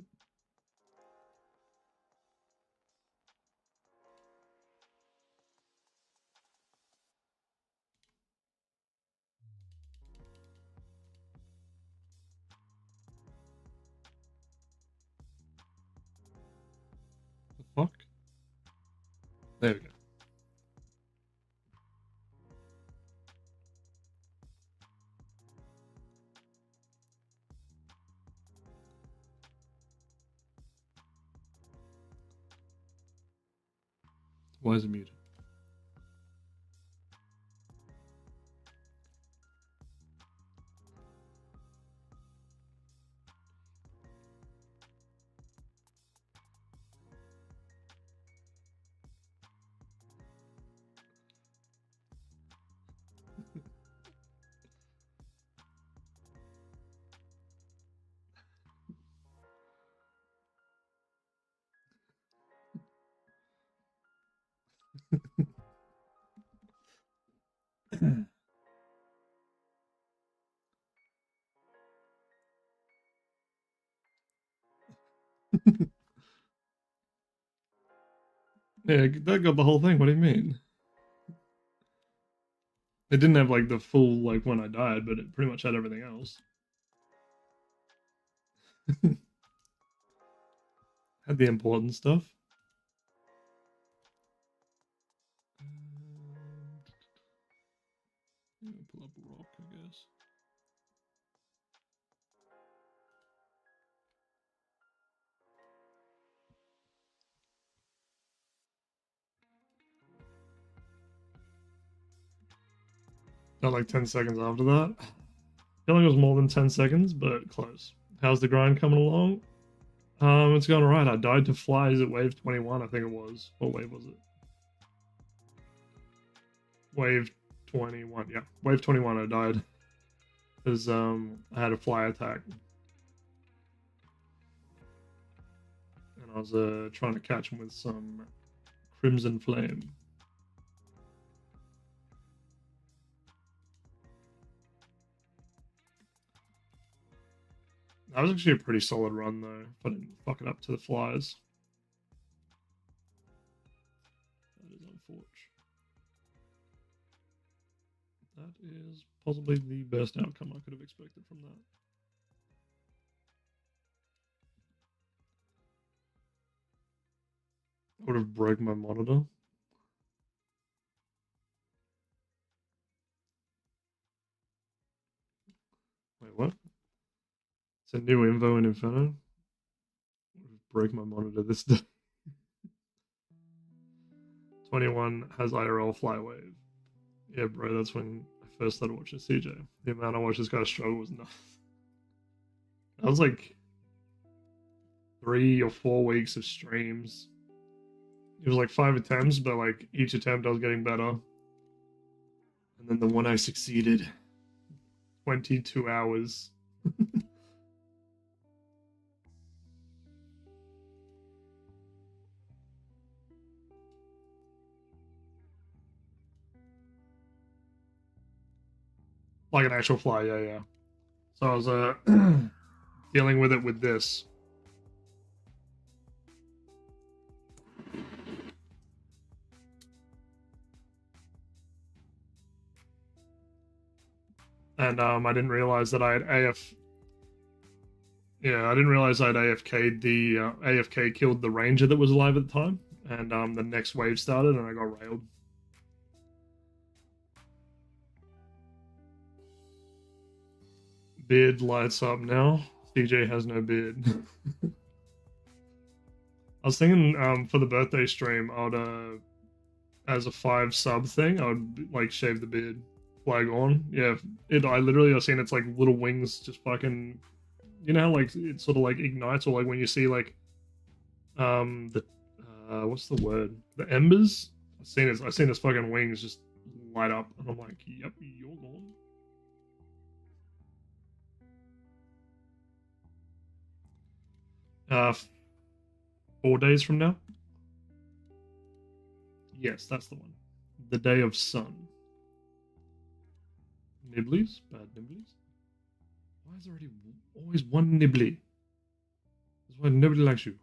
Speaker 1: The fuck? There we go. Why is it muted? Yeah, that got the whole thing. What do you mean? It didn't have like the full like when I died, but it pretty much had everything else. Had the important stuff. Pull up a rock, I guess. Not like 10 seconds after that. I feel like it was more than 10 seconds, but close. How's the grind coming along? It's going alright. I died to flies at wave 21, I think it was. What wave was it? Wave 21, yeah. Wave 21 I died. Because I had a fly attack. And I was trying to catch him with some Crimson Flame. That was actually a pretty solid run, though, if I didn't fuck it up to the flies. That is unfortunate. That is possibly the best outcome I could have expected from that. I would have broke my monitor. Wait, what? It's a new info in Inferno. Break my monitor this day. 21 has IRL Flywave. Yeah, bro, that's when I first started watching CJ. The amount I watched this guy struggle was nuts. That was like 3 or 4 weeks of streams. It was like 5 attempts, but like each attempt I was getting better. And then the one I succeeded, 22 hours. Like an actual fly, yeah. So I was dealing with it with this. And I didn't realize that I had I didn't realize I'd AFK'd the AFK killed the ranger that was alive at the time, and the next wave started and I got railed. Beard lights up now. CJ has no beard. I was thinking for the birthday stream, I would as a 5 sub thing, I would like shave the beard, flag on. Yeah, I literally have seen it's like little wings just fucking, you know how like it sort of like ignites, or like when you see like the what's the word, the embers. I've seen his fucking wings just light up, and I'm like, yep, you're gone. 4 days from now. Yes, that's the one. The day of sun. Nibblies? Bad nibblies? Why is there always one nibbly? That's why nobody likes you.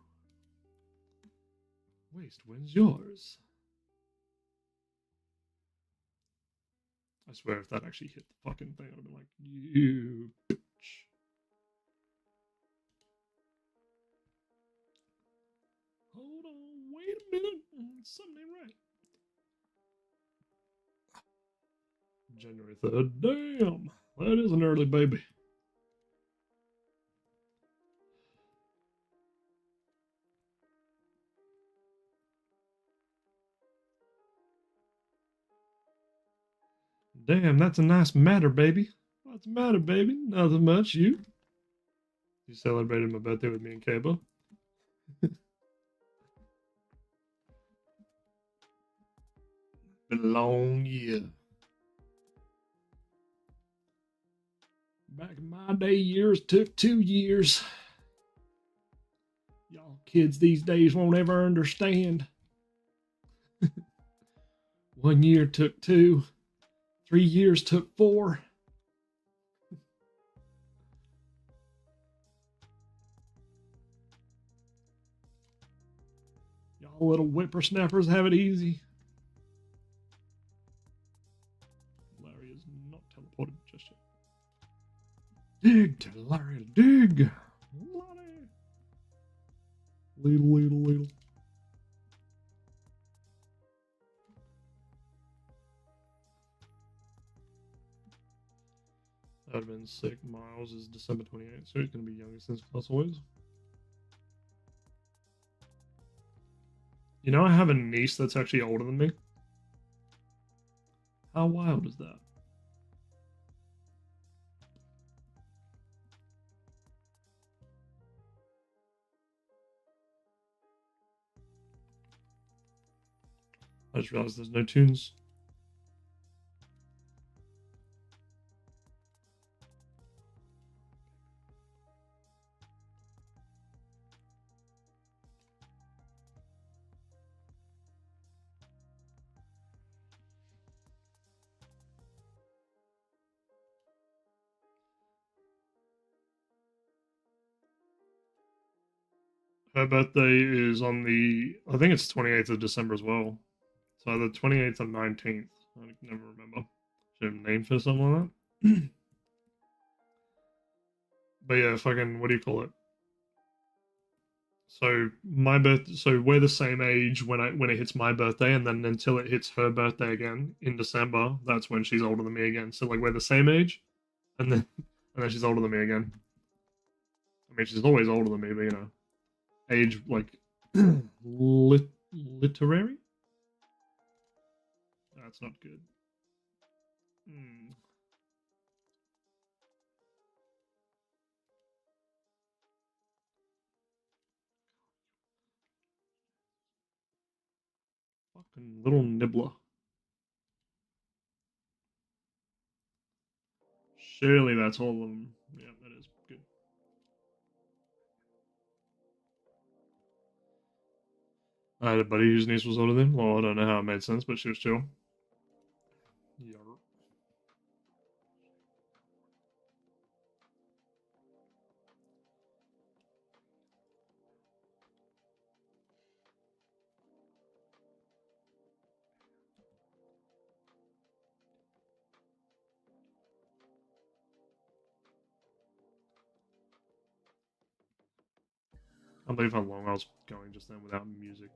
Speaker 1: Waste, when's yours? I swear if that actually hit the fucking thing, I'd have been like, you bitch. Hold on, wait a minute. Something ain't right. January 3rd. Damn, that is an early baby. Damn, that's a nice matter, baby. What's the matter, baby? Nothing much. You celebrated my birthday with me and Cabo. Been a long year. Back in my day, years took 2 years. Y'all kids these days won't ever understand. 1 year took 2. 3 years took 4. Y'all little whippersnappers have it easy. Larry is not teleported just yet. Dig, Larry, dig! Larry! Ladle. That would have been sick. Miles is December 28th, so he's going to be youngest in his class always. You know, I have a niece that's actually older than me. How wild is that? I just realized there's no tunes. Her birthday is on the, I think it's 28th of December as well. So either 28th or 19th. I can never remember. Should have a name for something like that. But yeah, fucking, what do you call it? So so we're the same age when it hits my birthday, and then until it hits her birthday again in December, that's when she's older than me again. So like we're the same age, and then she's older than me again. I mean, she's always older than me, but you know, age like literary. That's not good. Hmm. Fucking little nibbler. Surely that's all of them. Yeah, that is good. I had a buddy whose niece was older than. Well, I don't know how it made sense, but she was chill. Yarp. I can't believe how long I was going just then without music.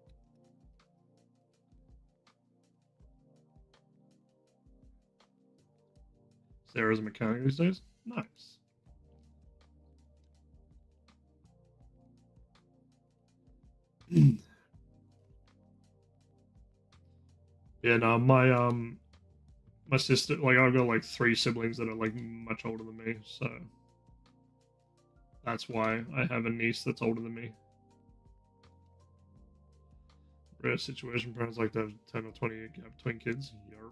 Speaker 1: Sarah's a mechanic these days. Nice. Yeah, no, my sister, like I've got like three siblings that are like much older than me, so that's why I have a niece that's older than me. Rare situation, parents like to have 10 or 20 have twin kids. Yarp.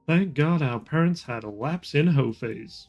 Speaker 1: Thank God our parents had a lapse in hoe phase.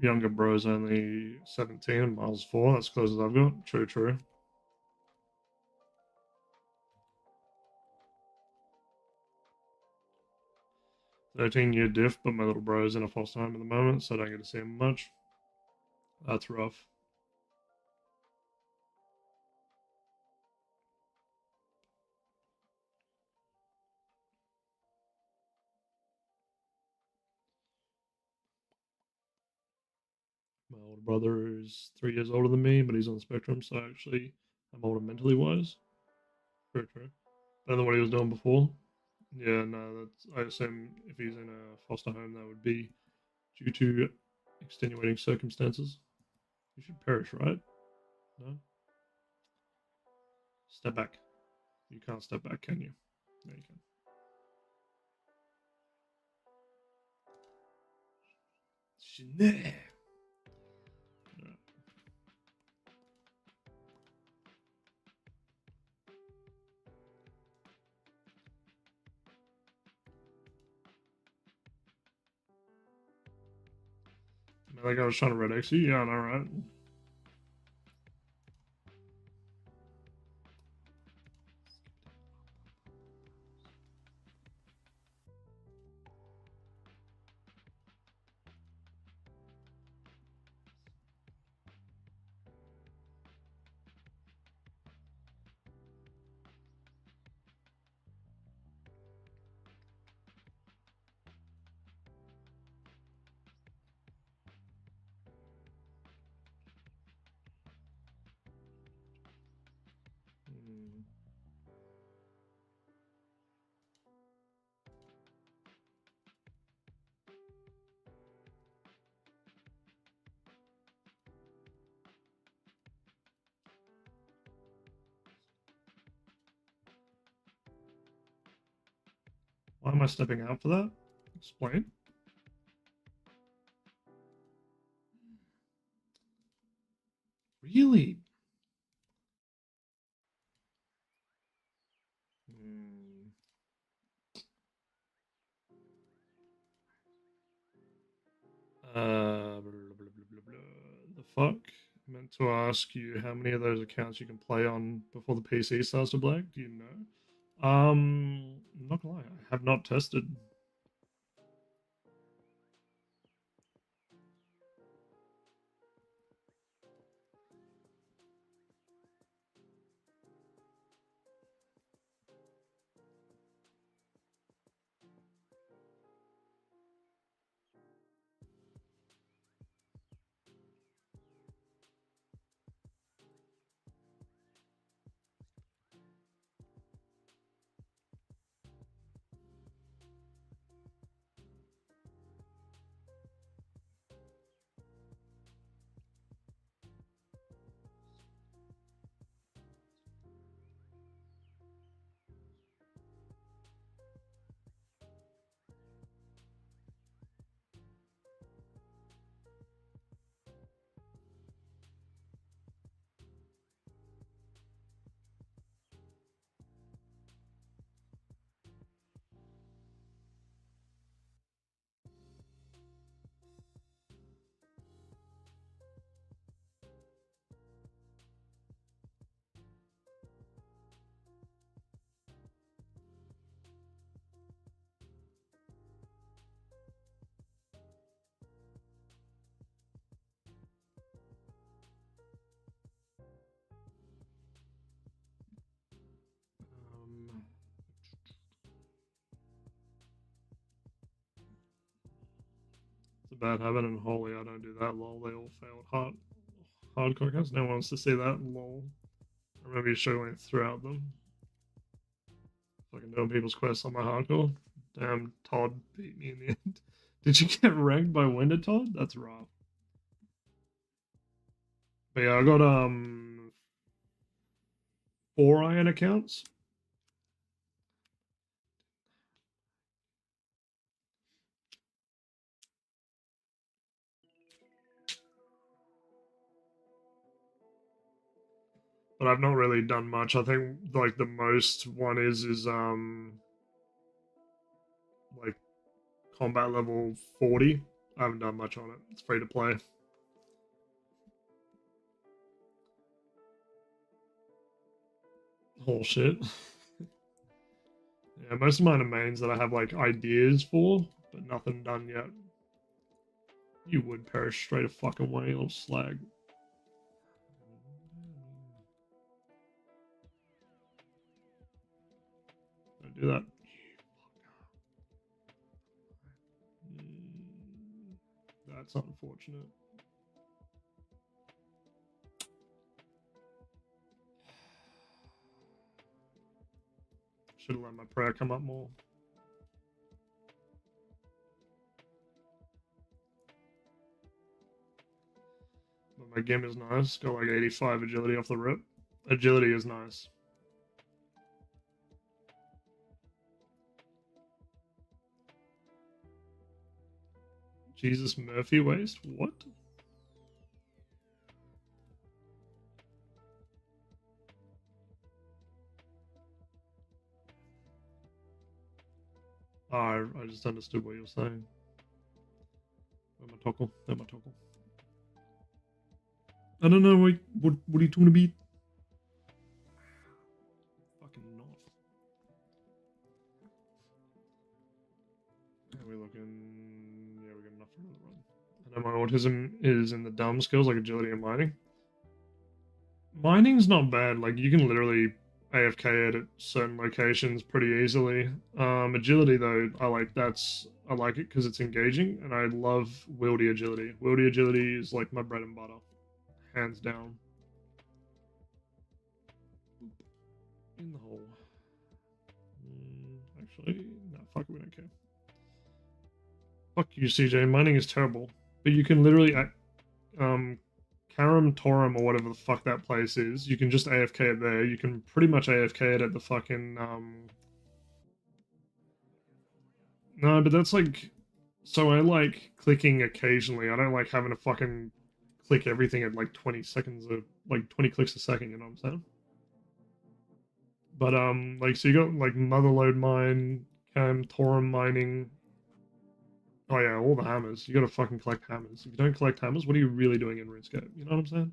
Speaker 1: Younger bro's only 17 and Miles 4. That's close as I've got. True, true. 13-year diff, but my little bro's in a foster home at the moment, so I don't get to see him much. That's rough. My older brother is 3 years older than me, but he's on the spectrum, so actually I'm older mentally wise. True, true. Better than what he was doing before. Yeah, no, that's, I assume if he's in a foster home, that would be due to extenuating circumstances. You should perish, right? No? Step back. You can't step back, can you? No, you can. Chanel. I mean, like I was trying to red X you. Yeah, I know, right? Why am I stepping out for that? Explain. Really? The fuck? I meant to ask you how many of those accounts you can play on before the PC starts to black. Do you know? I'm not gonna lie, I have not tested. It's a bad habit, and holy, I don't do that. Lol, they all failed. Hardcore accounts. No one wants to see that. Lol. I remember you struggling throughout them. Fucking doing people's quests on my hardcore. Damn, Todd beat me in the end. Did you get ranked by Winter Todd? That's rough. But yeah, I got 4 iron accounts. But I've not really done much. I think like the most one is like combat level 40. I haven't done much on it. It's free to play. Oh shit. Yeah, most of mine are mains that I have like ideas for, but nothing done yet. You would perish straight a fucking way, little slag. Don't do that. That's unfortunate. Should have let my prayer come up more. But my game is nice. Got like 85 agility off the rip. Agility is nice. Jesus Murphy waste? What? Oh, I just understood what you were saying. Where's my toggle? There's my toggle. I don't know, what are you talking about? Fucking not. Are we looking? Yeah, we got enough for another run. I know my autism is in the dumb skills like agility and mining. Mining's not bad. Like you can literally AFK it at certain locations pretty easily. Agility though, I like it because it's engaging, and I love wieldy agility. Wieldy agility is like my bread and butter, hands down. In the hole. Actually, no, fuck it, we don't care. Fuck you, CJ. Mining is terrible, but you can literally Karam Torum or whatever the fuck that place is. You can just AFK it there. You can pretty much AFK it at the fucking No, but that's like, so I like clicking occasionally. I don't like having to fucking click everything at like 20 seconds or like 20 clicks a second, you know what I'm saying? But like so you got like motherload mine, Torum mining. Oh yeah, all the hammers. You gotta fucking collect hammers. If you don't collect hammers, what are you really doing in RuneScape? You know what I'm saying?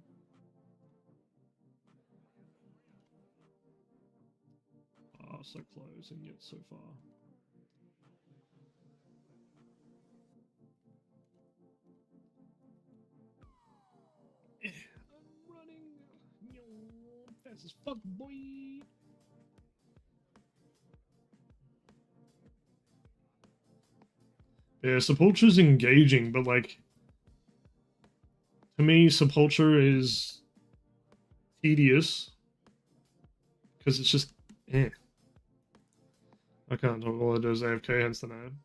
Speaker 1: Oh, so close and yet so far. I'm running. Fast as fuck, boy. Yeah, Sepulture's engaging, but like to me, Sepulture is tedious because it's just eh. I can't talk all it does AFK, hence the name.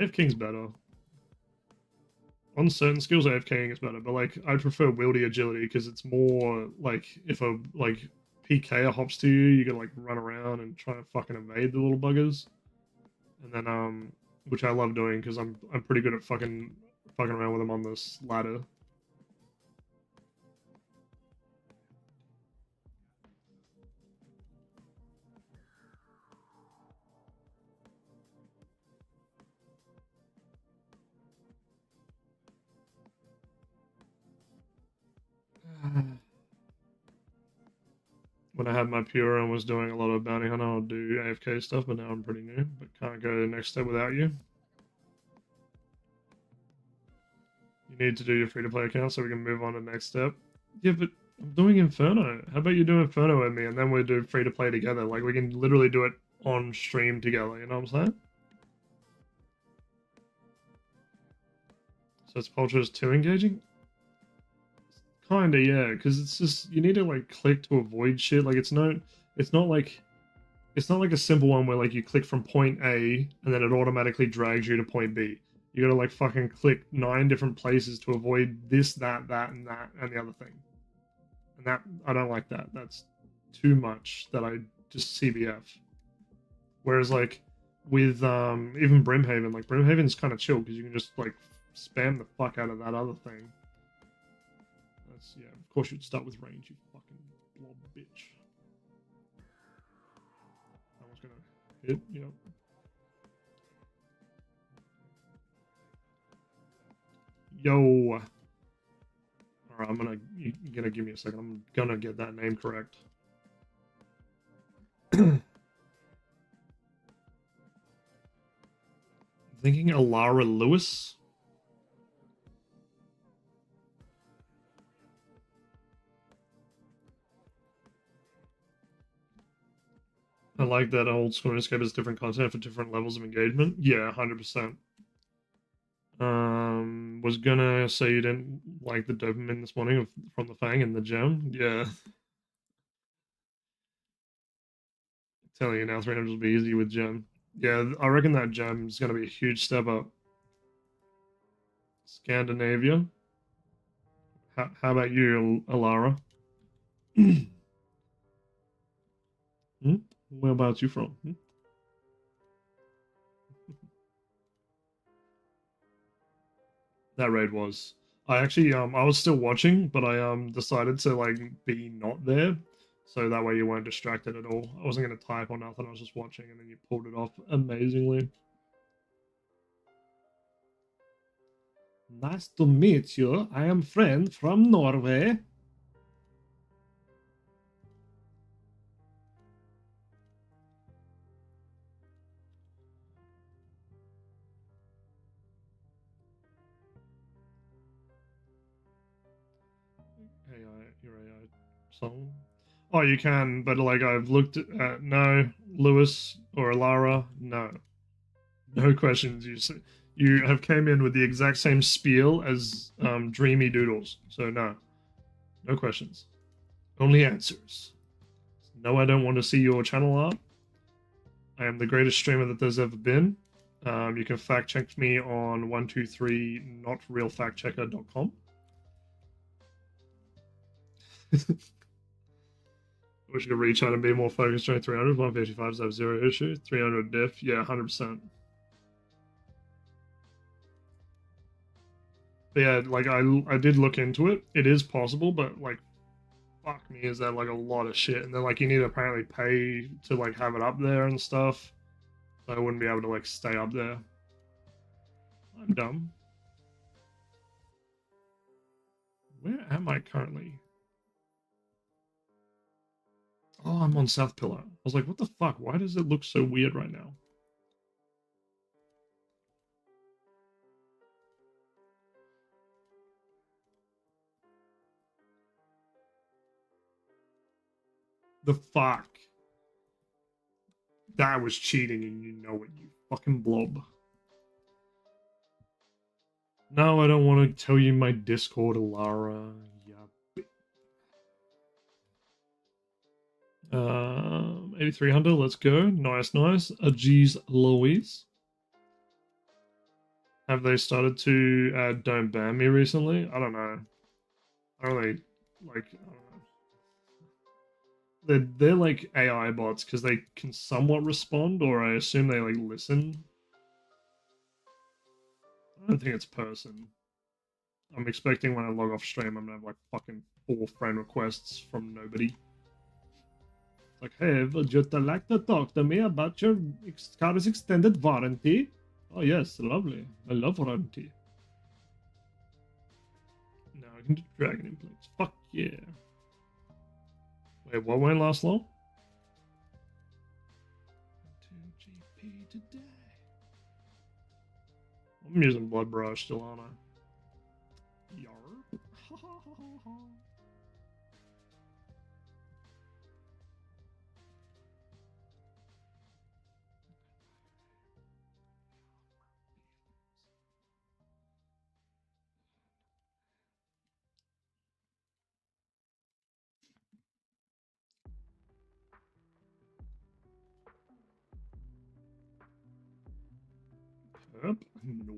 Speaker 1: AFKing's better. On certain skills, AFKing is better, but like I prefer wieldy agility because it's more like if a like PK hops to you, you gotta like run around and try and fucking evade the little buggers. And then which I love doing because I'm pretty good at fucking around with them on this ladder. When I had my pure and was doing a lot of bounty hunter, I'll do AFK stuff, but now I'm pretty new, but can't go to the next step without you. You need to do your free-to-play account so we can move on to the next step. Yeah, but I'm doing Inferno. How about you do Inferno with me and then we do free-to-play together? Like, we can literally do it on stream together, you know what I'm saying? So it's Ultra's too engaging? Kinda, yeah, because it's just, you need to, like, click to avoid shit. Like, it's not like, it's not like a simple one where, like, you click from point A and then it automatically drags you to point B. You gotta, like, fucking click 9 different places to avoid this, that, and that, and the other thing. And that, I don't like that. That's too much that I just CBF. Whereas, like, with even Brimhaven, like, Brimhaven's kind of chill because you can just, like, spam the fuck out of that other thing. That's, yeah, of course you'd start with range, you fucking blob bitch. I was gonna hit, you know. Yo. Alright, you're gonna give me a second. I'm gonna get that name correct. Thinking Alara Lewis? I like that old school escape has different content for different levels of engagement. Yeah, 100%. Was gonna say you didn't like the dopamine this morning from the Fang and the gem. Yeah. Telling you now, 300 will be easy with gem. Yeah, I reckon that gem is gonna be a huge step up. Scandinavia. How about you, Alara? Hmm? Where about you from? Hmm? That raid was. I actually I was still watching, but I decided to like be not there, so that way you weren't distracted at all. I wasn't gonna type or nothing. I was just watching, and then you pulled it off amazingly. Nice to meet you. I am friend from Norway. AI, your AI song. Oh, you can, but like I've looked at no Lewis or Alara, no, no questions. You have came in with the exact same spiel as Dreamy Doodles, so no, no questions, only answers. No, I don't want to see your channel art. I am the greatest streamer that there's ever been. You can fact check me on 123notrealfactchecker.com. Wish you could reach out and be more focused during 300. 155 have zero issue. 300 diff. Yeah, 100%. But yeah, like I did look into it. It is possible, but like fuck me, is that like a lot of shit? And then like you need to apparently pay to like have it up there and stuff. So I wouldn't be able to like stay up there. I'm dumb. Where am I currently? Oh, I'm on South Pillar. I was like, what the fuck? Why does it look so weird right now? The fuck? That was cheating and you know it, you fucking blob. No, I don't want to tell you my Discord, Lara. Yeah. 8300, let's go. Nice, nice. Geez Louise. Have they started to add Don't Ban Me recently? I don't know. I don't really, like, I don't know. They're like AI bots because they can somewhat respond, or I assume they like listen. I don't think it's person. I'm expecting when I log off stream, I'm gonna have like fucking 4 friend requests from nobody. Like, hey, would you like to talk to me about your car's extended warranty? Oh yes, lovely. I love warranty. Now I can do dragon implants. Fuck yeah. Wait, what won't last long? 2GP today. I'm using Blood Brush still, aren't I? Yarp. Perp? No.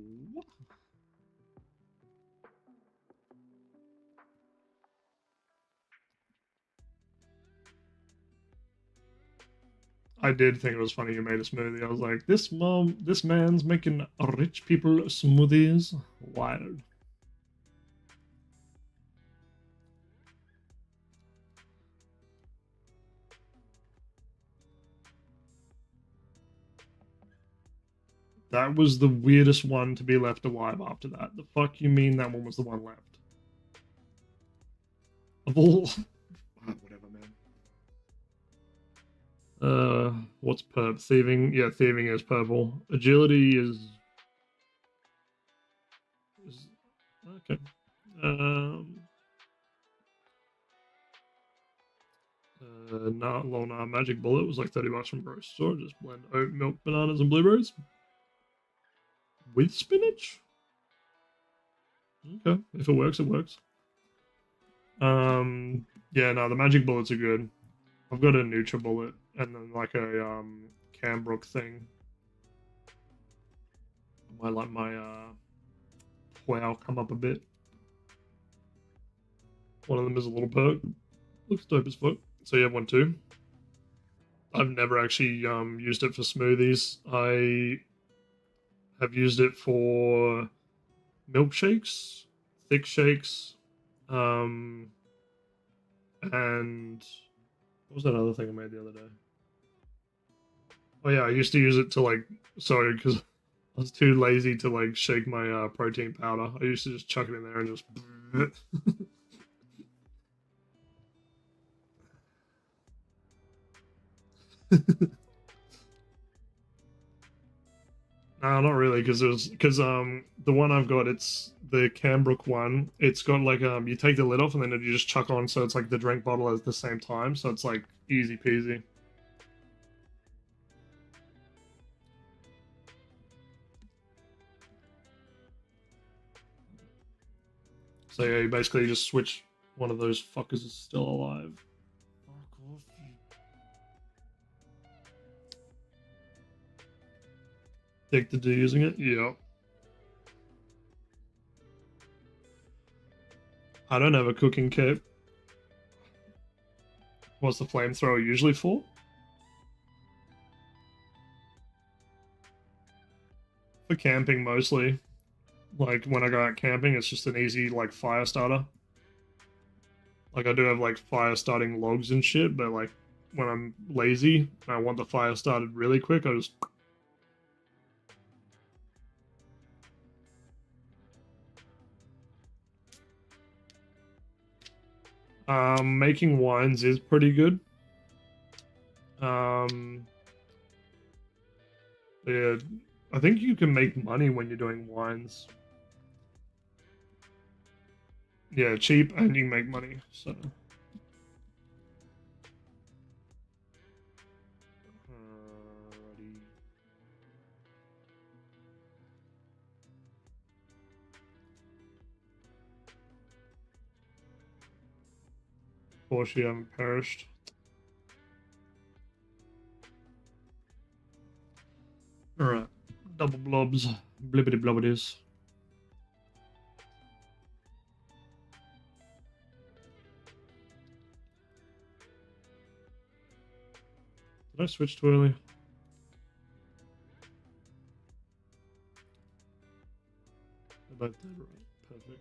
Speaker 1: I did think it was funny you made a smoothie. I was like, this man's making rich people smoothies. Wild. That was the weirdest one to be left alive after that. The fuck you mean that one was the one left? Of all... whatever, man. What's perp? Thieving? Yeah, thieving is purple. Agility is... Okay. Not long magic bullet was like 30 bucks from grocery store. Just blend oat milk, bananas, and blueberries with spinach. Okay, if it works, it works. Yeah, no, the magic bullets are good. I've got a NutriBullet and then like a Cambrook thing. I might let my wow come up a bit. One of them is a little perk. Looks dope as fuck. So you have one too. I've never actually used it for smoothies. I have used it for milkshakes, thick shakes, and what was that other thing I made the other day? Oh yeah, I used to use it to like, sorry, because I was too lazy to like shake my protein powder. I used to just chuck it in there and just. No, not really, because the one I've got, it's the Cambrook one. It's got like you take the lid off and then you just chuck on, so it's like the drink bottle at the same time, so it's like easy peasy. So yeah, you basically just switch one of those fuckers is still alive. Fuck off, you. Addicted to using it? Yeah. I don't have a cooking kit. What's the flamethrower usually for? For camping mostly. Like when I go out camping, it's just an easy like fire starter. Like I do have like fire starting logs and shit, but like when I'm lazy and I want the fire started really quick, I just making wines is pretty good. Yeah, I think you can make money when you're doing wines. Yeah, cheap and you can make money. So, alrighty. Of course, you haven't perished. Alright, double blobs, blibbity blobbities. Did I switch too early? About that, right? Perfect.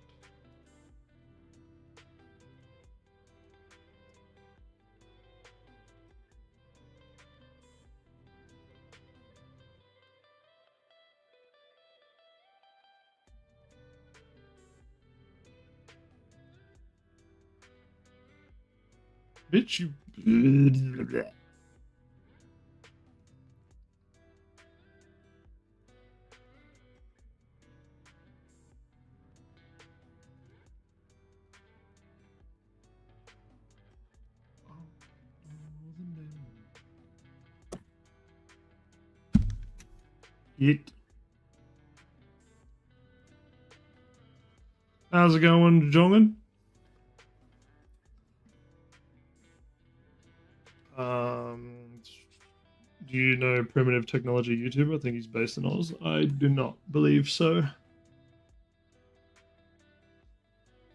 Speaker 1: Bitch, you. Yeet. How's it going, Jongan? Do you know Primitive Technology YouTuber? I think he's based in Oz. I do not believe so.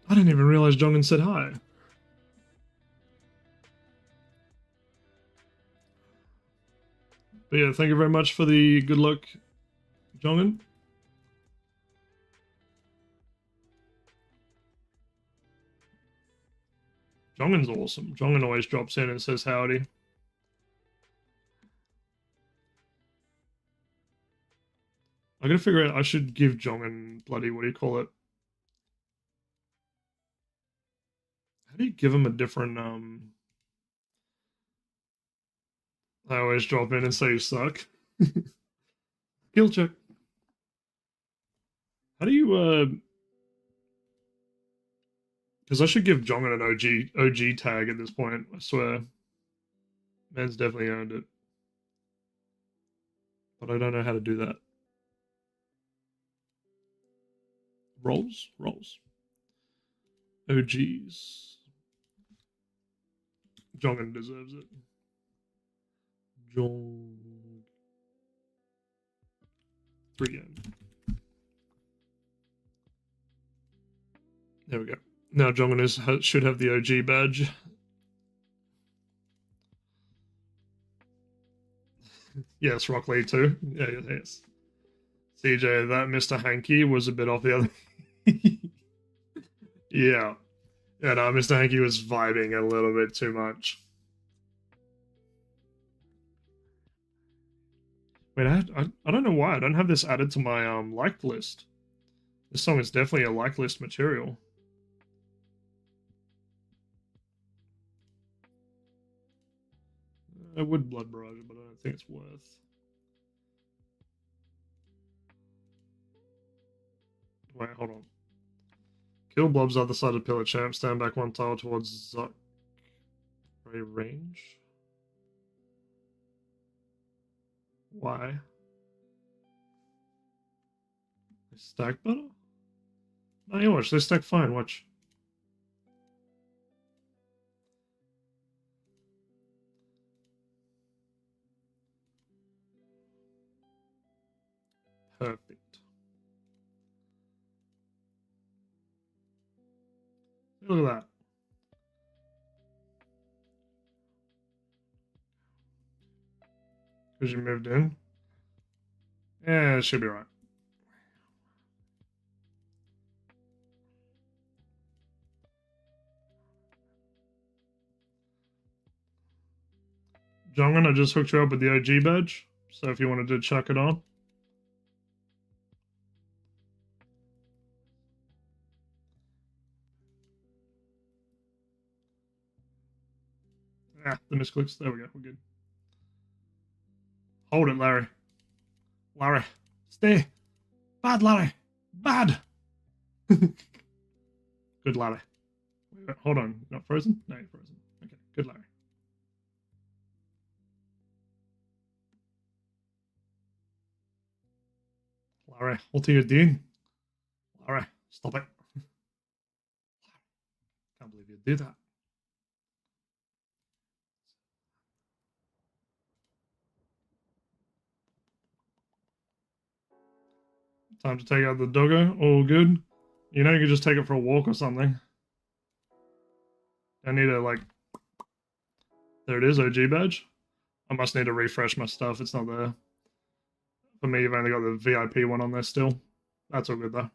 Speaker 1: I didn't even realize Jongan said hi. But yeah, thank you very much for the good luck, Jongan. Jongan's awesome. Jongan always drops in and says howdy. I gotta figure out, I should give Jongan bloody, what do you call it? How do you give him a different, I always drop in and say you suck. Skill check. How do you, because I should give Jongan an OG tag at this point, I swear. Man's definitely earned it. But I don't know how to do that. Rolls. OGs. Jongan deserves it. Jong. 3M. There we go. Now Jongan should have the OG badge. Yes, Rock Lee too. Yeah, yes. CJ, that Mr. Hanky was a bit off the other. Yeah. Yeah, no, Mr. Hanky was vibing a little bit too much. Wait, I don't know why I don't have this added to my liked list. This song is definitely a like list material. I would blood barrage, but I don't think it's worth. Wait, hold on. Kill blobs other side of pillar champ. Stand back one tile towards Zuck. Range. Why? They stack better? No, you watch. They stack fine. Watch. Perfect. Look at that. because you moved in. Yeah, it should be right. Jongan, I just hooked you up with the OG badge, so if you wanted to chuck it on. Ah, the misclicks. There we go. We're good. Hold it, Larry. Larry, stay. Bad, Larry. Bad. Good, Larry. Wait, hold on. You're not frozen? No, you're frozen. Okay, good, Larry. Larry, what are you doing? Larry, stop it. Can't believe you did that. Time to take out the doggo. All good. You know, you could just take it for a walk or something. I need to, like... There it is, OG badge. I must need to refresh my stuff. It's not there. For me, you've only got the VIP one on there still. That's all good, though.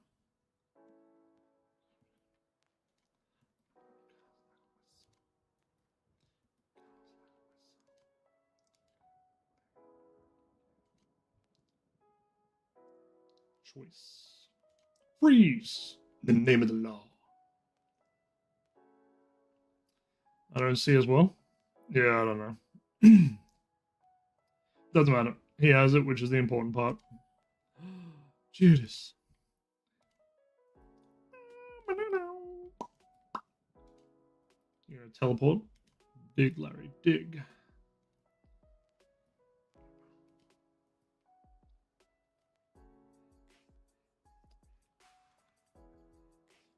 Speaker 1: Choice. Freeze! The name of the law. I don't see as well. Yeah, I don't know. Doesn't matter. He has it, which is the important part. Judas. You're gonna teleport. Dig, Larry, dig.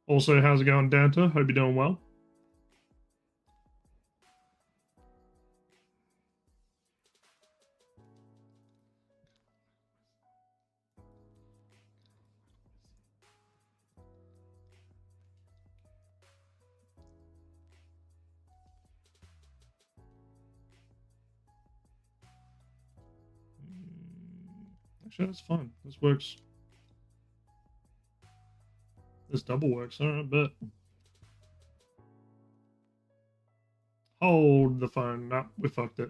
Speaker 1: Also, how's it going, Danta? Hope you're doing well. Actually, that's fine. This works. This double works. Alright, bet. Hold the phone. Nah, we fucked it.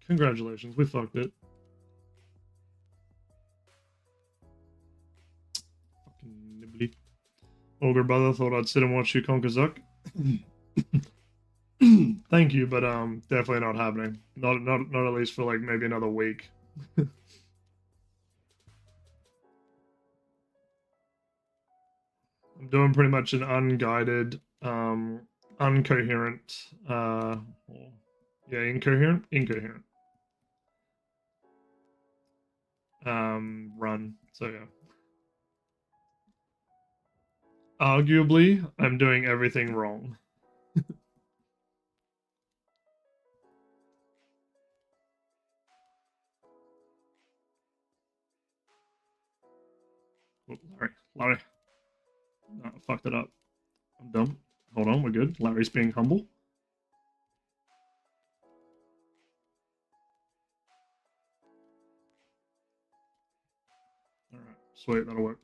Speaker 1: Congratulations, we fucked it. Fucking nibbly. Older brother thought I'd sit and watch you conquer Zuck. Thank you, but definitely not happening. Not at least for like maybe another week. I'm doing pretty much an unguided, uncoherent, incoherent run. So yeah. Arguably, I'm doing everything wrong. Oh, Larry. No, I fucked it up. I'm dumb. Hold on, we're good. Larry's being humble. Alright, sweet, that'll work.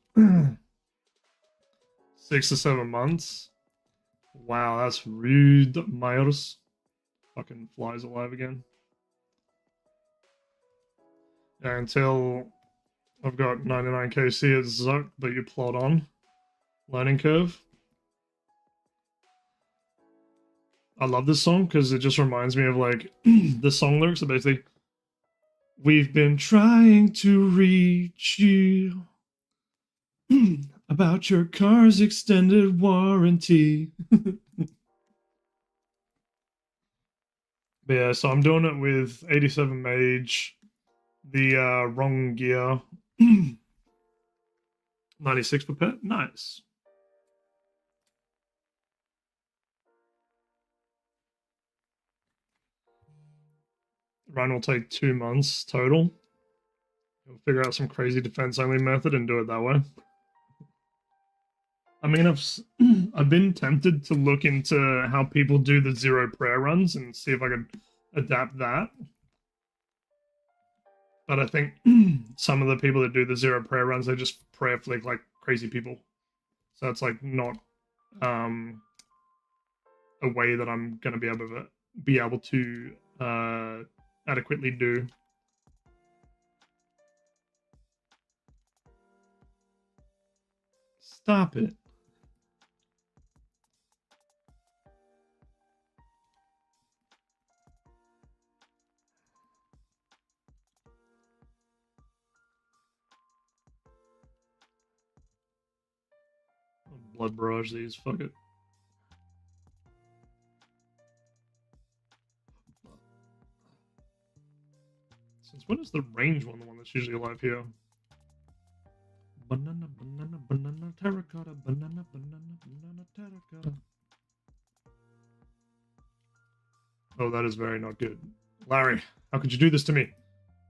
Speaker 1: 6 to 7 months. Wow, that's rude, Myers. Fucking flies alive again. Yeah, until I've got 99 KC at Zuck, but you plot on. Learning curve. I love this song because it just reminds me of like the song lyrics are basically, we've been trying to reach you about your car's extended warranty. But yeah, so I'm doing it with 87 Mage, the wrong gear, 96 per pet. Nice. Run will take 2 months total. We'll figure out some crazy defense only method and do it that way. I mean, I've been tempted to look into how people do the 0 prayer runs and see if I could adapt that. But I think some of the people that do the zero prayer runs, they just prayer flick like crazy people. So it's like not a way that I'm going to be able to adequately do. Stop it. Blood barrage these, fuck it. Since when is the range one the one that's usually alive here? Banana, banana, banana, terracotta, banana, banana, banana, terracotta. Oh, that is very not good. Larry, how could you do this to me?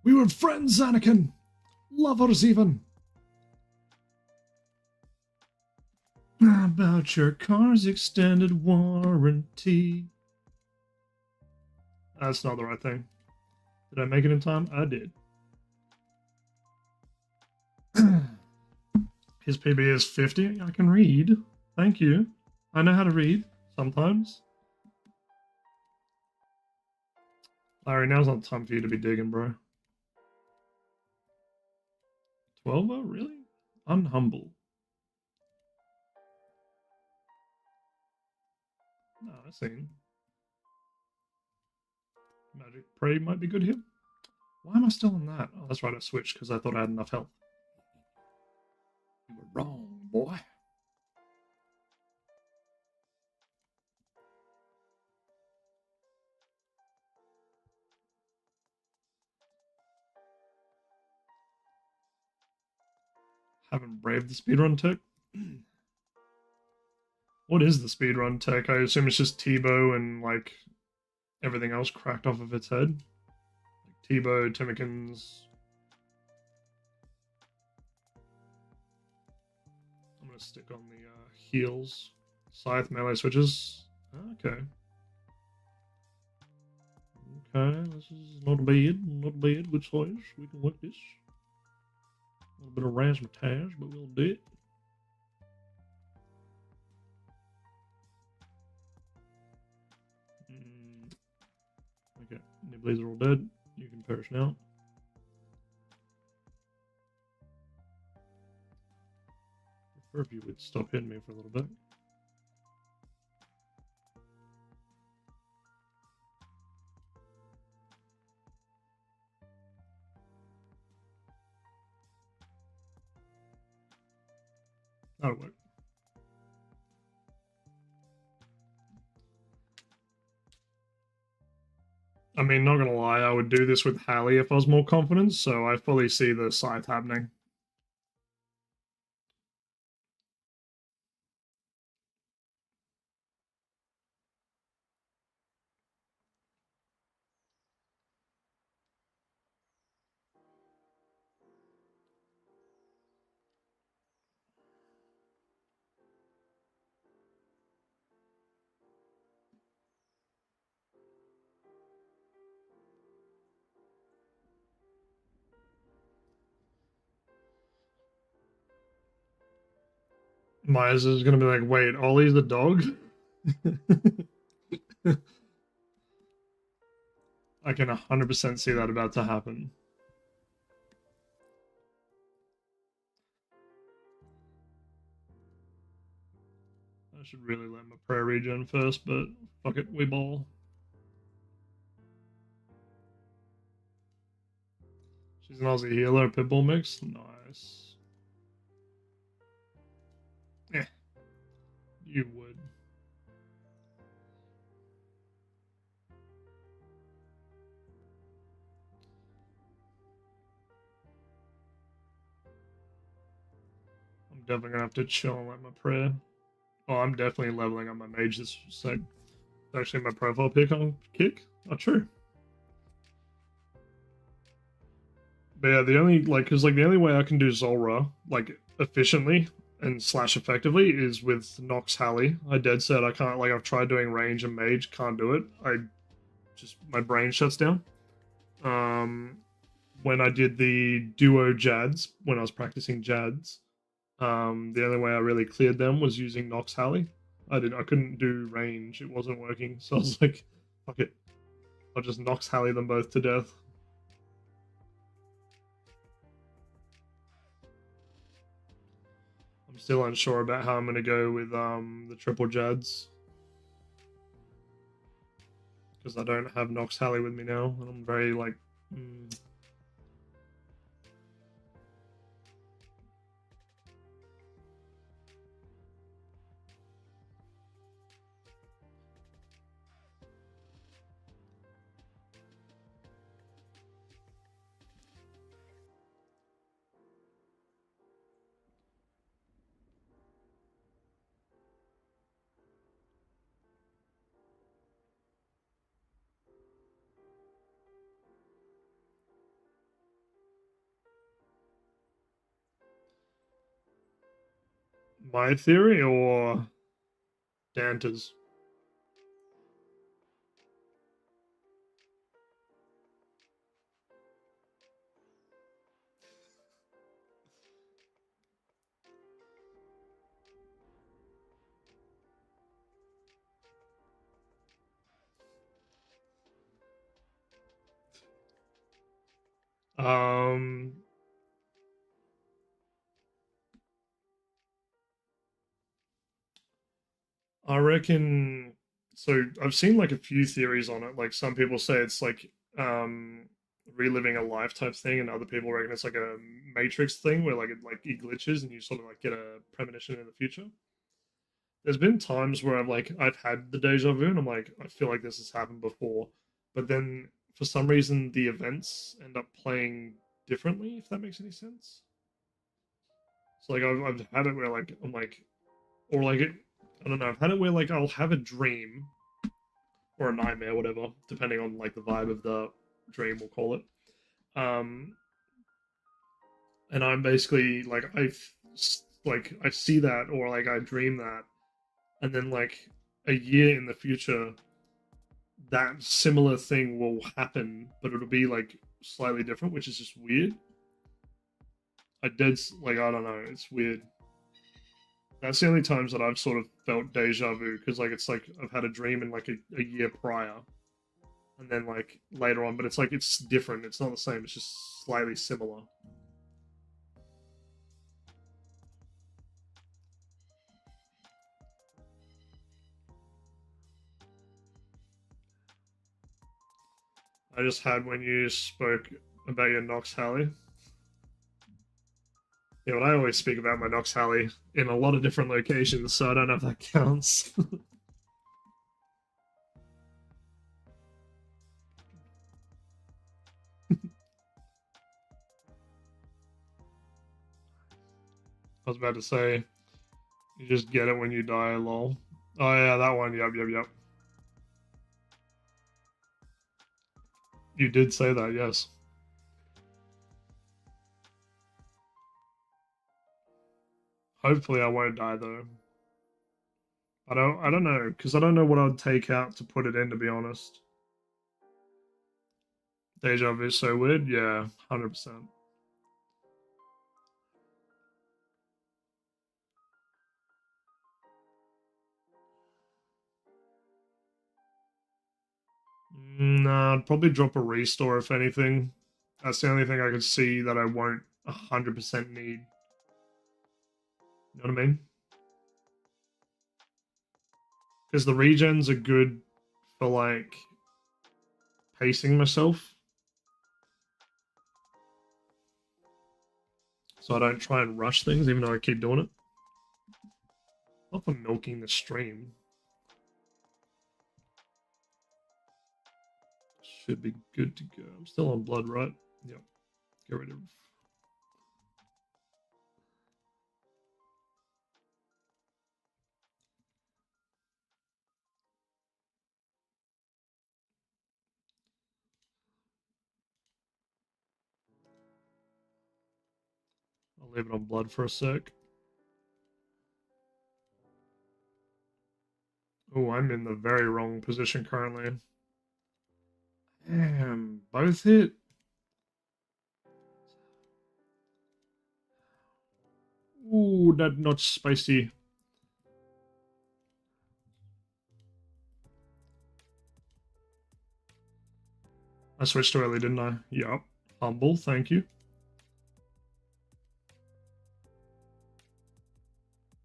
Speaker 1: We were friends, Anakin! Lovers, even! About your car's extended warranty. That's not the right thing. Did I make it in time? I did. His PB is 50. I can read. Thank you. I know how to read sometimes. Larry, now's not the time for you to be digging, bro. 12? Really? Unhumble. No, I see. Magic Prey might be good here. Why am I still on that? Oh, that's right, I switched because I thought I had enough health. You were wrong, boy. Haven't braved the speedrun tech. What is the speedrun tech? I assume it's just Tebow and like everything else cracked off of its head. Like Tebow, Timikins. I'm gonna stick on the heals. Scythe melee switches. Okay. Okay, this is not bad. Not bad. Good choice. We can work this. A little bit of razzmatazz, but we'll do it. Okay, Nibblies are all dead. You can perish now. Prefer if you would stop hitting me for a little bit. That'll work. I mean, not gonna lie, I would do this with Hallie if I was more confident, so I fully see the scythe happening. Myers is gonna be like, wait, Ollie's the dog? I can 100% see that about to happen. I should really let my prayer regen first, but fuck it, we ball. She's an Aussie healer, pitbull mix. Nice. Yeah, you would. I'm definitely gonna have to chill and let my prayer. Oh, I'm definitely leveling up my mage this sec. Actually, my profile pick on kick. Not true. But yeah, the only the only way I can do Zulrah efficiently and slash effectively is with Nox Hallie. I dead set I can't. Like I've tried doing range and mage, can't do it. My brain shuts down. when I did the duo jads, when I was practicing jads, the only way I really cleared them was using Nox Halley. I couldn't do range. It wasn't working. So I was like, fuck it. I'll just Nox Halley them both to death. I'm still unsure about how I'm gonna go with the triple jads. Because I don't have Nox Halley with me now, and I'm very like my theory or Dante's. Um, I reckon. So I've seen like a few theories on it. Like some people say it's like reliving a life type thing, and other people reckon it's like a Matrix thing where it glitches and you sort of like get a premonition in the future. There's been times where I've had the deja vu and I'm like I feel like this has happened before, but then for some reason the events end up playing differently. If that makes any sense. So like I've had it where like I'm like or like it I don't know. I've had it where like I'll have a dream or a nightmare, whatever, depending on like the vibe of the dream, we'll call it. Um, and I'm basically like I see that or like I dream that, and then like a year in the future, that similar thing will happen, but it'll be like slightly different, which is just weird. I did like I don't know, it's weird. That's the only times that I've sort of felt deja vu because like it's like I've had a dream in like a year prior, and then like later on, but it's like it's different. It's not the same. It's just slightly similar. I just had when you spoke about your Nox Halley. Yeah, but I always speak about my Nox Halley in a lot of different locations, so I don't know if that counts. I was about to say, you just get it when you die, lol. Oh yeah, that one. Yep, yep, yep. You did say that, yes. Hopefully, I won't die though. I don't know, because I don't know what I'd take out to put it in. To be honest, deja vu is so weird. Yeah, 100%. Nah, I'd probably drop a restore if anything. That's the only thing I could see that I won't 100% need. You know what I mean? Because the regens are good for like pacing myself, so I don't try and rush things, even though I keep doing it. Not for milking the stream. Should be good to go. I'm still on blood, right? Yep. Get rid of. I'll leave it on blood for a sec. Oh, I'm in the very wrong position currently. Damn, both hit. Ooh, that not spicy. I switched too early, didn't I? Yup. Humble, thank you.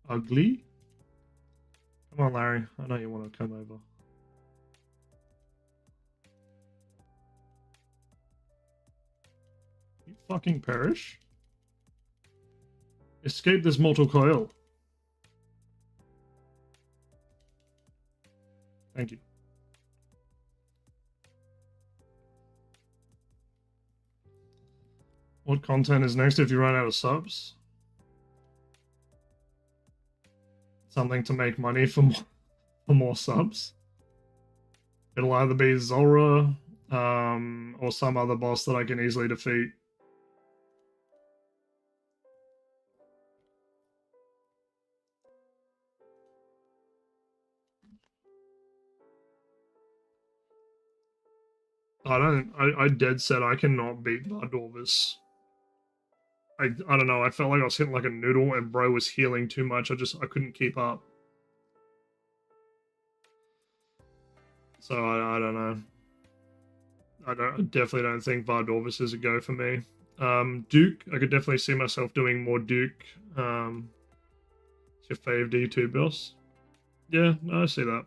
Speaker 1: Ugly? Come on, Larry. I know you want to come over. You fucking perish? Escape this mortal coil. Thank you. What content is next if you run out of subs? Something to make money for more subs. It'll either be Zora, or some other boss that I can easily defeat. I dead set I cannot beat Vardorvis. I don't know, I felt like I was hitting like a noodle and bro was healing too much. I couldn't keep up. So I don't know. I definitely don't think Vardorvis is a go for me. Duke, I could definitely see myself doing more Duke. It's your fave D2 boss. Yeah, no, I see that.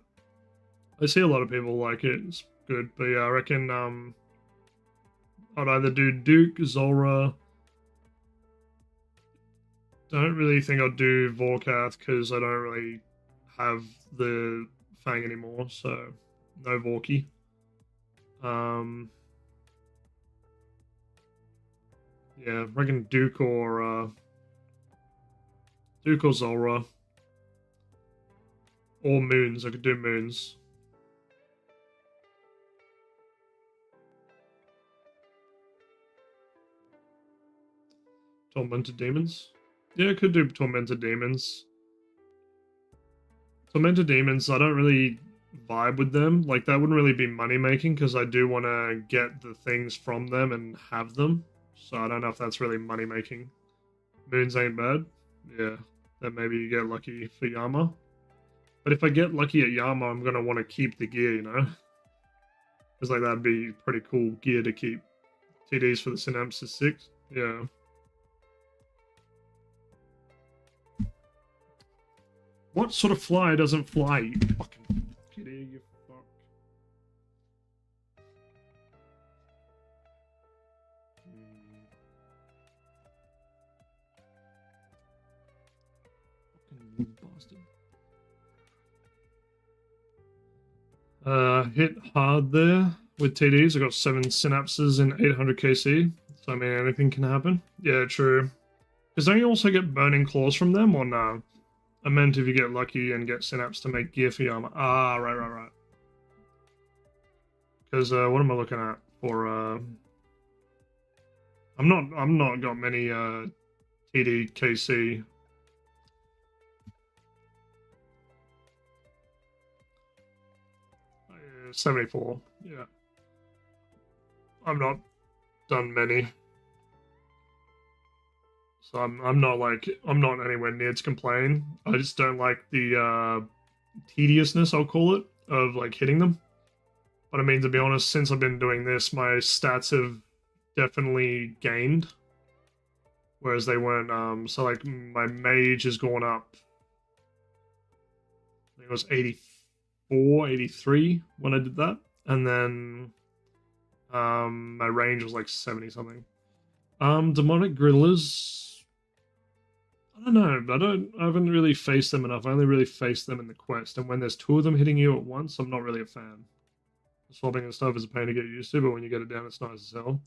Speaker 1: I see a lot of people like it. It's good, but yeah, I reckon I'd either do Duke, Zora. Don't really think I'd do Vorkath because I don't really have the Fang anymore, so no Vorky. Yeah, I reckon Duke or Zora. Or Moons, I could do Moons. Tormented Demons? Yeah, I could do Tormented Demons. Tormented Demons, I don't really vibe with them. Like, that wouldn't really be money making because I do want to get the things from them and have them. So I don't know if that's really money making. Moons ain't bad. Yeah, then maybe you get lucky for Yama. But if I get lucky at Yama, I'm going to want to keep the gear, you know? Because, like, that'd be pretty cool gear to keep. TDs for the Synapses 6. Yeah. What sort of fly doesn't fly, you fucking kitty, you fuck? Fucking bastard. Hit hard there with TDs. I got 7 synapses and 800 KC. So, I mean, anything can happen. Yeah, true. Because don't you also get burning claws from them, or no? I meant if you get lucky and get synapse to make gear for Yama. Ah, right. Because what am I looking at for? I'm not got many TD KC. Uh, 74. Yeah. I'm not done many. So I'm not anywhere near to complain. I just don't like the tediousness, I'll call it, of like hitting them. But I mean, to be honest, since I've been doing this, my stats have definitely gained. Whereas they weren't, so like my mage has gone up. I think it was 84, 83 when I did that. And then my range was like 70 something. Demonic Gorillas, I don't know, but I haven't really faced them enough. I only really faced them in the quest, and when there's 2 of them hitting you at once, I'm not really a fan. Swapping and stuff is a pain to get used to, but when you get it down, it's nice as hell.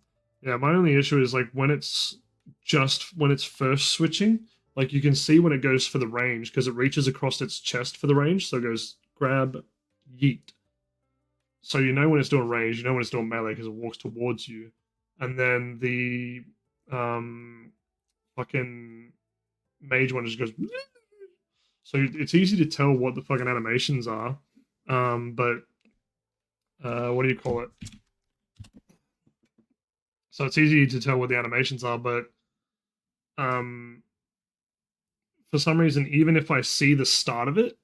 Speaker 1: Yeah, my only issue is like when it's first switching, like you can see when it goes for the range because it reaches across its chest for the range, so it goes grab, yeet. So you know when it's doing range, you know when it's doing melee because it walks towards you, and then the fucking mage one just goes. So it's easy to tell what the fucking animations are, but what do you call it? So it's easy to tell what the animations are, but for some reason, even if I see the start of it,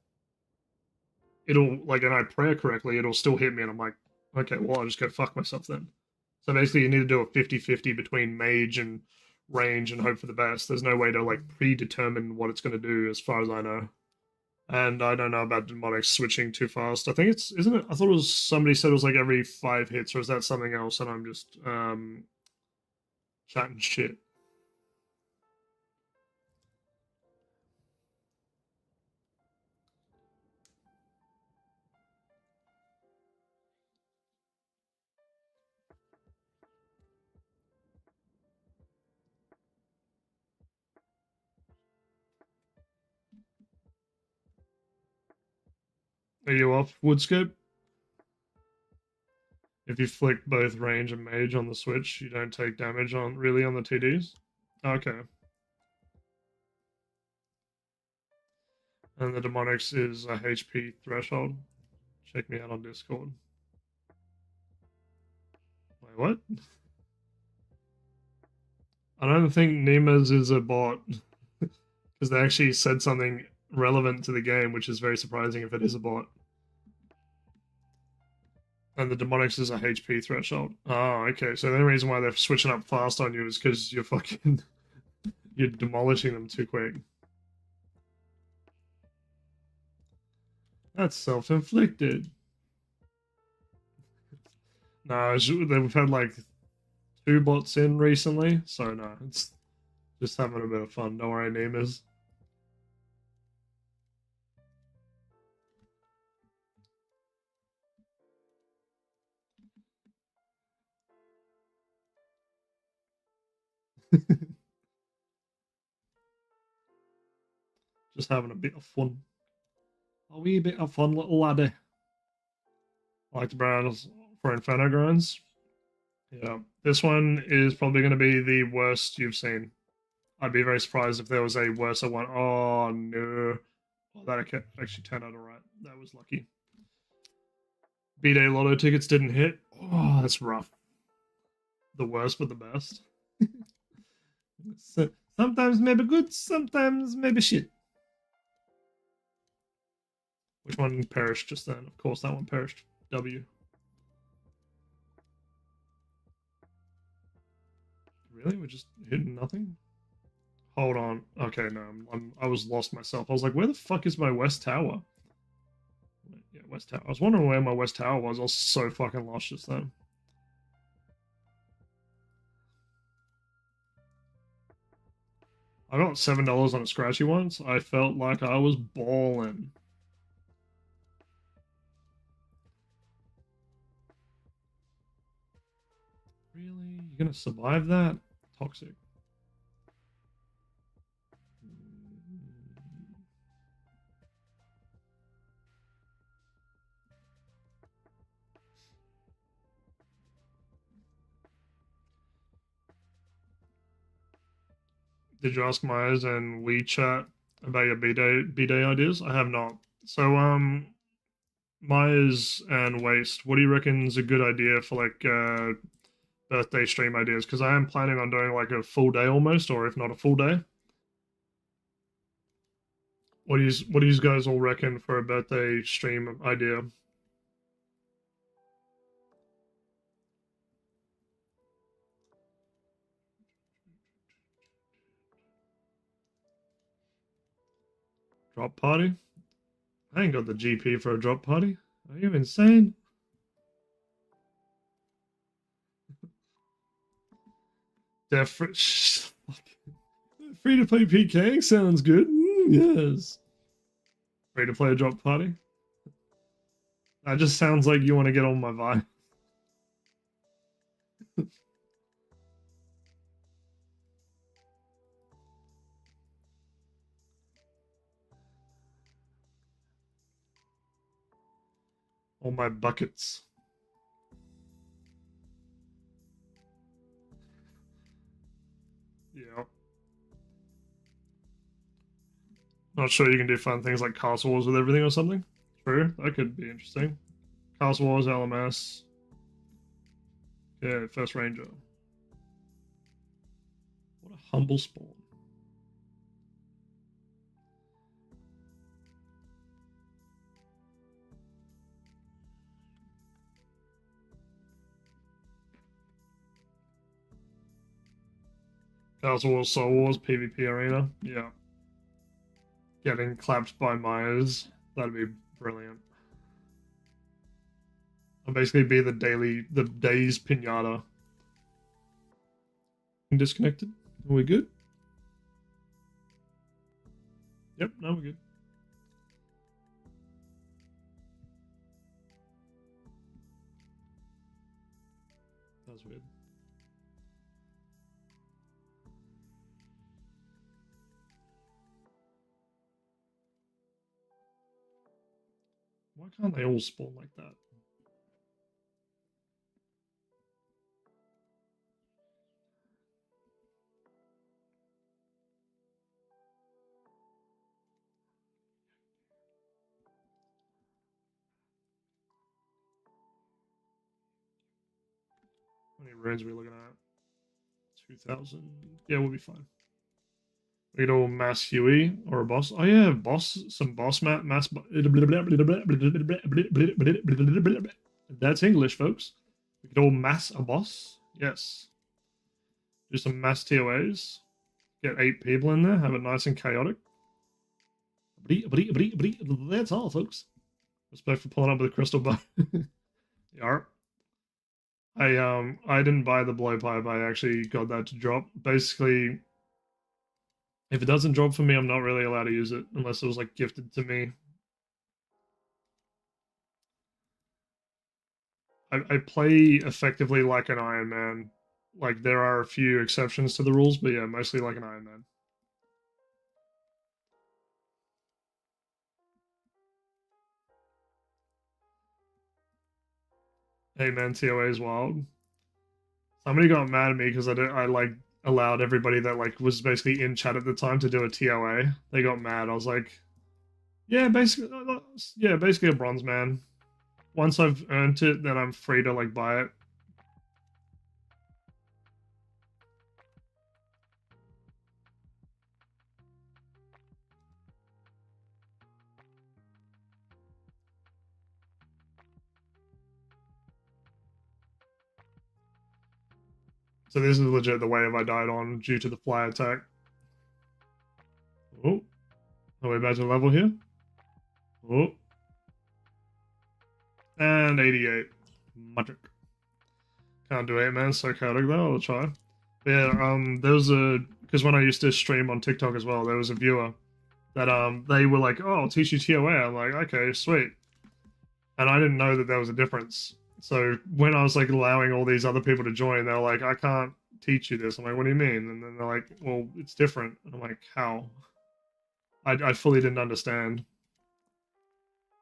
Speaker 1: it'll like, and I pray correctly, it'll still hit me, and I'm like, okay, well, I'll just go fuck myself then. So basically, you need to do a 50-50 between mage and range and hope for the best. There's no way to like predetermine what it's going to do, as far as I know. And I don't know about demonics switching too fast. I think it's, isn't it? I thought it was, somebody said it was like every 5 hits, or is that something else? And I'm just chatting shit. Are you off Woodscape? If you flick both range and mage on the switch, you don't take damage on really on the TDs. Okay. And the demonics is a HP threshold. Check me out on Discord. Wait, what? I don't think Neema's is a bot because they actually said something relevant to the game, which is very surprising if it is a bot. And the demonics is a HP threshold. Oh, okay. So the only reason why they're switching up fast on you is because you're fucking you're demolishing them too quick. That's self-inflicted. No, they've had like 2 bots in recently, so no, it's just having a bit of fun. Don't worry, Nemas. Just having a bit of fun. A wee bit of fun, little laddie. I like the browns for Inferno grounds. Yeah, this one is probably going to be the worst you've seen. I'd be very surprised if there was a worse one. Oh no. Oh, that actually turned out alright. That was lucky. B-Day Lotto tickets didn't hit. Oh, that's rough. The worst but the best. So, sometimes maybe good, sometimes maybe shit. Which one perished just then? Of course, that one perished. W. Really? We're just hitting nothing? Hold on. Okay, no, I was lost myself. I was like, where the fuck is my West Tower? Yeah, West Tower. I was wondering where my West Tower was. I was so fucking lost just then. I got $7 on a scratchy once. I felt like I was balling. Really? You're gonna survive that? Toxic. Did you ask Myers and WeChat about your B-Day ideas? I have not. So Myers and Waste, what do you reckon is a good idea for like birthday stream ideas? Because I am planning on doing like a full day almost, or if not a full day. What do you guys all reckon for a birthday stream idea? Drop party? I ain't got the GP for a drop party. Are you insane? Free to play PK sounds good. Yes. Free to play a drop party. That just sounds like you want to get on my vibe. All my buckets. Yeah. Not sure you can do fun things like Castle Wars with everything or something. True, that could be interesting. Castle Wars, LMS. Yeah, First Ranger. What a humble spawn. House Wars, Soul Wars, PvP Arena. Yeah. Getting clapped by Myers. That'd be brilliant. I'll basically be the day's pinata. Disconnected? Are we good? Yep, no, we're good. That was weird. Why can't they all spawn like that? How many runes are we looking at? 2,000. Yeah, we'll be fine. We could all mass Huey or a boss. Oh yeah, boss. Some boss mass. That's English, folks. We could all mass a boss. Yes. Do some mass TOAs. Get 8 people in there. Have it nice and chaotic. That's all, folks. Respect for pulling up with a crystal bar. Yarp. I didn't buy the blowpipe. I actually got that to drop. Basically, if it doesn't drop for me, I'm not really allowed to use it unless it was like gifted to me. I play effectively like an Iron Man. Like there are a few exceptions to the rules, but yeah, mostly like an Iron Man. Hey man, TOA is wild. Somebody got mad at me because I like allowed everybody that like was basically in chat at the time to do a TOA. They got mad. I was like, basically a bronze man. Once I've earned it, then I'm free to like buy it. So this is legit the wave I died on due to the fly attack. Oh, are we about to level here? Oh, and 88 magic. Can't do 8 man, so chaotic though. I'll try. But yeah, there was because when I used to stream on TikTok as well, there was a viewer that they were like, "Oh, I'll teach you TOA." I'm like, "Okay, sweet," and I didn't know that there was a difference. So when I was like allowing all these other people to join, they're like, "I can't teach you this." I'm like, "What do you mean?" And then they're like, "Well, it's different." And I'm like, "How?" I fully didn't understand.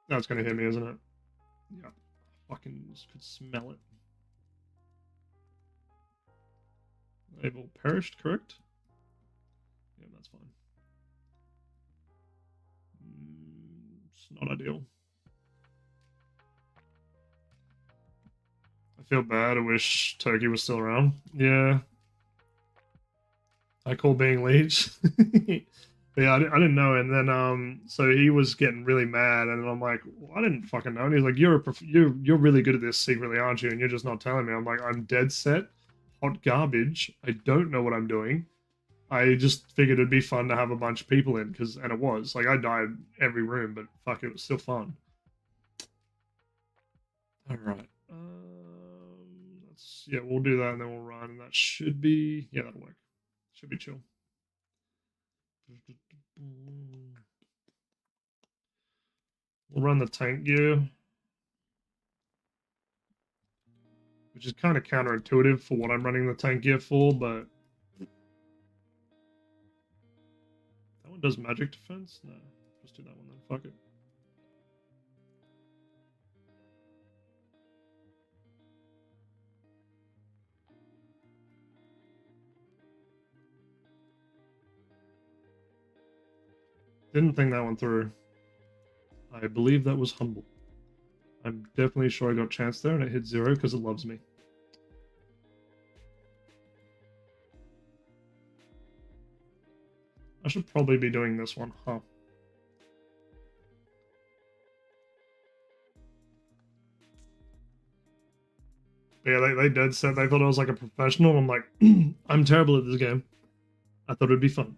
Speaker 1: That's gonna hit me, isn't it? Yeah, fucking could smell it. They've all perished, correct? Yeah, that's fine. It's not ideal. I feel bad. I wish Turkey was still around. Yeah. I call being Leech. But yeah, I didn't know. And then so he was getting really mad, and I'm like, well, I didn't fucking know. And he's like, you're really good at this secretly, aren't you? And you're just not telling me. I'm like, I'm dead set, hot garbage. I don't know what I'm doing. I just figured it'd be fun to have a bunch of people in, and it was like I died every room, but fuck, it was still fun. All right. Yeah, we'll do that and then we'll run, and that should be that'll work. Should be chill. We'll run the tank gear, which is kind of counterintuitive for what I'm running the tank gear for, but that one does magic defense? No, just do that one then. Fuck it. Didn't think that one through. I believe that was humble. I'm definitely sure I got chance there and it hit 0 because it loves me. I should probably be doing this one, huh? But yeah, they dead set. They thought I was like a professional. I'm like, I'm terrible at this game. I thought it'd be fun.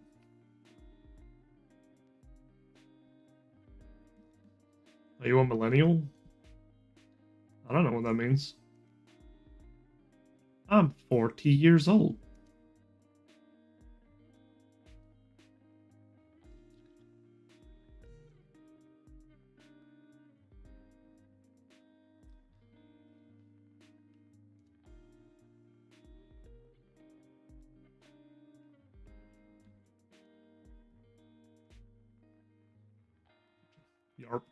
Speaker 1: Are you a millennial? I don't know what that means. I'm 40 years old. Yarp.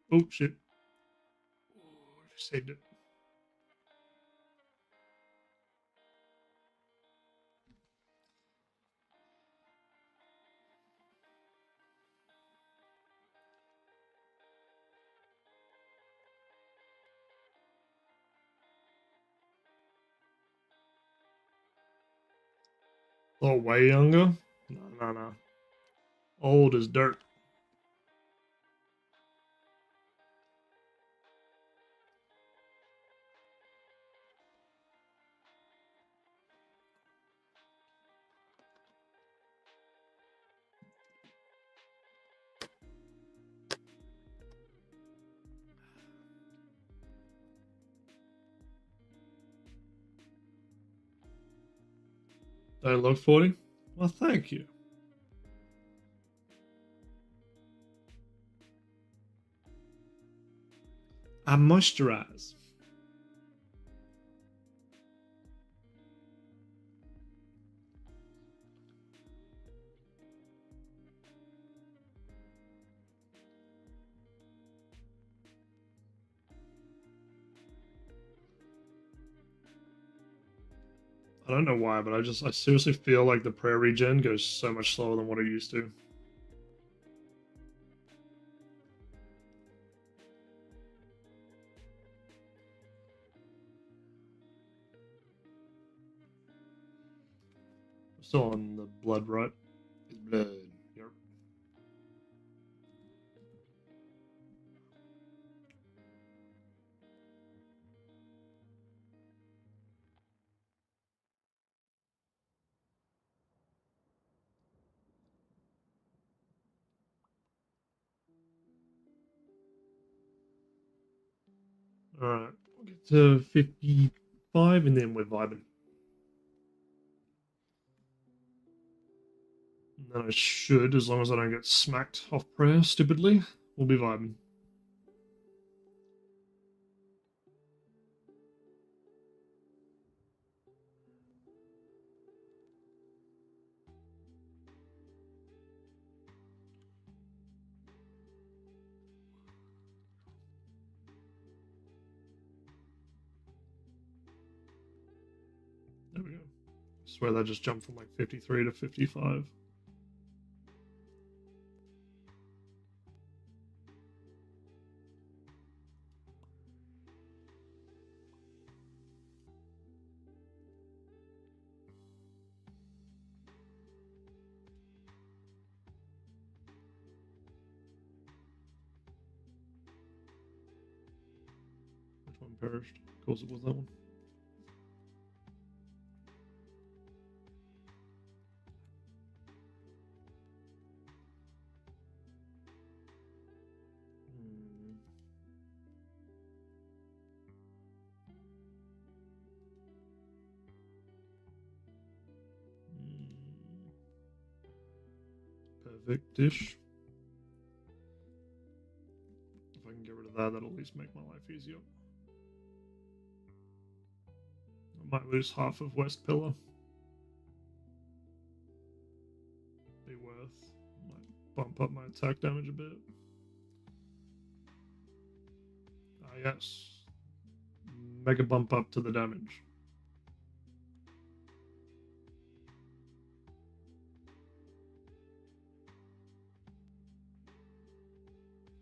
Speaker 1: Oh, shit. Oh, I just saved it. Oh, way younger? No, no, no. Old as dirt. Do I look 40? Well, thank you. I moisturize. I don't know why, but I seriously feel like the prayer regen goes so much slower than what it used to. Still on the blood, right? It's blood. Yep. Alright. We'll get to 55 and then we're vibing. And then I should, as long as I don't get smacked off prayer stupidly, we'll be vibing. There we go. I swear that just jumped from like 53 to 55. Which one perished? Of course it was that one. Perfect dish. If I can get rid of that, that'll at least make my life easier. I might lose half of West Pillar. Be worth. Might bump up my attack damage a bit. Ah, yes. Mega bump up to the damage.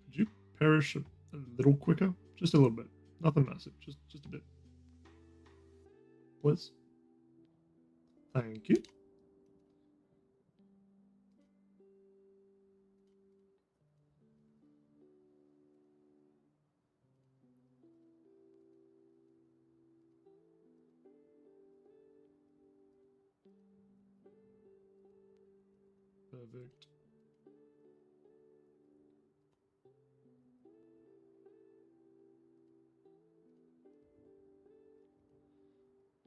Speaker 1: Could you perish a little quicker? Just a little bit. Nothing massive. Just a bit. Please. Thank you. Perfect.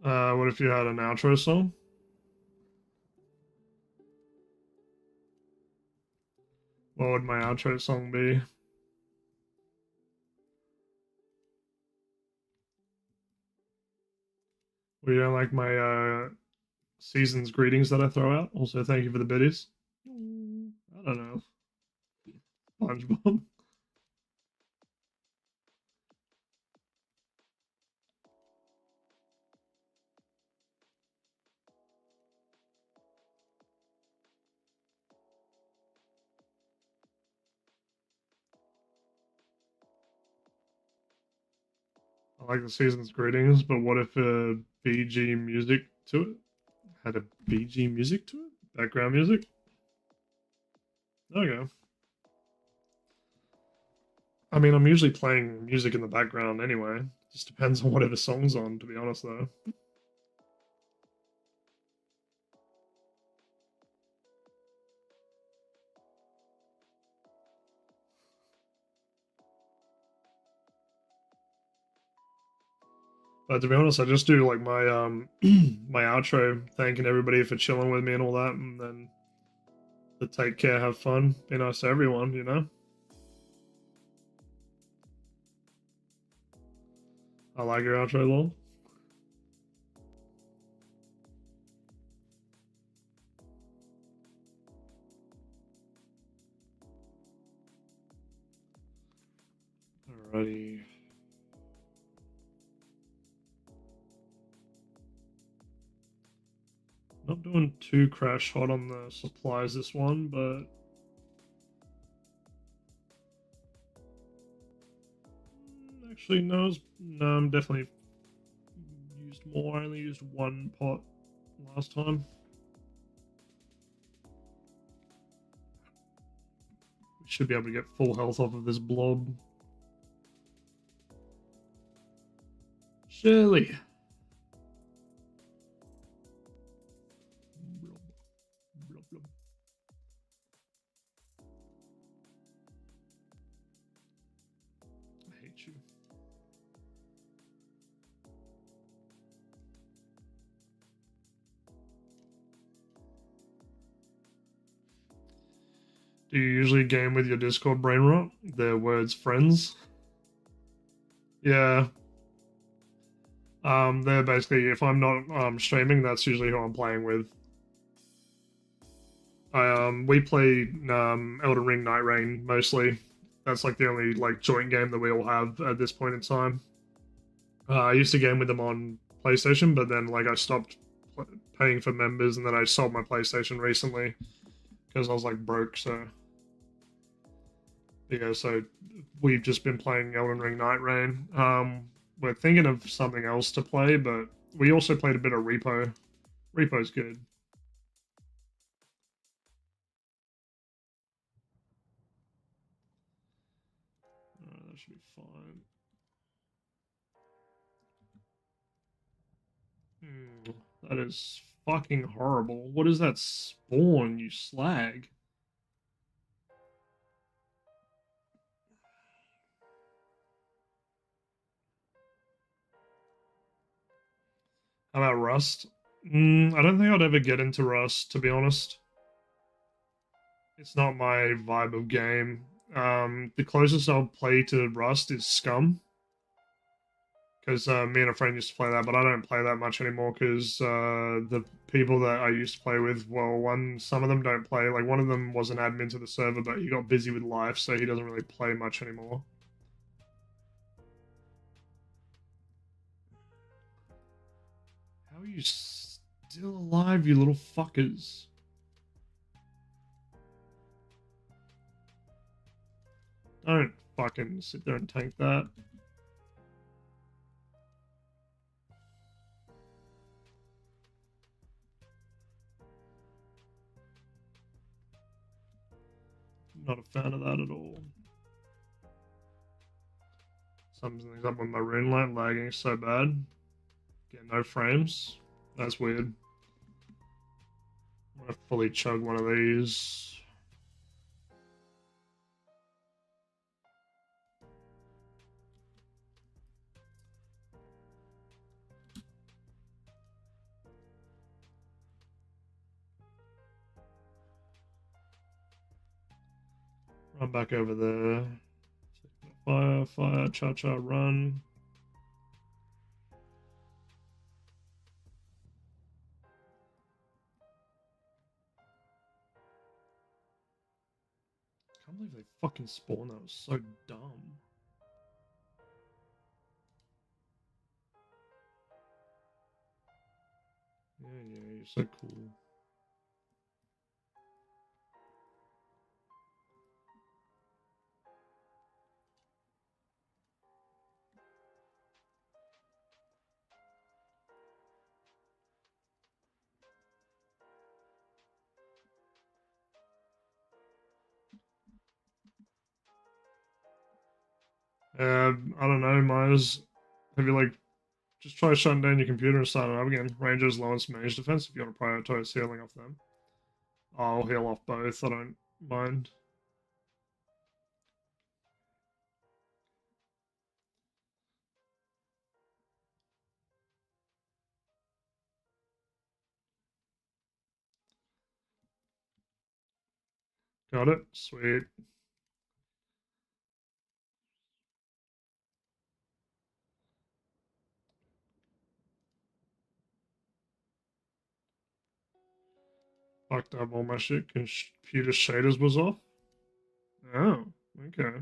Speaker 1: What if you had an outro song? What would my outro song be? Well, you don't like my season's greetings that I throw out? Also, thank you for the biddies. I don't know. SpongeBob. I like the season's greetings, but what if BG music to it? Had a BG music to it? Background music? There we go. I mean, I'm usually playing music in the background anyway. Just depends on whatever song's on, to be honest, though. But to be honest, I just do like my my outro, thanking everybody for chilling with me and all that, and then to take care, have fun, be nice to everyone, you know. I like your outro, lol. Alrighty. Not doing too crash hot on the supplies this one, but actually no, I'm definitely used more. I only used one pot last time. We should be able to get full health off of this blob. Surely. Blob, blob. I hate you. Do you usually game with your Discord brain rot? Their words friends? Yeah. They're basically, if I'm not streaming, that's usually who I'm playing with. We play Elden Ring Night Rain mostly. That's like the only like joint game that we all have at this point in time. I used to game with them on PlayStation, but then like I stopped paying for members, and then I sold my PlayStation recently because I was like broke. So yeah, so we've just been playing Elden Ring Night Rain. We're thinking of something else to play, but we also played a bit of Repo. Repo's good. That should be fine. That is fucking horrible. What is that spawn, you slag? How about Rust? I don't think I'd ever get into Rust, to be honest. It's not my vibe of game. The closest I'll play to Rust is Scum, because me and a friend used to play that, but I don't play that much anymore because the people that I used to play with, well, some of them don't play. Like one of them was an admin to the server, but he got busy with life, so he doesn't really play much anymore. How are you still alive, you little fuckers? Don't fucking sit there and tank that. Not a fan of that at all. Something's up with my rune light lagging so bad. Get no frames. That's weird. I'm I fully chug one of these. Run back over there. Fire, fire, cha-cha, run. I can't believe they fucking spawned. That was so dumb. Yeah, you're so cool. I don't know, Myers. Have you like just try shutting down your computer and start it up again? Rangers lowest mage defense if you want to prioritize healing off them. I'll heal off both, I don't mind. Got it? Sweet. Fucked up all my shit. Computer shaders was off. Oh, okay.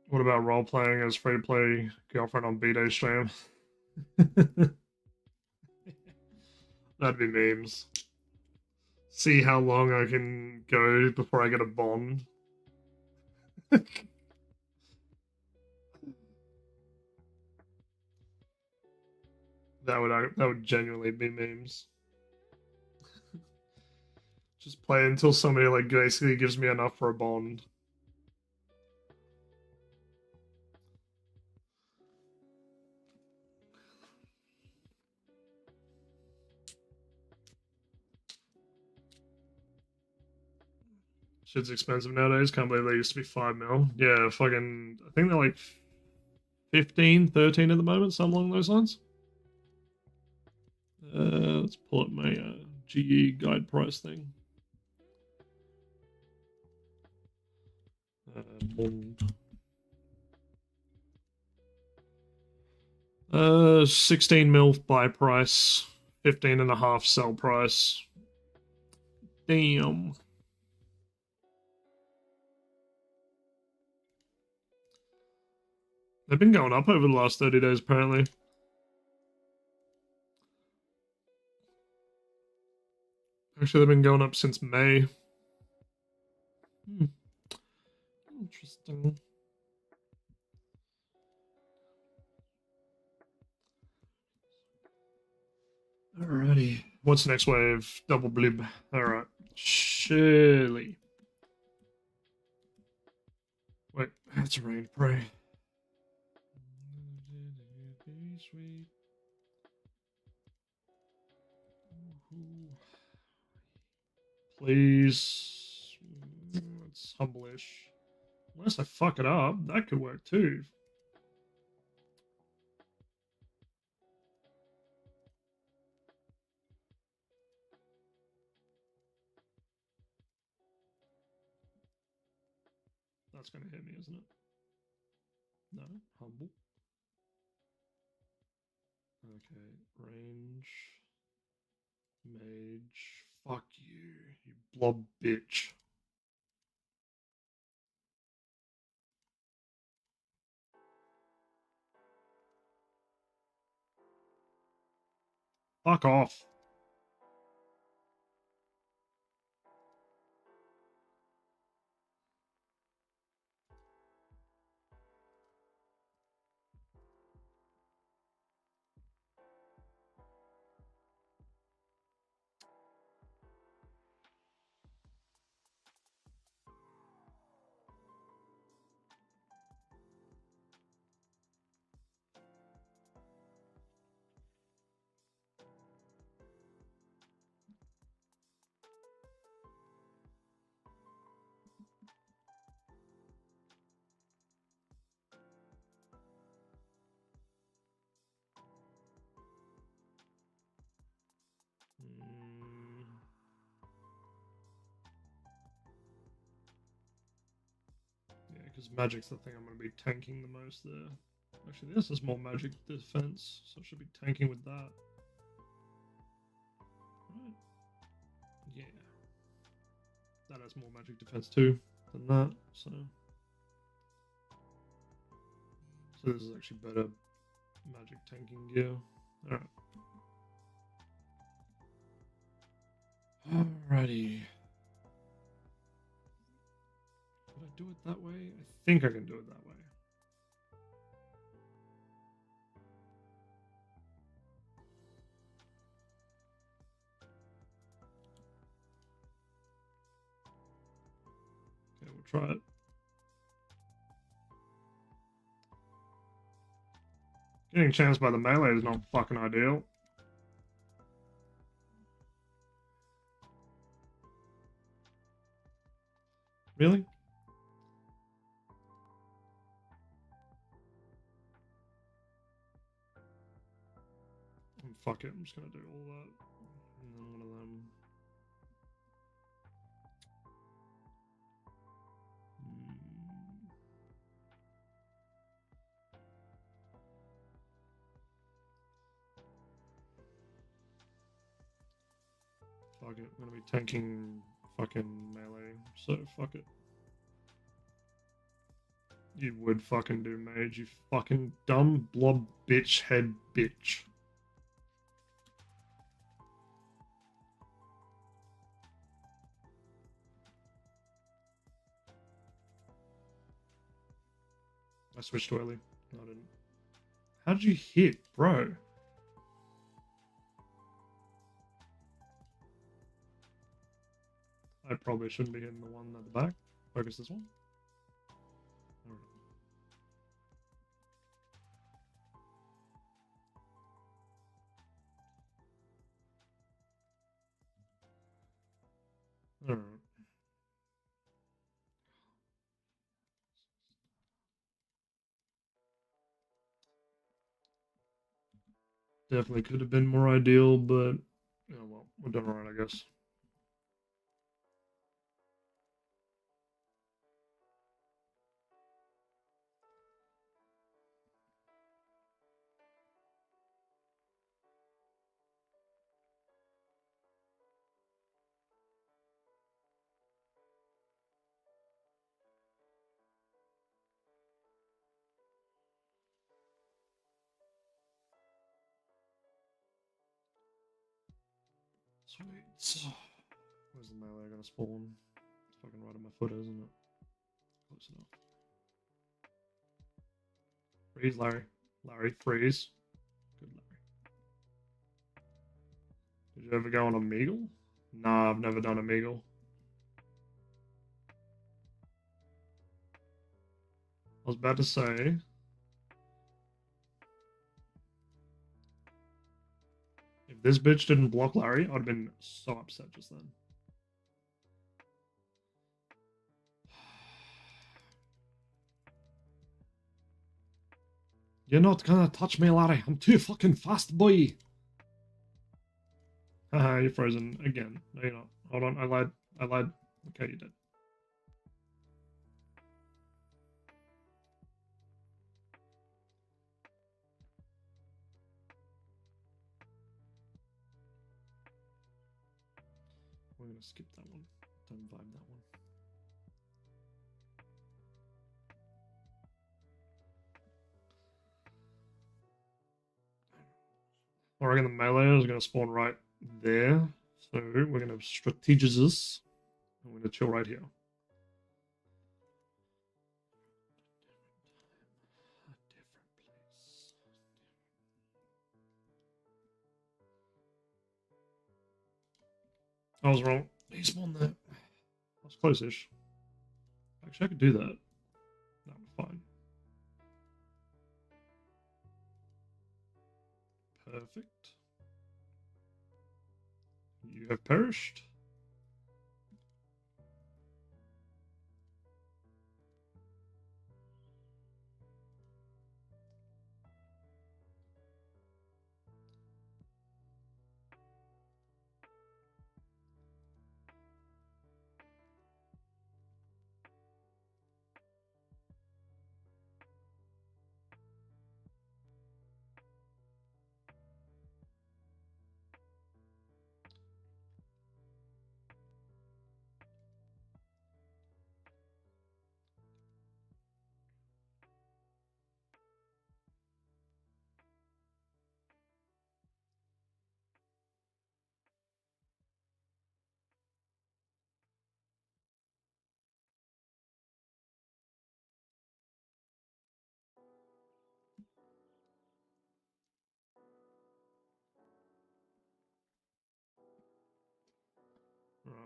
Speaker 1: What about role playing as free to play girlfriend on B-Day stream? That'd be memes. See how long I can go before I get a bond. That would genuinely be memes. Just play until somebody like basically gives me enough for a bond. Shit's expensive nowadays. Can't believe they used to be 5 mil. Yeah, fucking. I think they're like 15, 13 at the moment, something along those lines. Let's pull up my GE guide price thing. Bond. 16 mil buy price, 15 and a half sell price. Damn. They've been going up over the last 30 days, apparently. Actually, they've been going up since May. Interesting. Alrighty. What's the next wave? Double blib. Alright. Surely. Wait, that's a rain. Pray. Sweet. Please. It's humblish. Unless I fuck it up, that could work too. That's going to hit me, isn't it? No, humble. Okay, range. Mage. Fuck you, you blob bitch. Fuck off. because magic's the thing I'm going to be tanking the most there. Actually, this is more magic defense, so I should be tanking with that. Right. Yeah. That has more magic defense too than that, so. So this is actually better magic tanking gear. Alright. Alrighty. Could I do it that way? I think I can do it that way. Okay, we'll try it. Getting chanced by the melee is not fucking ideal. Really? Fuck it, I'm just gonna do all that. And then one of them. Fuck it, I'm gonna be tanking fucking melee, so fuck it. You would fucking do mage, you fucking dumb blob bitch head bitch. I switched too early. No, I didn't. How did you hit, bro? I probably shouldn't be hitting the one at the back. Focus this one. Alright. Definitely could have been more ideal, but yeah, well, we're done alright, I guess. Sweet. Where's the melee gonna spawn? It's fucking right on my foot, isn't it? Close enough. Freeze, Larry. Larry, freeze. Good, Larry. Did you ever go on a Meagle? Nah, I've never done a Meagle. I was about to say. If this bitch didn't block Larry, I'd have been so upset just then. You're not gonna touch me, Larry. I'm too fucking fast, boy. Haha, you're frozen again. No, you're not. Hold on, I lied. I lied. Okay, you did. We're gonna skip that one. Don't vibe that one. I reckon the melee is gonna spawn right there. So we're gonna strategize this. I'm gonna chill right here. I was wrong. He spawned there. That's close-ish. Actually, I could do that. That would be fine. Perfect. You have perished.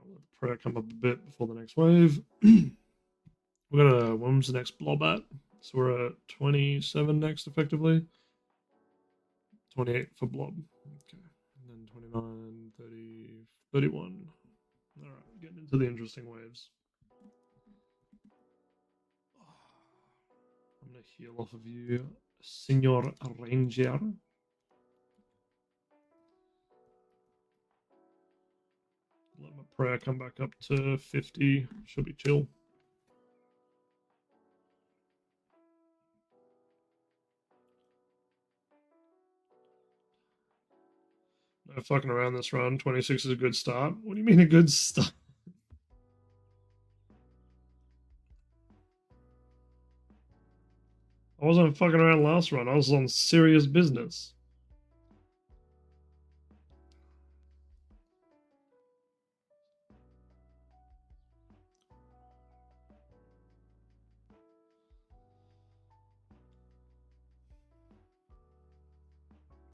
Speaker 1: Alright, let the prayer come up a bit before the next wave. We're gonna. When's the next blob at? So we're at 27 next, effectively. 28 for blob. Okay. And then 29, 30, 31. Alright, getting into the interesting waves. I'm gonna heal off of you, Senor Ranger. Let my prayer come back up to 50. Should be chill. No fucking around this run. 26 is a good start. What do you mean a good start? I wasn't fucking around last run. I was on serious business.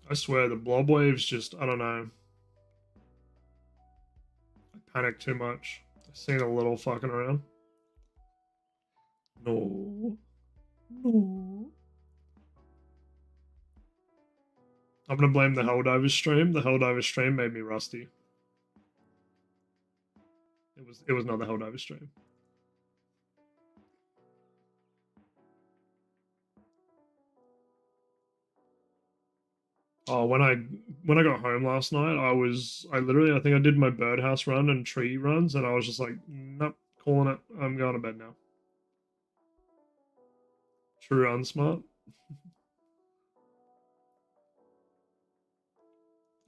Speaker 1: I swear, the blob waves just, I don't know. I panic too much. I've seen a little fucking around. No. No. I'm gonna blame the Helldiver stream. The Helldiver stream made me rusty. It was not the Helldiver stream. Oh, when I got home last night, I literally I think I did my birdhouse run and tree runs, and I was just like, nope, calling it. I'm going to bed now. True unsmart.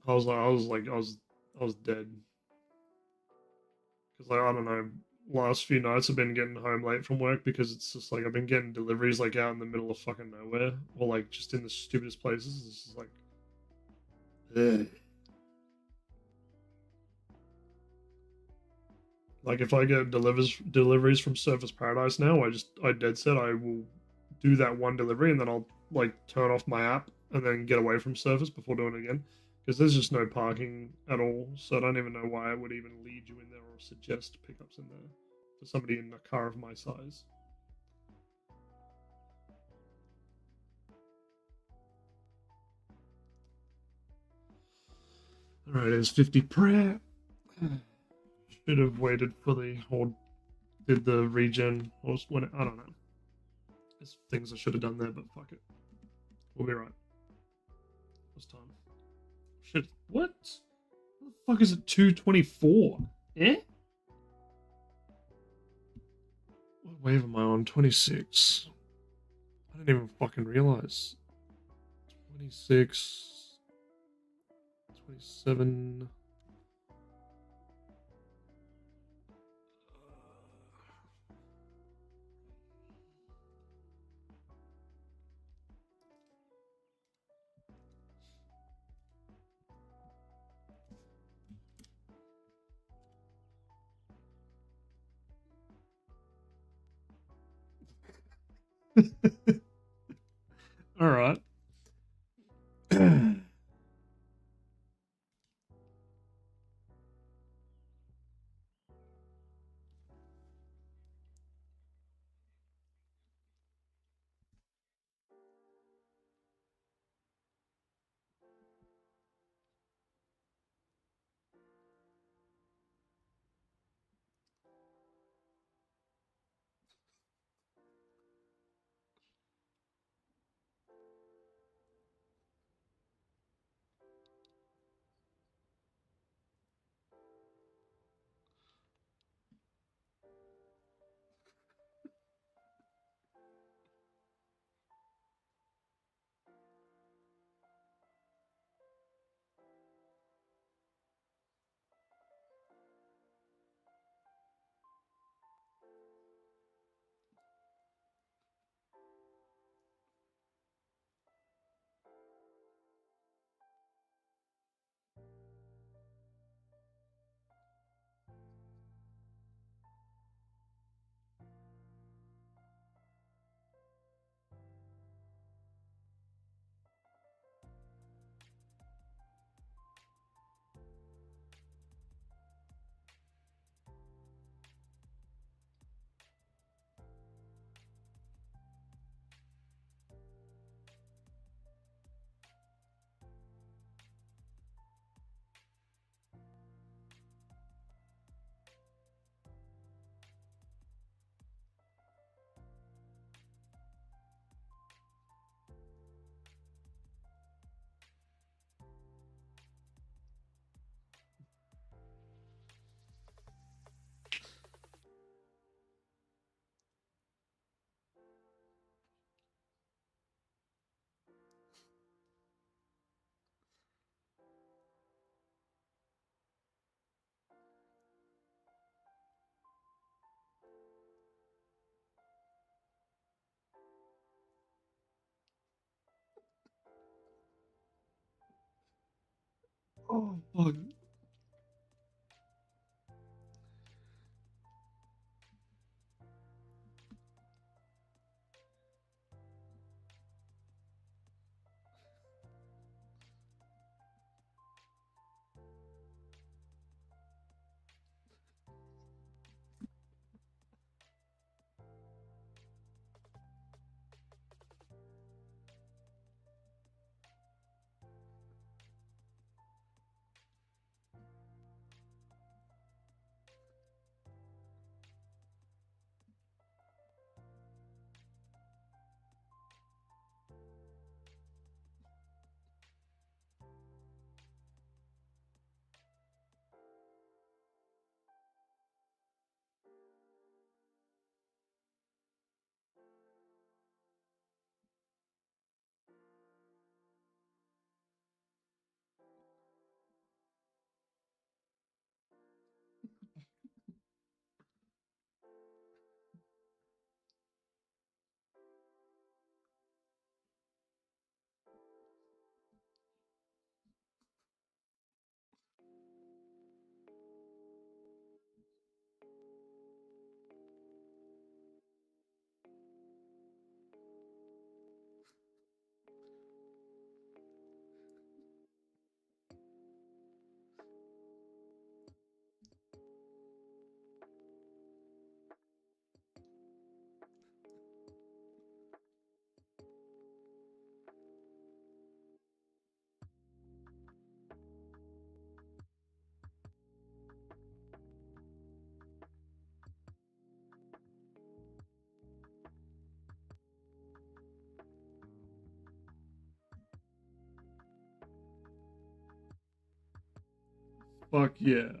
Speaker 1: I was dead because like I don't know. Last few nights I've been getting home late from work because it's just like I've been getting deliveries like out in the middle of fucking nowhere or like just in the stupidest places. It's just like, ugh. Like if I get deliveries from Surface Paradise now, I dead set I will do that one delivery and then I'll like turn off my app and then get away from Surface before doing it again because there's just no parking at all. So I don't even know why I would even lead you in there or suggest pickups in there for somebody in a car of my size. All right, it's 50 prayer. Should have waited for the or did the regen or when I don't know. There's things I should have done there, but fuck it. We'll be right. What's time? Shit. What? What the fuck is it? 2:24. Eh? What wave am I on? 26. I didn't even fucking realize. 26. 27. All right. Fuck. Fuck yeah.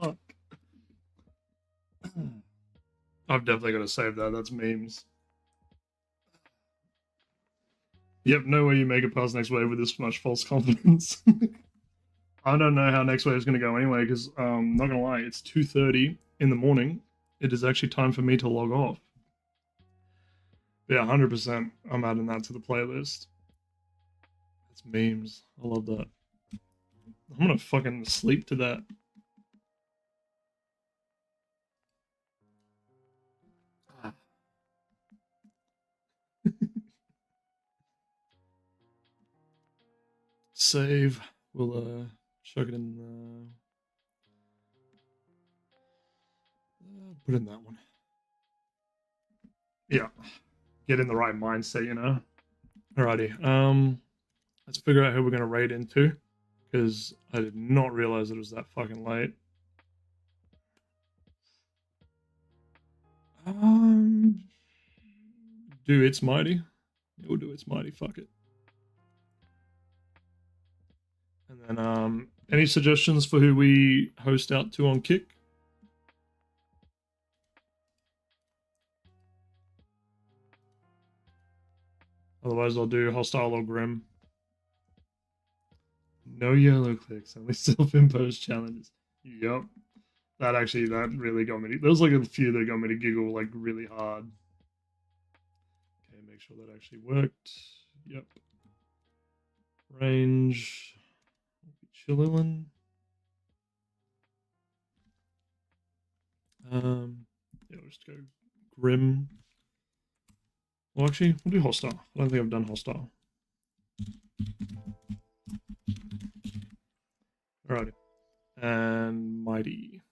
Speaker 1: Fuck. I've definitely got to save that. That's memes. Yep, no way you make it past next wave with this much false confidence. I don't know how next wave is going to go anyway, because not gonna lie, it's 2:30 in the morning. It is actually time for me to log off. Yeah, 100%. I'm adding that to the playlist. It's memes. I love that. I'm gonna fucking sleep to that. Save. We'll chuck it in. put in that one. Yeah. Get in the right mindset, you know. Alrighty. Let's figure out who we're gonna raid into, because I did not realize it was that fucking late. Do It's Mighty. We'll do It's Mighty, fuck it. And then any suggestions for who we host out to on Kick? Otherwise I'll do Hostile or Grim. No yellow clicks, only self-imposed challenges. Yup. That really got me. There was like a few that got me to giggle like really hard. Okay, make sure that actually worked. Yep. Range. Chillin'. Yeah, we'll just go Grim. Well, actually, we'll do Hostile. I don't think I've done Hostile. Alrighty. And Mighty.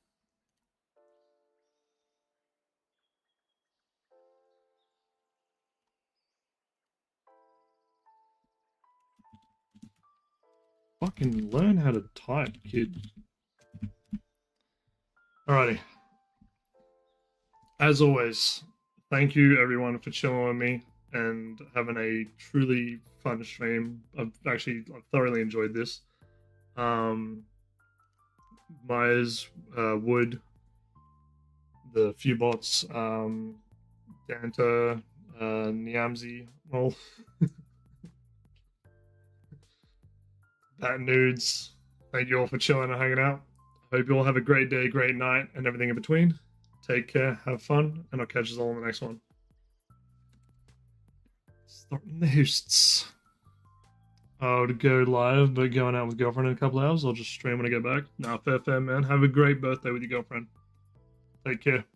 Speaker 1: Fucking learn how to type, kid. Alrighty. As always, thank you everyone for chilling with me and having a truly fun stream. I've thoroughly enjoyed this. Myers, Wood, the few bots, Danta, Niamzi, well, Bat Nudes. Thank you all for chilling and hanging out. Hope you all have a great day, great night, and everything in between. Take care, have fun, and I'll catch us all in the next one. Starting the hosts. I would go live, but going out with girlfriend in a couple hours. I'll just stream when I get back. Nah, fair, man. Have a great birthday with your girlfriend. Take care.